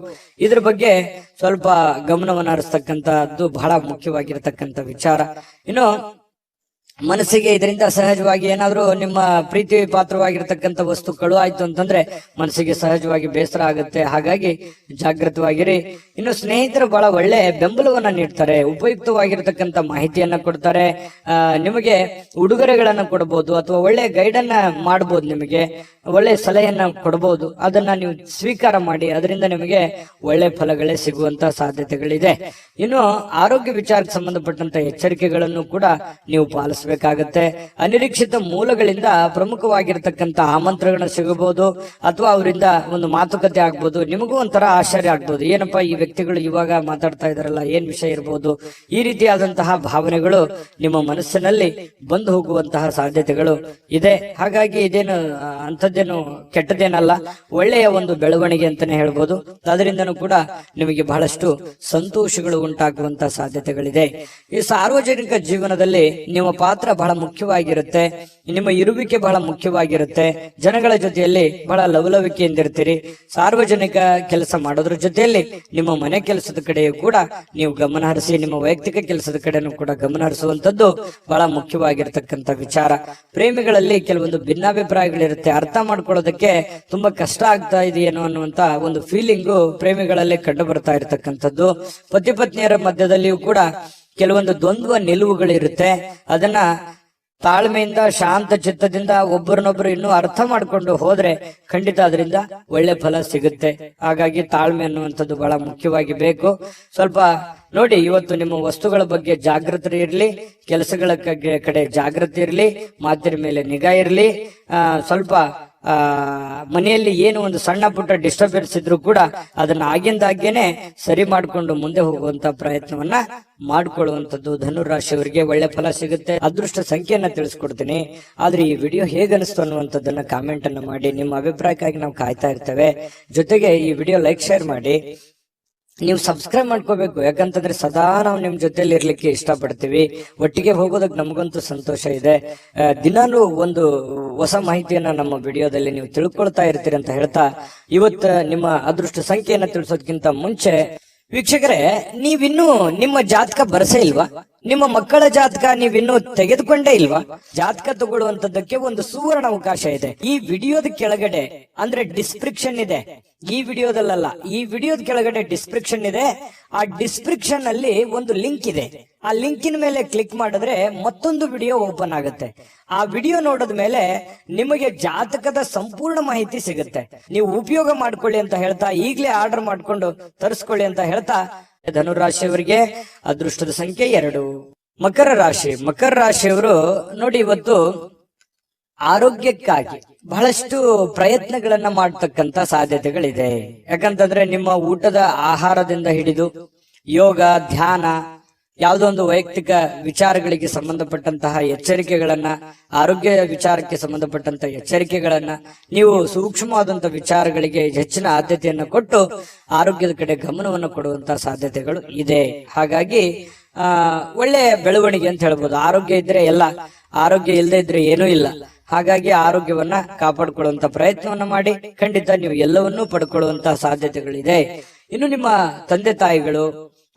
ಇದ್ರ ಬಗ್ಗೆ ಸ್ವಲ್ಪ ಗಮನವನ್ನು ಹರಿಸ್ತಕ್ಕಂಥದ್ದು ಬಹಳ ಮುಖ್ಯವಾಗಿರತಕ್ಕಂಥ ವಿಚಾರ. ಇನ್ನು ಮನಸ್ಸಿಗೆ ಇದರಿಂದ ಸಹಜವಾಗಿ ಏನಾದ್ರೂ ನಿಮ್ಮ ಪ್ರೀತಿ ಪಾತ್ರವಾಗಿರ್ತಕ್ಕಂಥ ವಸ್ತು ಕಳು ಆಯ್ತು ಅಂತಂದ್ರೆ ಮನಸ್ಸಿಗೆ ಸಹಜವಾಗಿ ಬೇಸರ ಆಗುತ್ತೆ. ಹಾಗಾಗಿ ಜಾಗೃತವಾಗಿರಿ. ಇನ್ನು ಸ್ನೇಹಿತರು ಬಹಳ ಒಳ್ಳೆ ಬೆಂಬಲವನ್ನ ನೀಡ್ತಾರೆ, ಉಪಯುಕ್ತವಾಗಿರ್ತಕ್ಕಂಥ ಮಾಹಿತಿಯನ್ನ ಕೊಡ್ತಾರೆ, ನಿಮಗೆ ಉಡುಗೊರೆಗಳನ್ನ ಕೊಡಬಹುದು ಅಥವಾ ಒಳ್ಳೆ ಗೈಡ್ ಅನ್ನ ಮಾಡಬಹುದು, ನಿಮಗೆ ಒಳ್ಳೆ ಸಲಹೆಯನ್ನ ಕೊಡಬಹುದು. ಅದನ್ನ ನೀವು ಸ್ವೀಕಾರ ಮಾಡಿ, ಅದರಿಂದ ನಿಮಗೆ ಒಳ್ಳೆ ಫಲಗಳೇ ಸಿಗುವಂತ ಸಾಧ್ಯತೆಗಳಿದೆ. ಇನ್ನು ಆರೋಗ್ಯ ವಿಚಾರಕ್ಕೆ ಸಂಬಂಧಪಟ್ಟಂತ ಎಚ್ಚರಿಕೆಗಳನ್ನು ಕೂಡ ನೀವು ಪಾಲಿಸಬೇಕಾಗತ್ತೆ. ಅನಿರೀಕ್ಷಿತ ಮೂಲಗಳಿಂದ ಪ್ರಮುಖವಾಗಿರ್ತಕ್ಕಂಥ ಆಮಂತ್ರಣಗಳು ಸಿಗಬಹುದು, ಅಥವಾ ಅವರಿಂದ ಒಂದು ಮಾತುಕತೆ ಆಗ್ಬೋದು. ನಿಮಗೂ ಒಂಥರ ಆಶ್ಚರ್ಯ ಆಗ್ಬೋದು, ಏನಪ್ಪಾ ಈ ವ್ಯಕ್ತಿಗಳು ಇವಾಗ ಮಾತಾಡ್ತಾ ಇದಾರಲ್ಲ, ಏನ್ ವಿಷಯ ಇರಬಹುದು. ಈ ರೀತಿಯಾದಂತಹ ಭಾವನೆಗಳು ನಿಮ್ಮ ಮನಸ್ಸಿನಲ್ಲಿ ಬಂದು ಹೋಗುವಂತಹ ಸಾಧ್ಯತೆಗಳು ಇದೆ. ಹಾಗಾಗಿ ಇದೇನು ಅಂಥದ್ದೇನು ಕೆಟ್ಟದೇನಲ್ಲ, ಒಳ್ಳೆಯ ಒಂದು ಬೆಳವಣಿಗೆ ಅಂತಾನೆ ಹೇಳ್ಬೋದು. ಅದರಿಂದನೂ ಕೂಡ ನಿಮಗೆ ಬಹಳಷ್ಟು ಸಂತೋಷಗಳು ಉಂಟಾಗುವಂತಹ ಸಾಧ್ಯತೆಗಳಿದೆ. ಈ ಸಾರ್ವಜನಿಕ ಜೀವನದಲ್ಲಿ ನಿಮ್ಮ ಪಾತ್ರ ಬಹಳ ಮುಖ್ಯವಾಗಿರುತ್ತೆ, ನಿಮ್ಮ ಇರುವಿಕೆ ಬಹಳ ಮುಖ್ಯವಾಗಿರುತ್ತೆ. ಜನಗಳ ಜೊತೆಯಲ್ಲಿ ಬಹಳ ಲವಲವಿಕೆಯಿಂದ ಇರ್ತೀರಿ. ಸಾರ್ವಜನಿಕ ಕೆಲಸ ಮಾಡೋದ್ರ ಜೊತೆಯಲ್ಲಿ ನಿಮ್ಮ ಮನೆ ಕೆಲಸದ ಕಡೆಯೂ ಕೂಡ ನೀವು ಗಮನ ಹರಿಸಿ, ನಿಮ್ಮ ವೈಯಕ್ತಿಕ ಕೆಲಸದ ಕಡೆನೂ ಕೂಡ ಗಮನ ಹರಿಸುವಂತದ್ದು ಬಹಳ ಮುಖ್ಯವಾಗಿರ್ತಕ್ಕಂಥ ವಿಚಾರ. ಪ್ರೇಮಿಗಳಲ್ಲಿ ಕೆಲವೊಂದು ಭಿನ್ನಾಭಿಪ್ರಾಯಗಳಿರುತ್ತೆ, ಅರ್ಥ ಮಾಡ್ಕೊಳ್ಳೋದಕ್ಕೆ ತುಂಬಾ ಕಷ್ಟ ಆಗ್ತಾ ಇದೆಯೇನೋ ಅನ್ನುವಂತ ಒಂದು ಫೀಲಿಂಗು ಪ್ರೇಮಿಗಳಲ್ಲಿ ಕಂಡು ಬರ್ತಾ ಇರತಕ್ಕಂಥದ್ದು. ಪತಿ ಪತ್ನಿಯರ ಮಧ್ಯದಲ್ಲಿಯೂ ಕೂಡ ಕೆಲವೊಂದು ದ್ವಂದ್ವ ನಿಲುವುಗಳಿರುತ್ತೆ. ಅದನ್ನ ತಾಳ್ಮೆಯಿಂದ ಶಾಂತ ಚಿತ್ತದಿಂದ ಒಬ್ಬರನ್ನೊಬ್ಬರು ಇನ್ನೂ ಅರ್ಥ ಮಾಡ್ಕೊಂಡು ಹೋದ್ರೆ ಖಂಡಿತ ಅದರಿಂದ ಒಳ್ಳೆ ಫಲ ಸಿಗುತ್ತೆ. ಹಾಗಾಗಿ ತಾಳ್ಮೆ ಅನ್ನುವಂಥದ್ದು ಬಹಳ ಮುಖ್ಯವಾಗಿ ಬೇಕು. ಸ್ವಲ್ಪ ನೋಡಿ, ಇವತ್ತು ನಿಮ್ಮ ವಸ್ತುಗಳ ಬಗ್ಗೆ ಜಾಗೃತಿ ಇರಲಿ, ಕೆಲಸಗಳ ಕಡೆ ಜಾಗೃತಿ ಇರಲಿ, ಮಾತಿನ ಮೇಲೆ ನಿಗಾ ಇರಲಿ. ಸ್ವಲ್ಪ ಮನೆಯಲ್ಲಿ ಏನು ಒಂದು ಸಣ್ಣ ಪುಟ್ಟ ಡಿಸ್ಟರ್ಬೆನ್ಸ್ ಇದ್ರು ಕೂಡ ಅದನ್ನ ಆಗಿಂದಾಗೇನೆ ಸರಿ ಮಾಡಿಕೊಂಡು ಮುಂದೆ ಹೋಗುವಂತ ಪ್ರಯತ್ನವನ್ನ ಮಾಡ್ಕೊಳ್ಳುವಂಥದ್ದು. ಧನುರಾಶಿಯವರಿಗೆ ಒಳ್ಳೆ ಫಲ ಸಿಗುತ್ತೆ. ಅದೃಷ್ಟ ಸಂಖ್ಯೆಯನ್ನ ತಿಳಿಸ್ಕೊಡ್ತೀನಿ. ಆದ್ರೆ ಈ ವಿಡಿಯೋ ಹೇಗನಿಸ್ತು ಅನ್ನುವಂಥದ್ದನ್ನ ಕಾಮೆಂಟ್ ಅನ್ನ ಮಾಡಿ. ನಿಮ್ಮ ಅಭಿಪ್ರಾಯಕ್ಕಾಗಿ ನಾವು ಕಾಯ್ತಾ ಇರ್ತೇವೆ. ಜೊತೆಗೆ ಈ ವಿಡಿಯೋ ಲೈಕ್ ಶೇರ್ ಮಾಡಿ. ನೀವು ಸಬ್ಸ್ಕ್ರೈಬ್ ಮಾಡ್ಕೋಬೇಕು, ಯಾಕಂತಂದ್ರೆ ಸದಾ ನಾವು ನಿಮ್ ಜೊತೆಲಿ ಇರ್ಲಿಕ್ಕೆ ಇಷ್ಟಪಡ್ತೀವಿ. ಒಟ್ಟಿಗೆ ಹೋಗೋದಕ್ಕೆ ನಮಗಂತೂ ಸಂತೋಷ ಇದೆ. ದಿನಾನು ಒಂದು ಹೊಸ ಮಾಹಿತಿಯನ್ನ ನಮ್ಮ ವಿಡಿಯೋದಲ್ಲಿ ನೀವು ತಿಳ್ಕೊಳ್ತಾ ಇರ್ತೀರಿ ಅಂತ ಹೇಳ್ತಾ, ಇವತ್ತು ನಿಮ್ಮ ಅದೃಷ್ಟ ಸಂಖ್ಯೆಯನ್ನ ತಿಳಿಸೋದಕ್ಕಿಂತ ಮುಂಚೆ ವೀಕ್ಷಕರೇ, ನೀವಿನ್ನೂ ನಿಮ್ಮ ಜಾತಕ ಬರಸೇ ಇಲ್ವಾ? ನಿಮ್ಮ ಮಕ್ಕಳ ಜಾತಕ ನೀವಿನ್ನೂ ತೆಗೆದುಕೊಂಡೇ ಇಲ್ವಾ? ಜಾತಕ ತಗೊಳ್ಳುವಂತದ್ದಕ್ಕೆ ಒಂದು ಸುವರ್ಣ ಅವಕಾಶ ಇದೆ. ಈ ವಿಡಿಯೋದ ಕೆಳಗಡೆ ಅಂದ್ರೆ ಡಿಸ್ಕ್ರಿಪ್ಷನ್ ಇದೆ, ಈ ವಿಡಿಯೋದಲ್ಲ, ಈ ವಿಡಿಯೋದ ಕೆಳಗಡೆ ಡಿಸ್ಕ್ರಿಪ್ಷನ್ ಇದೆ. ಆ ಡಿಸ್ಕ್ರಿಪ್ಷನ್ ಅಲ್ಲಿ ಒಂದು ಲಿಂಕ್ ಇದೆ. ಆ ಲಿಂಕಿನ ಮೇಲೆ ಕ್ಲಿಕ್ ಮಾಡಿದ್ರೆ ಮತ್ತೊಂದು ವಿಡಿಯೋ ಓಪನ್ ಆಗುತ್ತೆ. ಆ ವಿಡಿಯೋ ನೋಡಿದ ಮೇಲೆ ನಿಮಗೆ ಜಾತಕದ ಸಂಪೂರ್ಣ ಮಾಹಿತಿ ಸಿಗುತ್ತೆ. ನೀವು ಉಪಯೋಗ ಮಾಡ್ಕೊಳ್ಳಿ ಅಂತ ಹೇಳ್ತಾ, ಈಗಲೇ ಆರ್ಡರ್ ಮಾಡ್ಕೊಂಡು ತರಿಸ್ಕೊಳ್ಳಿ ಅಂತ ಹೇಳ್ತಾ, ಧನುರಾಶಿಯವರಿಗೆ ಅದೃಷ್ಟದ ಸಂಖ್ಯೆ 2. ಮಕರ ರಾಶಿ. ಮಕರ ರಾಶಿಯವರು ನೋಡಿ, ಇವತ್ತು ಆರೋಗ್ಯಕ್ಕಾಗಿ ಬಹಳಷ್ಟು ಪ್ರಯತ್ನಗಳನ್ನ ಮಾಡತಕ್ಕಂತ ಸಾಧ್ಯತೆಗಳಿದೆ. ಯಾಕಂತಂದ್ರೆ ನಿಮ್ಮ ಊಟದ ಆಹಾರದಿಂದ ಹಿಡಿದು ಯೋಗ, ಧ್ಯಾನ, ಯಾವುದೋ ಒಂದು ವೈಯಕ್ತಿಕ ವಿಚಾರಗಳಿಗೆ ಸಂಬಂಧಪಟ್ಟಂತಹ ಎಚ್ಚರಿಕೆಗಳನ್ನ, ಆರೋಗ್ಯ ವಿಚಾರಕ್ಕೆ ಸಂಬಂಧಪಟ್ಟಂತಹ ಎಚ್ಚರಿಕೆಗಳನ್ನ, ನೀವು ಸೂಕ್ಷ್ಮವಾದಂತಹ ವಿಚಾರಗಳಿಗೆ ಹೆಚ್ಚಿನ ಆದ್ಯತೆಯನ್ನು ಕೊಟ್ಟು ಆರೋಗ್ಯದ ಕಡೆ ಗಮನವನ್ನು ಕೊಡುವಂತಹ ಸಾಧ್ಯತೆಗಳು ಇದೆ. ಹಾಗಾಗಿ ಒಳ್ಳೆ ಬೆಳವಣಿಗೆ ಅಂತ ಹೇಳ್ಬೋದು. ಆರೋಗ್ಯ ಇದ್ರೆ ಎಲ್ಲ, ಆರೋಗ್ಯ ಇಲ್ಲದೆ ಇದ್ರೆ ಏನೂ ಇಲ್ಲ. ಹಾಗಾಗಿ ಆರೋಗ್ಯವನ್ನ ಕಾಪಾಡಿಕೊಳ್ಳುವಂತ ಪ್ರಯತ್ನವನ್ನ ಮಾಡಿ. ಖಂಡಿತ ನೀವು ಎಲ್ಲವನ್ನೂ ಪಡ್ಕೊಳ್ಳುವಂತಹ ಸಾಧ್ಯತೆಗಳಿದೆ. ಇನ್ನು ನಿಮ್ಮ ತಂದೆ ತಾಯಿಗಳು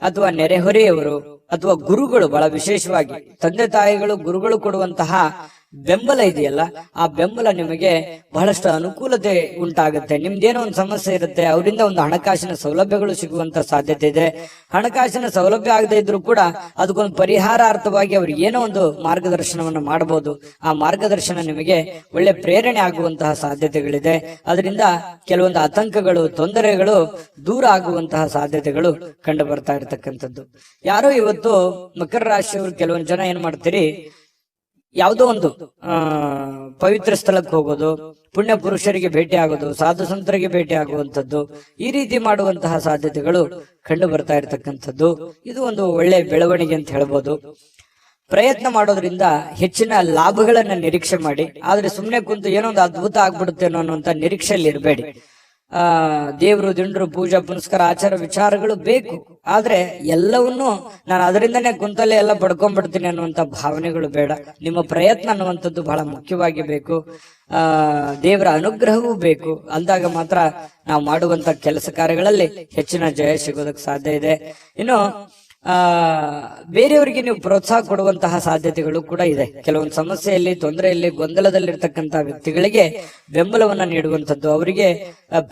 ಅಥವಾ ನೆರೆಹೊರೆಯವರು ಅಥವಾ ಗುರುಗಳು, ಬಹಳ ವಿಶೇಷವಾಗಿ ತಂದೆ ತಾಯಿಗಳು, ಗುರುಗಳು ಕೊಡುವಂತಹ ಬೆಂಬಲ ಇದೆಯಲ್ಲ, ಆ ಬೆಂಬಲ ನಿಮಗೆ ಬಹಳಷ್ಟು ಅನುಕೂಲತೆ ಉಂಟಾಗುತ್ತೆ. ನಿಮ್ದೇನೋ ಒಂದು ಸಮಸ್ಯೆ ಇರುತ್ತೆ, ಅವರಿಂದ ಒಂದು ಹಣಕಾಸಿನ ಸೌಲಭ್ಯಗಳು ಸಿಗುವಂತ ಸಾಧ್ಯತೆ ಇದೆ. ಹಣಕಾಸಿನ ಸೌಲಭ್ಯ ಆಗದೆ ಇದ್ರು ಕೂಡ ಅದಕ್ಕೊಂದು ಪರಿಹಾರಾರ್ಥವಾಗಿ ಅವ್ರಿಗೆ ಏನೋ ಒಂದು ಮಾರ್ಗದರ್ಶನವನ್ನು ಮಾಡಬಹುದು. ಆ ಮಾರ್ಗದರ್ಶನ ನಿಮಗೆ ಒಳ್ಳೆ ಪ್ರೇರಣೆ ಆಗುವಂತಹ ಸಾಧ್ಯತೆಗಳಿದೆ. ಅದರಿಂದ ಕೆಲವೊಂದು ಆತಂಕಗಳು, ತೊಂದರೆಗಳು ದೂರ ಆಗುವಂತಹ ಸಾಧ್ಯತೆಗಳು ಕಂಡು ಬರ್ತಾ ಇರತಕ್ಕಂಥದ್ದು. ಯಾರೋ ಇವತ್ತು ಮಕರ ರಾಶಿಯವರು ಕೆಲವೊಂದು ಜನ ಏನ್ ಮಾಡ್ತೀರಿ, ಯಾವುದೋ ಒಂದು ಪವಿತ್ರ ಸ್ಥಳಕ್ಕೆ ಹೋಗೋದು, ಪುಣ್ಯ ಪುರುಷರಿಗೆ ಭೇಟಿ ಆಗೋದು, ಸಾಧು ಸಂತರಿಗೆ ಭೇಟಿ ಆಗುವಂಥದ್ದು, ಈ ರೀತಿ ಮಾಡುವಂತಹ ಸಾಧ್ಯತೆಗಳು ಕಂಡು ಬರ್ತಾ ಇರತಕ್ಕಂಥದ್ದು. ಇದು ಒಂದು ಒಳ್ಳೆ ಬೆಳವಣಿಗೆ ಅಂತ ಹೇಳ್ಬೋದು. ಪ್ರಯತ್ನ ಮಾಡೋದ್ರಿಂದ ಹೆಚ್ಚಿನ ಲಾಭಗಳನ್ನ ನಿರೀಕ್ಷೆ ಮಾಡಿ. ಆದ್ರೆ ಸುಮ್ಮನೆ ಕುಂತು ಏನೋ ಒಂದು ಅದ್ಭುತ ಆಗ್ಬಿಡುತ್ತೇನೋ ಅನ್ನುವಂತ ನಿರೀಕ್ಷೆಯಲ್ಲಿ ಇರಬೇಡಿ. ದೇವರು ದಿಂಡ್ರು ಪೂಜಾ ಪುನಸ್ಕಾರ ಆಚಾರ ವಿಚಾರಗಳು ಬೇಕು, ಆದ್ರೆ ಎಲ್ಲವನ್ನೂ ನಾನು ಅದರಿಂದನೇ ಕುಂತಲ್ಲೇ ಎಲ್ಲ ಪಡ್ಕೊಂಡ್ಬಿಡ್ತೀನಿ ಅನ್ನುವಂತ ಭಾವನೆಗಳು ಬೇಡ. ನಿಮ್ಮ ಪ್ರಯತ್ನ ಅನ್ನುವಂಥದ್ದು ಬಹಳ ಮುಖ್ಯವಾಗಿ ಬೇಕು. ದೇವರ ಅನುಗ್ರಹವೂ ಬೇಕು. ಅಂದಾಗ ಮಾತ್ರ ನಾವು ಮಾಡುವಂತ ಕೆಲಸ ಕಾರ್ಯಗಳಲ್ಲಿ ಹೆಚ್ಚಿನ ಜಯ ಸಿಗೋದಕ್ಕೆ ಸಾಧ್ಯ ಇದೆ. ಇನ್ನು ಬೇರೆಯವರಿಗೆ ನೀವು ಪ್ರೋತ್ಸಾಹ ಕೊಡುವಂತಹ ಸಾಧ್ಯತೆಗಳು ಕೂಡ ಇದೆ. ಕೆಲವೊಂದು ಸಮಸ್ಯೆಯಲ್ಲಿ, ತೊಂದರೆಯಲ್ಲಿ, ಗೊಂದಲದಲ್ಲಿರ್ತಕ್ಕಂತಹ ವ್ಯಕ್ತಿಗಳಿಗೆ ಬೆಂಬಲವನ್ನ ನೀಡುವಂಥದ್ದು, ಅವರಿಗೆ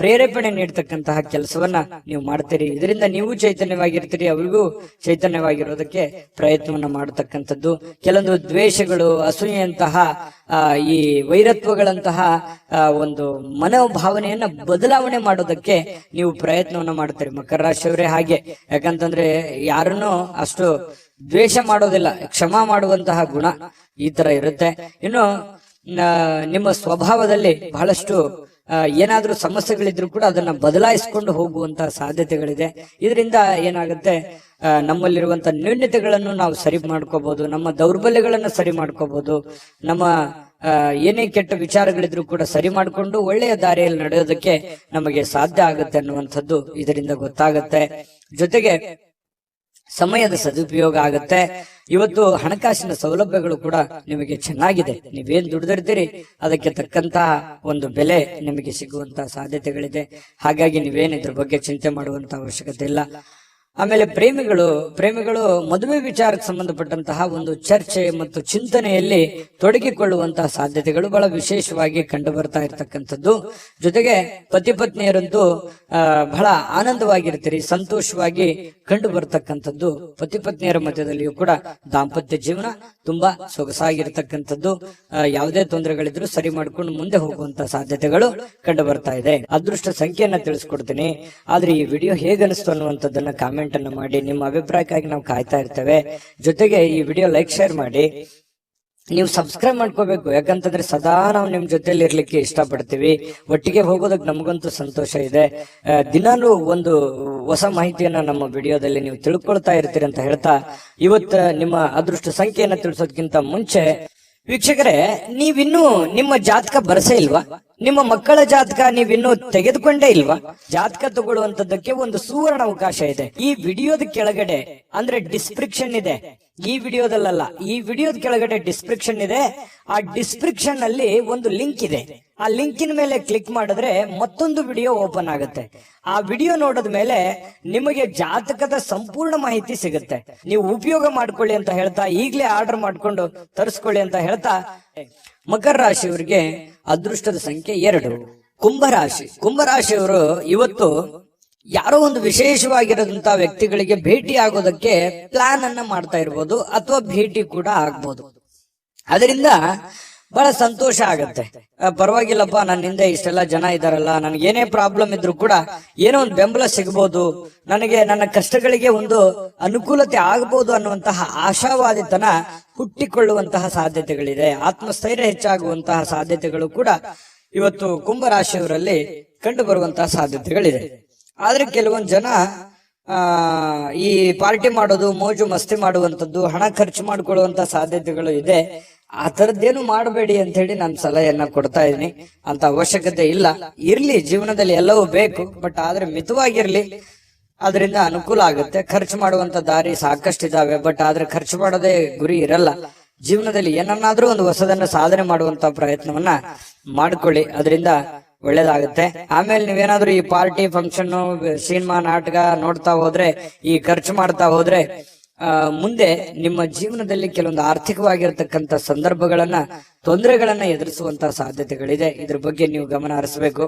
ಪ್ರೇರೇಪಣೆ ನೀಡತಕ್ಕಂತಹ ಕೆಲಸವನ್ನ ನೀವು ಮಾಡ್ತೀರಿ. ಇದರಿಂದ ನೀವು ಚೈತನ್ಯವಾಗಿರ್ತೀರಿ, ಅವರಿಗೂ ಚೈತನ್ಯವಾಗಿರೋದಕ್ಕೆ ಪ್ರಯತ್ನವನ್ನ ಮಾಡತಕ್ಕಂಥದ್ದು. ಕೆಲವೊಂದು ದ್ವೇಷಗಳು, ಅಸೂಯೆಯಂತಹ ಈ ವೈರತ್ವಗಳಂತಹ ಒಂದು ಮನೋಭಾವನೆಯನ್ನ ಬದಲಾವಣೆ ಮಾಡೋದಕ್ಕೆ ನೀವು ಪ್ರಯತ್ನವನ್ನ ಮಾಡ್ತೀರಿ. ಮಕರ ರಾಶಿಯವರೇ ಹಾಗೆ. ಯಾಕಂತಂದ್ರೆ ಯಾರನ್ನು ಅಷ್ಟು ದ್ವೇಷ ಮಾಡೋದಿಲ್ಲ, ಕ್ಷಮಾ ಮಾಡುವಂತಹ ಗುಣ ಈ ತರ ಇರುತ್ತೆ. ಇನ್ನು ನಿಮ್ಮ ಸ್ವಭಾವದಲ್ಲಿ ಬಹಳಷ್ಟು ಏನಾದ್ರೂ ಸಮಸ್ಯೆಗಳಿದ್ರು ಕೂಡ ಅದನ್ನ ಬದಲಾಯಿಸಿಕೊಂಡು ಹೋಗುವಂತಹ ಸಾಧ್ಯತೆಗಳಿದೆ. ಇದರಿಂದ ಏನಾಗುತ್ತೆ, ನಮ್ಮಲ್ಲಿರುವಂತ ನ್ಯೂನ್ಯತೆಗಳನ್ನು ನಾವು ಸರಿ ಮಾಡ್ಕೋಬಹುದು, ನಮ್ಮ ದೌರ್ಬಲ್ಯಗಳನ್ನು ಸರಿ ಮಾಡ್ಕೋಬಹುದು, ನಮ್ಮ ಏನೇ ಕೆಟ್ಟ ವಿಚಾರಗಳಿದ್ರು ಕೂಡ ಸರಿ ಮಾಡಿಕೊಂಡು ಒಳ್ಳೆಯ ದಾರಿಯಲ್ಲಿ ನಡೆಯೋದಕ್ಕೆ ನಮಗೆ ಸಾಧ್ಯ ಆಗುತ್ತೆ ಅನ್ನುವಂಥದ್ದು ಇದರಿಂದ ಗೊತ್ತಾಗತ್ತೆ. ಜೊತೆಗೆ ಸಮಯದ ಸದುಪಯೋಗ ಆಗತ್ತೆ. ಇವತ್ತು ಹಣಕಾಸಿನ ಸೌಲಭ್ಯಗಳು ಕೂಡ ನಿಮಗೆ ಚೆನ್ನಾಗಿದೆ. ನೀವೇನ್ ದುಡಿದಿರ್ತೀರಿ ಅದಕ್ಕೆ ತಕ್ಕಂತಹ ಒಂದು ಬೆಲೆ ನಿಮಗೆ ಸಿಗುವಂತಹ ಸಾಧ್ಯತೆಗಳಿದೆ. ಹಾಗಾಗಿ ನೀವೇನ್ ಇದ್ರ ಬಗ್ಗೆ ಚಿಂತೆ ಮಾಡುವಂತ ಅವಶ್ಯಕತೆ ಇಲ್ಲ. ಆಮೇಲೆ ಪ್ರೇಮಿಗಳು ಮದುವೆ ವಿಚಾರಕ್ಕೆ ಸಂಬಂಧಪಟ್ಟಂತಹ ಒಂದು ಚರ್ಚೆ ಮತ್ತು ಚಿಂತನೆಯಲ್ಲಿ ತೊಡಗಿಕೊಳ್ಳುವಂತಹ ಸಾಧ್ಯತೆಗಳು ಬಹಳ ವಿಶೇಷವಾಗಿ ಕಂಡು ಬರ್ತಾ ಇರತಕ್ಕಂಥದ್ದು. ಜೊತೆಗೆ ಪತಿ ಪತ್ನಿಯರಂತೂ ಬಹಳ ಆನಂದವಾಗಿರ್ತೀರಿ, ಸಂತೋಷವಾಗಿ ಕಂಡು ಬರ್ತಕ್ಕಂಥದ್ದು. ಪತಿ ಪತ್ನಿಯರ ಮಧ್ಯದಲ್ಲಿಯೂ ಕೂಡ ದಾಂಪತ್ಯ ಜೀವನ ತುಂಬಾ ಸೊಗಸಾಗಿರ್ತಕ್ಕಂಥದ್ದು. ಯಾವುದೇ ತೊಂದರೆಗಳಿದ್ರು ಸರಿ ಮಾಡ್ಕೊಂಡು ಮುಂದೆ ಹೋಗುವಂತ ಸಾಧ್ಯತೆಗಳು ಕಂಡು ಬರ್ತಾ ಇದೆ. ಅದೃಷ್ಟ ಸಂಖ್ಯೆಯನ್ನ ತಿಳಿಸ್ಕೊಡ್ತೀನಿ, ಆದ್ರೆ ಈ ವಿಡಿಯೋ ಹೇಗನಿಸ್ತು ಅನ್ನುವಂಥದ್ದನ್ನ ಕಾಮೆಂಟ್ ಅನ್ನು ಮಾಡಿ. ನಿಮ್ಮ ಅಭಿಪ್ರಾಯಕ್ಕಾಗಿ ನಾವು ಕಾಯ್ತಾ ಇರ್ತೇವೆ. ಜೊತೆಗೆ ಈ ವಿಡಿಯೋ ಲೈಕ್, ಶೇರ್ ಮಾಡಿ. ನೀವು ಸಬ್ಸ್ಕ್ರೈಬ್ ಮಾಡ್ಕೋಬೇಕು, ಯಾಕಂತಂದ್ರೆ ಸದಾ ನಾವು ನಿಮ್ ಜೊತೆಲಿ ಇರ್ಲಿಕ್ಕೆ ಇಷ್ಟಪಡ್ತೀವಿ. ಒಟ್ಟಿಗೆ ಹೋಗೋದಕ್ಕೆ ನಮಗಂತೂ ಸಂತೋಷ ಇದೆ. ದಿನಾಲೂ ಒಂದು ಹೊಸ ಮಾಹಿತಿಯನ್ನ ನಮ್ಮ ವಿಡಿಯೋದಲ್ಲಿ ನೀವು ತಿಳ್ಕೊಳ್ತಾ ಇರ್ತೀರಿ ಅಂತ ಹೇಳ್ತಾ, ಇವತ್ತು ನಿಮ್ಮ ಅದೃಷ್ಟ ಸಂಖ್ಯೆಯನ್ನ ತಿಳಿಸೋದಕ್ಕಿಂತ ಮುಂಚೆ ವೀಕ್ಷಕರೇ, ನೀವಿನ್ನೂ ನಿಮ್ಮ ಜಾತಕ ಬರಸೇ ಇಲ್ವಾ? ನಿಮ್ಮ ಮಕ್ಕಳ ಜಾತಕ ನೀವಿನ್ನೂ ತೆಗೆದುಕೊಂಡೇ ಇಲ್ವಾ? ಜಾತಕ ತಗೊಳ್ಳುವಂತದ್ದಕ್ಕೆ ಒಂದು ಸುವರ್ಣ ಅವಕಾಶ ಇದೆ. ಈ ವಿಡಿಯೋದ ಕೆಳಗಡೆ ಅಂದ್ರೆ ಡಿಸ್ಕ್ರಿಪ್ಷನ್ ಇದೆ, ಈ ವಿಡಿಯೋದಲ್ಲ, ಈ ವಿಡಿಯೋದ ಕೆಳಗಡೆ ಡಿಸ್ಕ್ರಿಪ್ಷನ್ ಇದೆ. ಆ ಡಿಸ್ಕ್ರಿಪ್ಷನ್ ಅಲ್ಲಿ ಒಂದು ಲಿಂಕ್ ಇದೆ. ಆ ಲಿಂಕಿನ ಮೇಲೆ ಕ್ಲಿಕ್ ಮಾಡಿದ್ರೆ ಮತ್ತೊಂದು ವಿಡಿಯೋ ಓಪನ್ ಆಗುತ್ತೆ. ಆ ವಿಡಿಯೋ ನೋಡಿದ ಮೇಲೆ ನಿಮಗೆ ಜಾತಕದ ಸಂಪೂರ್ಣ ಮಾಹಿತಿ ಸಿಗುತ್ತೆ. ನೀವು ಉಪಯೋಗ ಮಾಡ್ಕೊಳ್ಳಿ ಅಂತ ಹೇಳ್ತಾ, ಈಗಲೇ ಆರ್ಡರ್ ಮಾಡ್ಕೊಂಡು ತರಿಸ್ಕೊಳ್ಳಿ ಅಂತ ಹೇಳ್ತಾ, ಮಕರ ರಾಶಿಯವರಿಗೆ ಅದೃಷ್ಟದ ಸಂಖ್ಯೆ 2. ಕುಂಭರಾಶಿಯವರು ಇವತ್ತು ಯಾರೋ ಒಂದು ವಿಶೇಷವಾಗಿರೋದಂತ ವ್ಯಕ್ತಿಗಳಿಗೆ ಭೇಟಿ ಆಗೋದಕ್ಕೆ ಪ್ಲಾನ್ ಅನ್ನ ಮಾಡ್ತಾ ಇರ್ಬೋದು, ಅಥವಾ ಭೇಟಿ ಕೂಡ ಆಗ್ಬೋದು. ಅದರಿಂದ ಬಹಳ ಸಂತೋಷ ಆಗತ್ತೆ. ಪರವಾಗಿಲ್ಲಪ್ಪ, ನನ್ನ ಹಿಂದೆ ಇಷ್ಟೆಲ್ಲ ಜನ ಇದಾರಲ್ಲ, ನನಗೆ ಏನೇ ಪ್ರಾಬ್ಲಮ್ ಇದ್ರು ಕೂಡ ಏನೋ ಒಂದು ಬೆಂಬಲ ಸಿಗಬಹುದು, ನನಗೆ ನನ್ನ ಕಷ್ಟಗಳಿಗೆ ಒಂದು ಅನುಕೂಲತೆ ಆಗಬಹುದು ಅನ್ನುವಂತಹ ಆಶಾವಾದಿತನ ಹುಟ್ಟಿಕೊಳ್ಳುವಂತಹ ಸಾಧ್ಯತೆಗಳಿದೆ. ಆತ್ಮಸ್ಥೈರ್ಯ ಹೆಚ್ಚಾಗುವಂತಹ ಸಾಧ್ಯತೆಗಳು ಕೂಡ ಇವತ್ತು ಕುಂಭರಾಶಿಯವರಲ್ಲಿ ಕಂಡು ಬರುವಂತಹ ಸಾಧ್ಯತೆಗಳಿದೆ. ಆದ್ರೆ ಕೆಲವೊಂದು ಜನ ಈ ಪಾರ್ಟಿ ಮಾಡೋದು, ಮೋಜು ಮಸ್ತಿ ಮಾಡುವಂತದ್ದು, ಹಣ ಖರ್ಚು ಮಾಡ್ಕೊಳ್ಳುವಂತ ಸಾಧ್ಯತೆಗಳು ಇದೆ. ಆ ತರದ್ದೇನು ಮಾಡಬೇಡಿ ಅಂತ ಹೇಳಿ ನಾನು ಸಲಹೆಯನ್ನ ಕೊಡ್ತಾ ಇದ್ದೀನಿ. ಅಂತ ಅವಶ್ಯಕತೆ ಇಲ್ಲ. ಇರ್ಲಿ, ಜೀವನದಲ್ಲಿ ಎಲ್ಲವೂ ಬೇಕು, ಬಟ್ ಆದ್ರೆ ಮಿತವಾಗಿರ್ಲಿ. ಅದರಿಂದ ಅನುಕೂಲ ಆಗುತ್ತೆ. ಖರ್ಚು ಮಾಡುವಂತ ದಾರಿ ಸಾಕಷ್ಟಿದಾವೆ, ಬಟ್ ಆದ್ರೆ ಖರ್ಚು ಮಾಡೋದೇ ಗುರಿ ಇರಲ್ಲ. ಜೀವನದಲ್ಲಿ ಏನನ್ನಾದ್ರೂ ಒಂದು ಹೊಸದನ್ನ ಸಾಧನೆ ಮಾಡುವಂತ ಪ್ರಯತ್ನವನ್ನ ಮಾಡ್ಕೊಳ್ಳಿ, ಅದರಿಂದ ಒಳ್ಳೇದಾಗುತ್ತೆ. ಆಮೇಲೆ ನೀವೇನಾದ್ರೂ ಈ ಪಾರ್ಟಿ, ಫಂಕ್ಷನ್, ಸಿನಿಮಾ, ನಾಟಕ ನೋಡ್ತಾ ಹೋದ್ರೆ, ಈ ಖರ್ಚು ಮಾಡ್ತಾ ಹೋದ್ರೆ ಮುಂದೆ ನಿಮ್ಮ ಜೀವನದಲ್ಲಿ ಕೆಲವೊಂದು ಆರ್ಥಿಕವಾಗಿರ್ತಕ್ಕಂಥ ಸಂದರ್ಭಗಳನ್ನ, ತೊಂದರೆಗಳನ್ನ ಎದುರಿಸುವಂತಹ ಸಾಧ್ಯತೆಗಳಿದೆ. ಇದ್ರ ಬಗ್ಗೆ ನೀವು ಗಮನ ಹರಿಸಬೇಕು.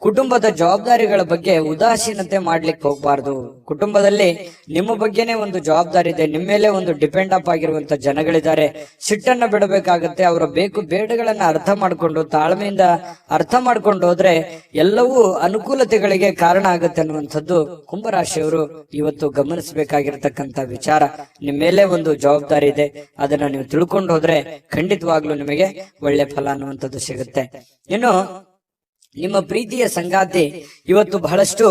ಕುಟುಂಬದ ಜವಾಬ್ದಾರಿಗಳ ಬಗ್ಗೆ ಉದಾಸೀನತೆ ಮಾಡ್ಲಿಕ್ಕೆ ಹೋಗ್ಬಾರ್ದು. ಕುಟುಂಬದಲ್ಲಿ ನಿಮ್ಮ ಬಗ್ಗೆನೇ ಒಂದು ಜವಾಬ್ದಾರಿ ಇದೆ, ನಿಮ್ಮ ಮೇಲೆ ಒಂದು ಡಿಪೆಂಡ್ ಅಪ್ ಆಗಿರುವಂತ ಜನಗಳಿದ್ದಾರೆ. ಸಿಟ್ಟನ್ನ ಬಿಡಬೇಕಾಗತ್ತೆ. ಅವರ ಬೇಕು ಬೇಡಗಳನ್ನ ಅರ್ಥ ಮಾಡ್ಕೊಂಡು, ತಾಳ್ಮೆಯಿಂದ ಅರ್ಥ ಮಾಡ್ಕೊಂಡು ಹೋದ್ರೆ ಎಲ್ಲವೂ ಅನುಕೂಲತೆಗಳಿಗೆ ಕಾರಣ ಆಗುತ್ತೆ ಅನ್ನುವಂಥದ್ದು ಕುಂಭರಾಶಿಯವರು ಇವತ್ತು ಗಮನಿಸಬೇಕಾಗಿರ್ತಕ್ಕಂಥ ವಿಚಾರ. ನಿಮ್ಮ ಮೇಲೆ ಒಂದು ಜವಾಬ್ದಾರಿ ಇದೆ, ಅದನ್ನ ನೀವು ತಿಳ್ಕೊಂಡು ಹೋದ್ರೆ ಖಂಡಿತವಾಗ್ಲೂ ನಿಮಗೆ ಒಳ್ಳೆ ಫಲ ಅನ್ನುವಂಥದ್ದು ಸಿಗುತ್ತೆ. ಇನ್ನು ನಿಮ್ಮ ಪ್ರೀತಿಯ ಸಂಗಾತಿ ಇವತ್ತು ಬಹಳಷ್ಟು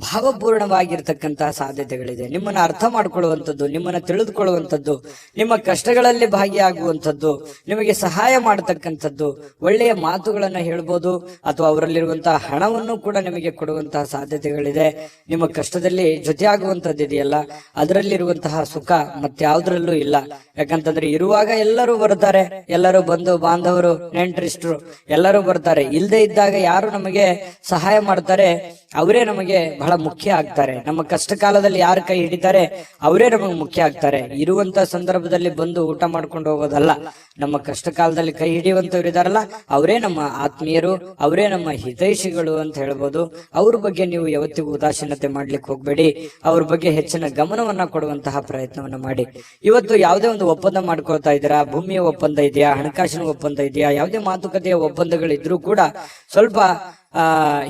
ಭಾವಪೂರ್ಣವಾಗಿರ್ತಕ್ಕಂತಹ ಸಾಧ್ಯತೆಗಳಿದೆ. ನಿಮ್ಮನ್ನ ಅರ್ಥ ಮಾಡ್ಕೊಳ್ಳುವಂಥದ್ದು, ನಿಮ್ಮನ್ನ ತಿಳಿದುಕೊಳ್ಳುವಂಥದ್ದು, ನಿಮ್ಮ ಕಷ್ಟಗಳಲ್ಲಿ ಭಾಗಿಯಾಗುವಂಥದ್ದು, ನಿಮಗೆ ಸಹಾಯ ಮಾಡತಕ್ಕಂಥದ್ದು, ಒಳ್ಳೆಯ ಮಾತುಗಳನ್ನ ಹೇಳ್ಬೋದು ಅಥವಾ ಅವರಲ್ಲಿರುವಂತಹ ಹಣವನ್ನು ಕೂಡ ನಿಮಗೆ ಕೊಡುವಂತಹ ಸಾಧ್ಯತೆಗಳಿದೆ. ನಿಮ್ಮ ಕಷ್ಟದಲ್ಲಿ ಜೊತೆಯಾಗುವಂಥದ್ದು ಇದೆಯಲ್ಲ, ಅದರಲ್ಲಿರುವಂತಹ ಸುಖ ಮತ್ಯಾವುದ್ರಲ್ಲೂ ಇಲ್ಲ. ಯಾಕಂತಂದ್ರೆ ಇರುವಾಗ ಎಲ್ಲರೂ ಬರ್ತಾರೆ, ಎಲ್ಲರೂ ಬಂಧು ಬಾಂಧವರು ನೆಂಟರಿಷ್ಟರು ಎಲ್ಲರೂ ಬರ್ತಾರೆ. ಇಲ್ಲದೆ ಇದ್ದಾಗ ಯಾರು ನಮಗೆ ಸಹಾಯ ಮಾಡ್ತಾರೆ ಅವರೇ ನಮಗೆ ಬಹಳ ಮುಖ್ಯ ಆಗ್ತಾರೆ. ನಮ್ಮ ಕಷ್ಟ ಕಾಲದಲ್ಲಿ ಯಾರು ಕೈ ಹಿಡಿತಾರೆ ಅವರೇ ನಮಗೆ ಮುಖ್ಯ ಆಗ್ತಾರೆ. ಇರುವಂತ ಸಂದರ್ಭದಲ್ಲಿ ಬಂದು ಊಟ ಮಾಡ್ಕೊಂಡು ಹೋಗೋದಲ್ಲ. ನಮ್ಮ ಕಷ್ಟ ಕಾಲದಲ್ಲಿ ಕೈ ಹಿಡಿಯುವಂತವ್ರು ಇದಾರಲ್ಲ ಅವರೇ ನಮ್ಮ ಆತ್ಮೀಯರು, ಅವರೇ ನಮ್ಮ ಹಿತೈಷಿಗಳು ಅಂತ ಹೇಳ್ಬೋದು. ಅವ್ರ ಬಗ್ಗೆ ನೀವು ಯಾವತ್ತಿಗೂ ಉದಾಸೀನತೆ ಮಾಡ್ಲಿಕ್ಕೆ ಹೋಗ್ಬೇಡಿ. ಅವ್ರ ಬಗ್ಗೆ ಹೆಚ್ಚಿನ ಗಮನವನ್ನ ಕೊಡುವಂತಹ ಪ್ರಯತ್ನವನ್ನ ಮಾಡಿ. ಇವತ್ತು ಯಾವುದೇ ಒಂದು ಒಪ್ಪಂದ ಮಾಡ್ಕೊಳ್ತಾ ಇದ್ದೀರಾ, ಭೂಮಿಯ ಒಪ್ಪಂದ ಇದೆಯಾ, ಹಣಕಾಸಿನ ಒಪ್ಪಂದ ಇದೆಯಾ, ಯಾವುದೇ ಮಾತುಕತೆಯ ಒಪ್ಪಂದಗಳಿದ್ರೂ ಕೂಡ ಸ್ವಲ್ಪ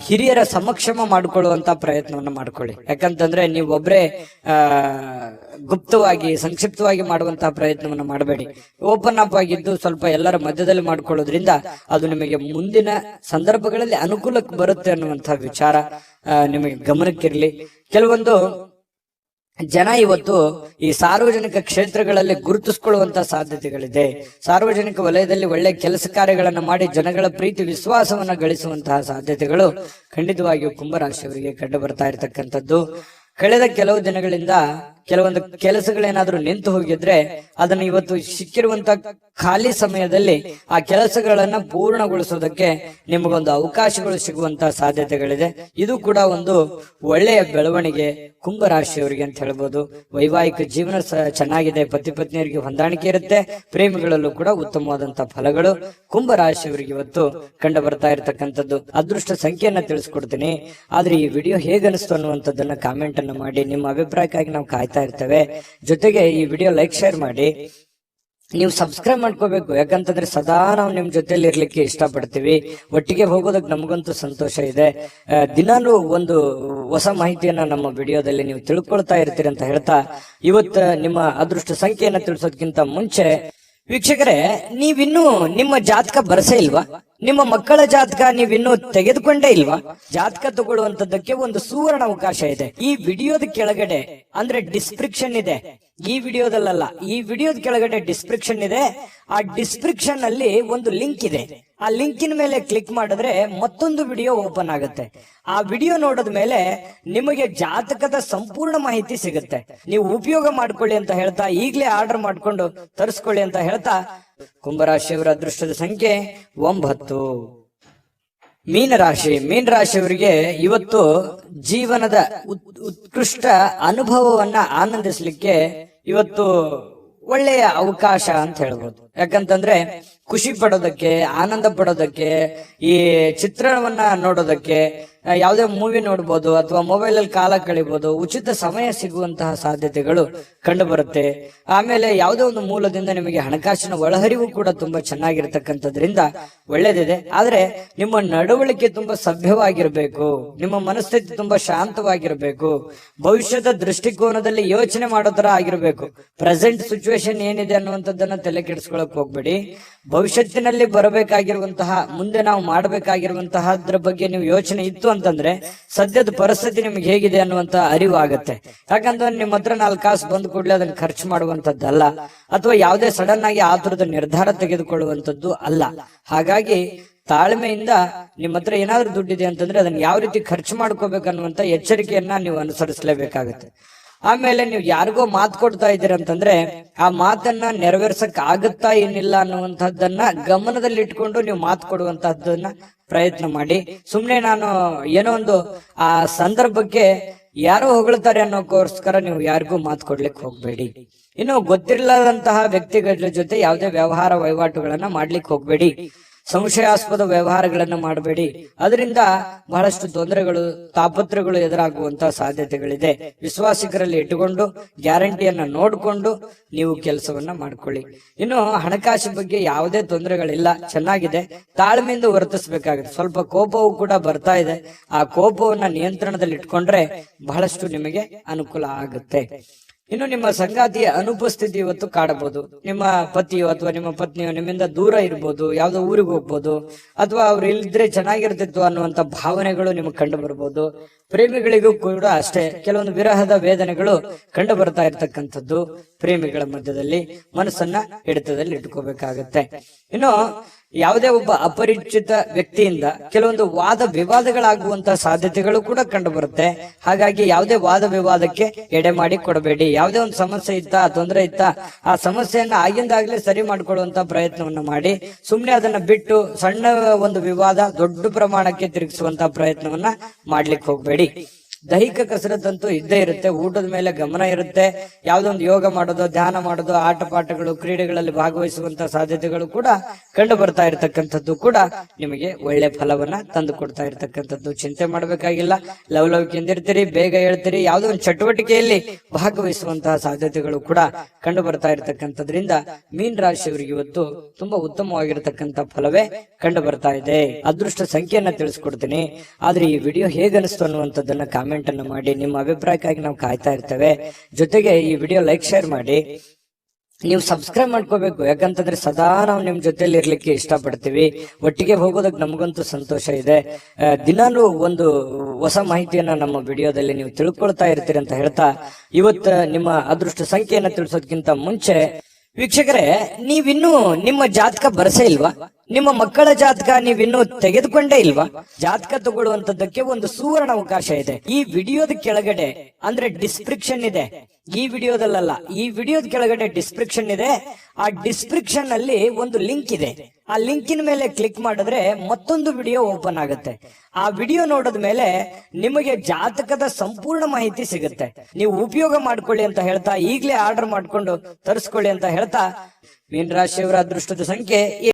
ಹಿರಿಯರ ಸಮಕ್ಷಮ ಮಾಡಿಕೊಳ್ಳುವಂತ ಪ್ರಯತ್ನವನ್ನ ಮಾಡ್ಕೊಳ್ಳಿ. ಯಾಕಂತಂದ್ರೆ ನೀವು ಒಬ್ರೇ ಗುಪ್ತವಾಗಿ ಸಂಕ್ಷಿಪ್ತವಾಗಿ ಮಾಡುವಂತಹ ಪ್ರಯತ್ನವನ್ನ ಮಾಡಬೇಡಿ. ಓಪನ್ ಅಪ್ ಆಗಿದ್ದು ಸ್ವಲ್ಪ ಎಲ್ಲರ ಮಧ್ಯದಲ್ಲಿ ಮಾಡ್ಕೊಳ್ಳೋದ್ರಿಂದ ಅದು ನಿಮಗೆ ಮುಂದಿನ ಸಂದರ್ಭಗಳಲ್ಲಿ ಅನುಕೂಲಕ್ಕೆ ಬರುತ್ತೆ ಅನ್ನುವಂತಹ ವಿಚಾರ ನಿಮಗೆ ಗಮನಕ್ಕಿರ್ಲಿ. ಕೆಲವೊಂದು ಜನ ಇವತ್ತು ಈ ಸಾರ್ವಜನಿಕ ಕ್ಷೇತ್ರಗಳಲ್ಲಿ ಗುರುತಿಸಿಕೊಳ್ಳುವಂತ ಸಾಧ್ಯತೆಗಳಿದೆ. ಸಾರ್ವಜನಿಕ ವಲಯದಲ್ಲಿ ಒಳ್ಳೆ ಕೆಲಸ ಕಾರ್ಯಗಳನ್ನು ಮಾಡಿ ಜನಗಳ ಪ್ರೀತಿ ವಿಶ್ವಾಸವನ್ನ ಗಳಿಸುವಂತಹ ಸಾಧ್ಯತೆಗಳು ಖಂಡಿತವಾಗಿಯೂ ಕುಂಭರಾಶಿಯವರಿಗೆ ಕಂಡು ಬರ್ತಾ ಇರತಕ್ಕಂಥದ್ದು. ಕಳೆದ ಕೆಲವು ದಿನಗಳಿಂದ ಕೆಲವೊಂದು ಕೆಲಸಗಳೇನಾದ್ರೂ ನಿಂತು ಹೋಗಿದ್ರೆ ಅದನ್ನು ಇವತ್ತು ಸಿಕ್ಕಿರುವಂತ ಖಾಲಿ ಸಮಯದಲ್ಲಿ ಆ ಕೆಲಸಗಳನ್ನ ಪೂರ್ಣಗೊಳಿಸೋದಕ್ಕೆ ನಿಮಗೊಂದು ಅವಕಾಶಗಳು ಸಿಗುವಂತಹ ಸಾಧ್ಯತೆಗಳಿದೆ. ಇದು ಕೂಡ ಒಂದು ಒಳ್ಳೆಯ ಬೆಳವಣಿಗೆ ಕುಂಭರಾಶಿಯವರಿಗೆ ಅಂತ ಹೇಳ್ಬೋದು. ವೈವಾಹಿಕ ಜೀವನ ಚೆನ್ನಾಗಿದೆ, ಪತಿ ಪತ್ನಿಯರಿಗೆ ಹೊಂದಾಣಿಕೆ ಇರುತ್ತೆ, ಪ್ರೇಮಿಗಳಲ್ಲೂ ಕೂಡ ಉತ್ತಮವಾದಂತಹ ಫಲಗಳು ಕುಂಭರಾಶಿಯವರಿಗೆ ಇವತ್ತು ಕಂಡು ಬರ್ತಾ ಇರತಕ್ಕಂಥದ್ದು. ಅದೃಷ್ಟ ಸಂಖ್ಯೆಯನ್ನ ತಿಳಿಸ್ಕೊಡ್ತೀನಿ. ಆದ್ರೆ ಈ ವಿಡಿಯೋ ಹೇಗನಿಸ್ತು ಅನ್ನುವಂಥದ್ದನ್ನ ಕಾಮೆಂಟ್ ಅನ್ನು ಮಾಡಿ. ನಿಮ್ಮ ಅಭಿಪ್ರಾಯಕ್ಕಾಗಿ ನಾವು ಕಾಯ್ತಾ ಇರ್ತೇವೆ. ಜೊತೆಗೆ ಈ ವಿಡಿಯೋ ಲೈಕ್ ಶೇರ್ ಮಾಡಿ. ನೀವು ಸಬ್ಸ್ಕ್ರೈಬ್ ಮಾಡ್ಕೋಬೇಕು. ಯಾಕಂತಂದ್ರೆ ಸದಾ ನಾವು ನಿಮ್ ಜೊತೆಲಿ ಇರ್ಲಿಕ್ಕೆ ಇಷ್ಟಪಡ್ತೀವಿ. ಒಟ್ಟಿಗೆ ಹೋಗೋದಕ್ಕೆ ನಮಗಂತೂ ಸಂತೋಷ ಇದೆ. ದಿನಾನು ಒಂದು ಹೊಸ ಮಾಹಿತಿಯನ್ನ ನಮ್ಮ ವಿಡಿಯೋದಲ್ಲಿ ನೀವು ತಿಳ್ಕೊಳ್ತಾ ಇರ್ತೀರಿ ಅಂತ ಹೇಳ್ತಾ ಇವತ್ತು ನಿಮ್ಮ ಅದೃಷ್ಟ ಸಂಖ್ಯೆಯನ್ನ ತಿಳಿಸೋದಕ್ಕಿಂತ ಮುಂಚೆ ವೀಕ್ಷಕರೇ, ನೀವಿನ್ನೂ ನಿಮ್ಮ ಜಾತಕ ಬರಸೇ ಇಲ್ವಾ? ನಿಮ್ಮ ಮಕ್ಕಳ ಜಾತಕ ನೀವಿನ್ನೂ ತೆಗೆದುಕೊಂಡೇ ಇಲ್ವಾ? ಜಾತಕ ತಗೊಳ್ಳುವಂತದ್ದಕ್ಕೆ ಒಂದು ಸುವರ್ಣ ಅವಕಾಶ ಇದೆ. ಈ ವಿಡಿಯೋದ ಕೆಳಗಡೆ ಅಂದ್ರೆ ಡಿಸ್ಕ್ರಿಪ್ಷನ್ ಇದೆ. ಈ ವಿಡಿಯೋದಲ್ಲ, ಈ ವಿಡಿಯೋದ ಕೆಳಗಡೆ ಡಿಸ್ಕ್ರಿಪ್ಷನ್ ಇದೆ. ಆ ಡಿಸ್ಕ್ರಿಪ್ಷನ್ ಅಲ್ಲಿ ಒಂದು ಲಿಂಕ್ ಇದೆ. ಆ ಲಿಂಕಿನ ಮೇಲೆ ಕ್ಲಿಕ್ ಮಾಡಿದ್ರೆ ಮತ್ತೊಂದು ವಿಡಿಯೋ ಓಪನ್ ಆಗುತ್ತೆ. ಆ ವಿಡಿಯೋ ನೋಡಿದ ಮೇಲೆ ನಿಮಗೆ ಜಾತಕದ ಸಂಪೂರ್ಣ ಮಾಹಿತಿ ಸಿಗುತ್ತೆ. ನೀವು ಉಪಯೋಗ ಮಾಡ್ಕೊಳ್ಳಿ ಅಂತ ಹೇಳ್ತಾ, ಈಗಲೇ ಆರ್ಡರ್ ಮಾಡ್ಕೊಂಡು ತರಿಸ್ಕೊಳ್ಳಿ ಅಂತ ಹೇಳ್ತಾ, ಕುಂಭರಾಶಿಯವರ ಅದೃಷ್ಟದ ಸಂಖ್ಯೆ 9. ಮೀನರಾಶಿಯವರಿಗೆ ಇವತ್ತು ಜೀವನದ ಉತ್ಕೃಷ್ಟ ಅನುಭವವನ್ನ ಆನಂದಿಸ್ಲಿಕ್ಕೆ ಇವತ್ತು ಒಳ್ಳೆಯ ಅವಕಾಶ ಅಂತ ಹೇಳ್ಬೋದು. ಯಾಕಂತಂದ್ರೆ ಖುಷಿ ಪಡೋದಕ್ಕೆ, ಆನಂದ ಪಡೋದಕ್ಕೆ, ಈ ಚಿತ್ರಣವನ್ನ ನೋಡೋದಕ್ಕೆ, ಯಾವುದೇ ಮೂವಿ ನೋಡ್ಬೋದು ಅಥವಾ ಮೊಬೈಲ್ ಅಲ್ಲಿ ಕಾಲ ಕಳಿಬಹುದು, ಉಚಿತ ಸಮಯ ಸಿಗುವಂತಹ ಸಾಧ್ಯತೆಗಳು ಕಂಡು ಬರುತ್ತೆ. ಆಮೇಲೆ ಯಾವುದೇ ಒಂದು ಮೂಲದಿಂದ ನಿಮಗೆ ಹಣಕಾಸಿನ ಒಳಹರಿವು ಕೂಡ ತುಂಬಾ ಚೆನ್ನಾಗಿರ್ತಕ್ಕಂಥದ್ರಿಂದ ಒಳ್ಳೇದಿದೆ. ಆದ್ರೆ ನಿಮ್ಮ ನಡವಳಿಕೆ ತುಂಬಾ ಸಭ್ಯವಾಗಿರ್ಬೇಕು, ನಿಮ್ಮ ಮನಸ್ಥಿತಿ ತುಂಬಾ ಶಾಂತವಾಗಿರ್ಬೇಕು, ಭವಿಷ್ಯದ ದೃಷ್ಟಿಕೋನದಲ್ಲಿ ಯೋಚನೆ ಮಾಡೋ ತರ ಆಗಿರ್ಬೇಕು. ಪ್ರೆಸೆಂಟ್ ಸಿಚುವೇಶನ್ ಏನಿದೆ ಅನ್ನುವಂಥದ್ದನ್ನ ತಲೆ ಕೆಡಿಸ್ಕೊಳಕ್ ಹೋಗ್ಬೇಡಿ. ಭವಿಷ್ಯತ್ತಿನಲ್ಲಿ ಬರಬೇಕಾಗಿರುವಂತಹ, ಮುಂದೆ ನಾವು ಮಾಡಬೇಕಾಗಿರುವಂತಹದ್ರ ಬಗ್ಗೆ ನೀವು ಯೋಚನೆ ಇತ್ತು ಅಂತಂದ್ರೆ ಸದ್ಯದ ಪರಿಸ್ಥಿತಿ ನಿಮ್ಗೆ ಹೇಗಿದೆ ಅನ್ನುವಂತ ಅರಿವು ಆಗತ್ತೆ. ಯಾಕಂದ್ರೆ ನಿಮ್ಮ ಹತ್ರ 4 ಕಾಸು ಬಂದ್ ಕೂಡಲೇ ಅದನ್ನ ಖರ್ಚು ಮಾಡುವಂತದ್ದಲ್ಲ, ಅಥವಾ ಯಾವುದೇ ಸಡನ್ ಆಗಿ ಆತುರದ ನಿರ್ಧಾರ ತೆಗೆದುಕೊಳ್ಳುವಂತದ್ದು ಅಲ್ಲ. ಹಾಗಾಗಿ ತಾಳ್ಮೆಯಿಂದ ನಿಮ್ಮ ಹತ್ರ ಏನಾದ್ರೂ ದುಡ್ಡಿದೆ ಅಂತಂದ್ರೆ ಅದನ್ನ ಯಾವ ರೀತಿ ಖರ್ಚು ಮಾಡ್ಕೋಬೇಕನ್ನುವಂತ ಎಚ್ಚರಿಕೆಯನ್ನ ನೀವು ಅನುಸರಿಸಲೇಬೇಕಾಗುತ್ತೆ. ಆಮೇಲೆ ನೀವು ಯಾರಿಗೋ ಮಾತು ಕೊಡ್ತಾ ಇದ್ದೀರ ಅಂತಂದ್ರೆ ಆ ಮಾತನ್ನ ನೆರವೇರ್ಸಕ್ ಆಗುತ್ತಾ ಏನಿಲ್ಲ ಅನ್ನುವಂಥದ್ದನ್ನ ಗಮನದಲ್ಲಿ ಇಟ್ಕೊಂಡು ನೀವು ಮಾತು ಕೊಡುವಂತಹದ್ದನ್ನ ಪ್ರಯತ್ನ ಮಾಡಿ. ಸುಮ್ನೆ ನಾನು ಏನೋ ಒಂದು ಆ ಸಂದರ್ಭಕ್ಕೆ ಯಾರೋ ಹೊಗಳ್ತಾರೆ ಅನ್ನೋಕ್ಕೋಸ್ಕರ ನೀವು ಯಾರಿಗೂ ಮಾತು ಕೊಡ್ಲಿಕ್ಕೆ ಹೋಗ್ಬೇಡಿ. ಇನ್ನು ಗೊತ್ತಿರಲಾದಂತಹ ವ್ಯಕ್ತಿಗಳ ಜೊತೆ ಯಾವುದೇ ವ್ಯವಹಾರ ವಹಿವಾಟುಗಳನ್ನ ಮಾಡ್ಲಿಕ್ಕೆ ಹೋಗ್ಬೇಡಿ. ಸಂಶಯಾಸ್ಪದ ವ್ಯವಹಾರಗಳನ್ನ ಮಾಡಬೇಡಿ. ಅದರಿಂದ ಬಹಳಷ್ಟು ತೊಂದರೆಗಳು, ತಾಪತ್ರಗಳು ಎದುರಾಗುವಂತಹ ಸಾಧ್ಯತೆಗಳಿದೆ. ವಿಶ್ವಾಸಿಕರಲ್ಲಿ ಇಟ್ಟುಕೊಂಡು ಗ್ಯಾರಂಟಿಯನ್ನ ನೋಡಿಕೊಂಡು ನೀವು ಕೆಲಸವನ್ನ ಮಾಡ್ಕೊಳ್ಳಿ. ಇನ್ನು ಹಣಕಾಸು ಬಗ್ಗೆ ಯಾವುದೇ ತೊಂದರೆಗಳಿಲ್ಲ, ಚೆನ್ನಾಗಿದೆ. ತಾಳ್ಮೆಯಿಂದ ವರ್ತಿಸಬೇಕಾಗುತ್ತೆ. ಸ್ವಲ್ಪ ಕೋಪವೂ ಕೂಡ ಬರ್ತಾ ಇದೆ. ಆ ಕೋಪವನ್ನ ನಿಯಂತ್ರಣದಲ್ಲಿ ಇಟ್ಕೊಂಡ್ರೆ ಬಹಳಷ್ಟು ನಿಮಗೆ ಅನುಕೂಲ ಆಗುತ್ತೆ. ಇನ್ನು ನಿಮ್ಮ ಸಂಗಾತಿಯ ಅನುಪಸ್ಥಿತಿ ಇವತ್ತು ಕಾಡಬಹುದು. ನಿಮ್ಮ ಪತಿಯೋ ಅಥವಾ ನಿಮ್ಮ ಪತ್ನಿಯೋ ನಿಮ್ಮಿಂದ ದೂರ ಇರ್ಬೋದು, ಯಾವ್ದೋ ಊರಿಗೆ ಹೋಗ್ಬೋದು, ಅಥವಾ ಅವ್ರು ಇಲ್ಲಿದ್ರೆ ಚೆನ್ನಾಗಿರ್ತಿತ್ತು ಅನ್ನುವಂತ ಭಾವನೆಗಳು ನಿಮಗೆ ಕಂಡು ಬರ್ಬೋದು. ಪ್ರೇಮಿಗಳಿಗೂ ಕೂಡ ಅಷ್ಟೇ ಕೆಲವೊಂದು ವಿರಹದ ವೇದನೆಗಳು ಕಂಡು ಬರ್ತಾ ಇರ್ತಕ್ಕಂಥದ್ದು. ಪ್ರೇಮಿಗಳ ಮಧ್ಯದಲ್ಲಿ ಮನಸ್ಸನ್ನ ಹಿಡಿತದಲ್ಲಿ ಇಟ್ಕೋಬೇಕಾಗತ್ತೆ. ಇನ್ನು ಯಾವುದೇ ಒಬ್ಬ ಅಪರಿಚಿತ ವ್ಯಕ್ತಿಯಿಂದ ಕೆಲವೊಂದು ವಾದ ವಿವಾದಗಳಾಗುವಂತಹ ಸಾಧ್ಯತೆಗಳು ಕೂಡ ಕಂಡು ಬರುತ್ತೆ. ಹಾಗಾಗಿ ಯಾವುದೇ ವಾದ ವಿವಾದಕ್ಕೆ ಎಡೆ ಮಾಡಿ ಕೊಡಬೇಡಿ. ಯಾವುದೇ ಒಂದು ಸಮಸ್ಯೆ ಇತ್ತಾ, ತೊಂದರೆ ಇತ್ತಾ, ಆ ಸಮಸ್ಯೆಯನ್ನ ಆಗಿಂದಾಗ್ಲೇ ಸರಿ ಮಾಡ್ಕೊಳ್ಳುವಂತ ಪ್ರಯತ್ನವನ್ನ ಮಾಡಿ, ಸುಮ್ನೆ ಅದನ್ನ ಬಿಟ್ಟು ಸಣ್ಣ ಒಂದು ವಿವಾದ ದೊಡ್ಡ ಪ್ರಮಾಣಕ್ಕೆ ತಿರುಗಿಸುವಂತ ಪ್ರಯತ್ನವನ್ನ ಮಾಡ್ಲಿಕ್ಕೆ ಹೋಗ್ಬೇಡಿ. ದೈಹಿಕ ಕಸರತ್ತಂತೂ ಇದ್ದೇ ಇರುತ್ತೆ. ಊಟದ ಮೇಲೆ ಗಮನ ಇರುತ್ತೆ. ಯಾವ್ದೊಂದು ಯೋಗ ಮಾಡೋದು, ಧ್ಯಾನ ಮಾಡೋದು, ಆಟ ಪಾಠಗಳು, ಕ್ರೀಡೆಗಳಲ್ಲಿ ಭಾಗವಹಿಸುವಂತ ಸಾಧ್ಯತೆಗಳು ಕೂಡ ಕಂಡು ಬರ್ತಾ ಇರತಕ್ಕಂಥದ್ದು ಕೂಡ ನಿಮಗೆ ಒಳ್ಳೆ ಫಲವನ್ನ ತಂದು ಕೊಡ್ತಾ ಇರತಕ್ಕಂಥದ್ದು. ಚಿಂತೆ ಮಾಡಬೇಕಾಗಿಲ್ಲ. ಲವಲವಿಕೆಯಿಂದ ಇರ್ತೀರಿ, ಬೇಗ ಹೇಳ್ತೀರಿ. ಯಾವುದೋ ಒಂದು ಚಟುವಟಿಕೆಯಲ್ಲಿ ಭಾಗವಹಿಸುವಂತಹ ಸಾಧ್ಯತೆಗಳು ಕೂಡ ಕಂಡು ಬರ್ತಾ ಇರತಕ್ಕಂಥದ್ರಿಂದ ಮೀನ್ ರಾಶಿಯವರಿಗೆ ಇವತ್ತು ತುಂಬಾ ಉತ್ತಮವಾಗಿರತಕ್ಕಂಥ ಫಲವೇ ಕಂಡು ಬರ್ತಾ ಇದೆ. ಅದೃಷ್ಟ ಸಂಖ್ಯೆಯನ್ನ ತಿಳಿಸ್ಕೊಡ್ತೀನಿ. ಆದ್ರೆ ಈ ವಿಡಿಯೋ ಹೇಗನಿಸ್ತು ಅನ್ನುವಂಥದ್ದನ್ನ ಕಾಮೆಂಟ್ ಅನ್ನು ಮಾಡಿ. ನಿಮ್ಮ ಅಭಿಪ್ರಾಯಕ್ಕಾಗಿ ನಾವು ಕಾಯ್ತಾ ಇರ್ತೇವೆ. ಜೊತೆಗೆ ಈ ವಿಡಿಯೋ ಲೈಕ್, ಶೇರ್ ಮಾಡಿ. ನೀವು ಸಬ್ಸ್ಕ್ರೈಬ್ ಮಾಡ್ಕೋಬೇಕು. ಯಾಕಂತಂದ್ರೆ ಸದಾ ನಾವು ನಿಮ್ ಜೊತೆಲಿ ಇರ್ಲಿಕ್ಕೆ ಇಷ್ಟಪಡ್ತೀವಿ. ಒಟ್ಟಿಗೆ ಹೋಗೋದಕ್ಕೆ ನಮಗಂತೂ ಸಂತೋಷ ಇದೆ. ದಿನಾನು ಒಂದು ಹೊಸ ಮಾಹಿತಿಯನ್ನ ನಮ್ಮ ವಿಡಿಯೋದಲ್ಲಿ ನೀವು ತಿಳ್ಕೊಳ್ತಾ ಇರ್ತೀರಿ ಅಂತ ಹೇಳ್ತಾ, ಇವತ್ತು ನಿಮ್ಮ ಅದೃಷ್ಟ ಸಂಖ್ಯೆಯನ್ನ ತಿಳಿಸೋದಕ್ಕಿಂತ ಮುಂಚೆ ವೀಕ್ಷಕರೇ, ನೀವಿನ್ನೂ ನಿಮ್ಮ ಜಾತಕ ಬರಸೇ ಇಲ್ವಾ? ನಿಮ್ಮ ಮಕ್ಕಳ ಜಾತಕ ನೀವಿನ್ನೂ ತೆಗೆದುಕೊಂಡೇ ಇಲ್ವಾ? ಜಾತಕ ತಗೊಳ್ಳುವಂತದ್ದಕ್ಕೆ ಒಂದು ಸುವರ್ಣ ಅವಕಾಶ ಇದೆ. ಈ ವಿಡಿಯೋದ ಕೆಳಗಡೆ ಅಂದ್ರೆ ಡಿಸ್ಕ್ರಿಪ್ಷನ್ ಇದೆ. ಈ ವಿಡಿಯೋದಲ್ಲ, ಈ ವಿಡಿಯೋದ ಕೆಳಗಡೆ ಡಿಸ್ಕ್ರಿಪ್ಷನ್ ಇದೆ. ಆ ಡಿಸ್ಕ್ರಿಪ್ಷನ್ ಅಲ್ಲಿ ಒಂದು ಲಿಂಕ್ ಇದೆ. ಆ ಲಿಂಕಿನ ಮೇಲೆ ಕ್ಲಿಕ್ ಮಾಡಿದ್ರೆ ಮತ್ತೊಂದು ವಿಡಿಯೋ ಓಪನ್ ಆಗುತ್ತೆ. ಆ ವಿಡಿಯೋ ನೋಡಿದ ಮೇಲೆ ನಿಮಗೆ ಜಾತಕದ ಸಂಪೂರ್ಣ ಮಾಹಿತಿ ಸಿಗುತ್ತೆ. ನೀವು ಉಪಯೋಗ ಮಾಡ್ಕೊಳ್ಳಿ ಅಂತ ಹೇಳ್ತಾ, ಈಗಲೇ ಆರ್ಡರ್ ಮಾಡ್ಕೊಂಡು ತರಿಸ್ಕೊಳ್ಳಿ ಅಂತ ಹೇಳ್ತಾ, ಮೀನ ರಾಶಿಯವರ ಅದೃಷ್ಟದ ಸಂಖ್ಯೆ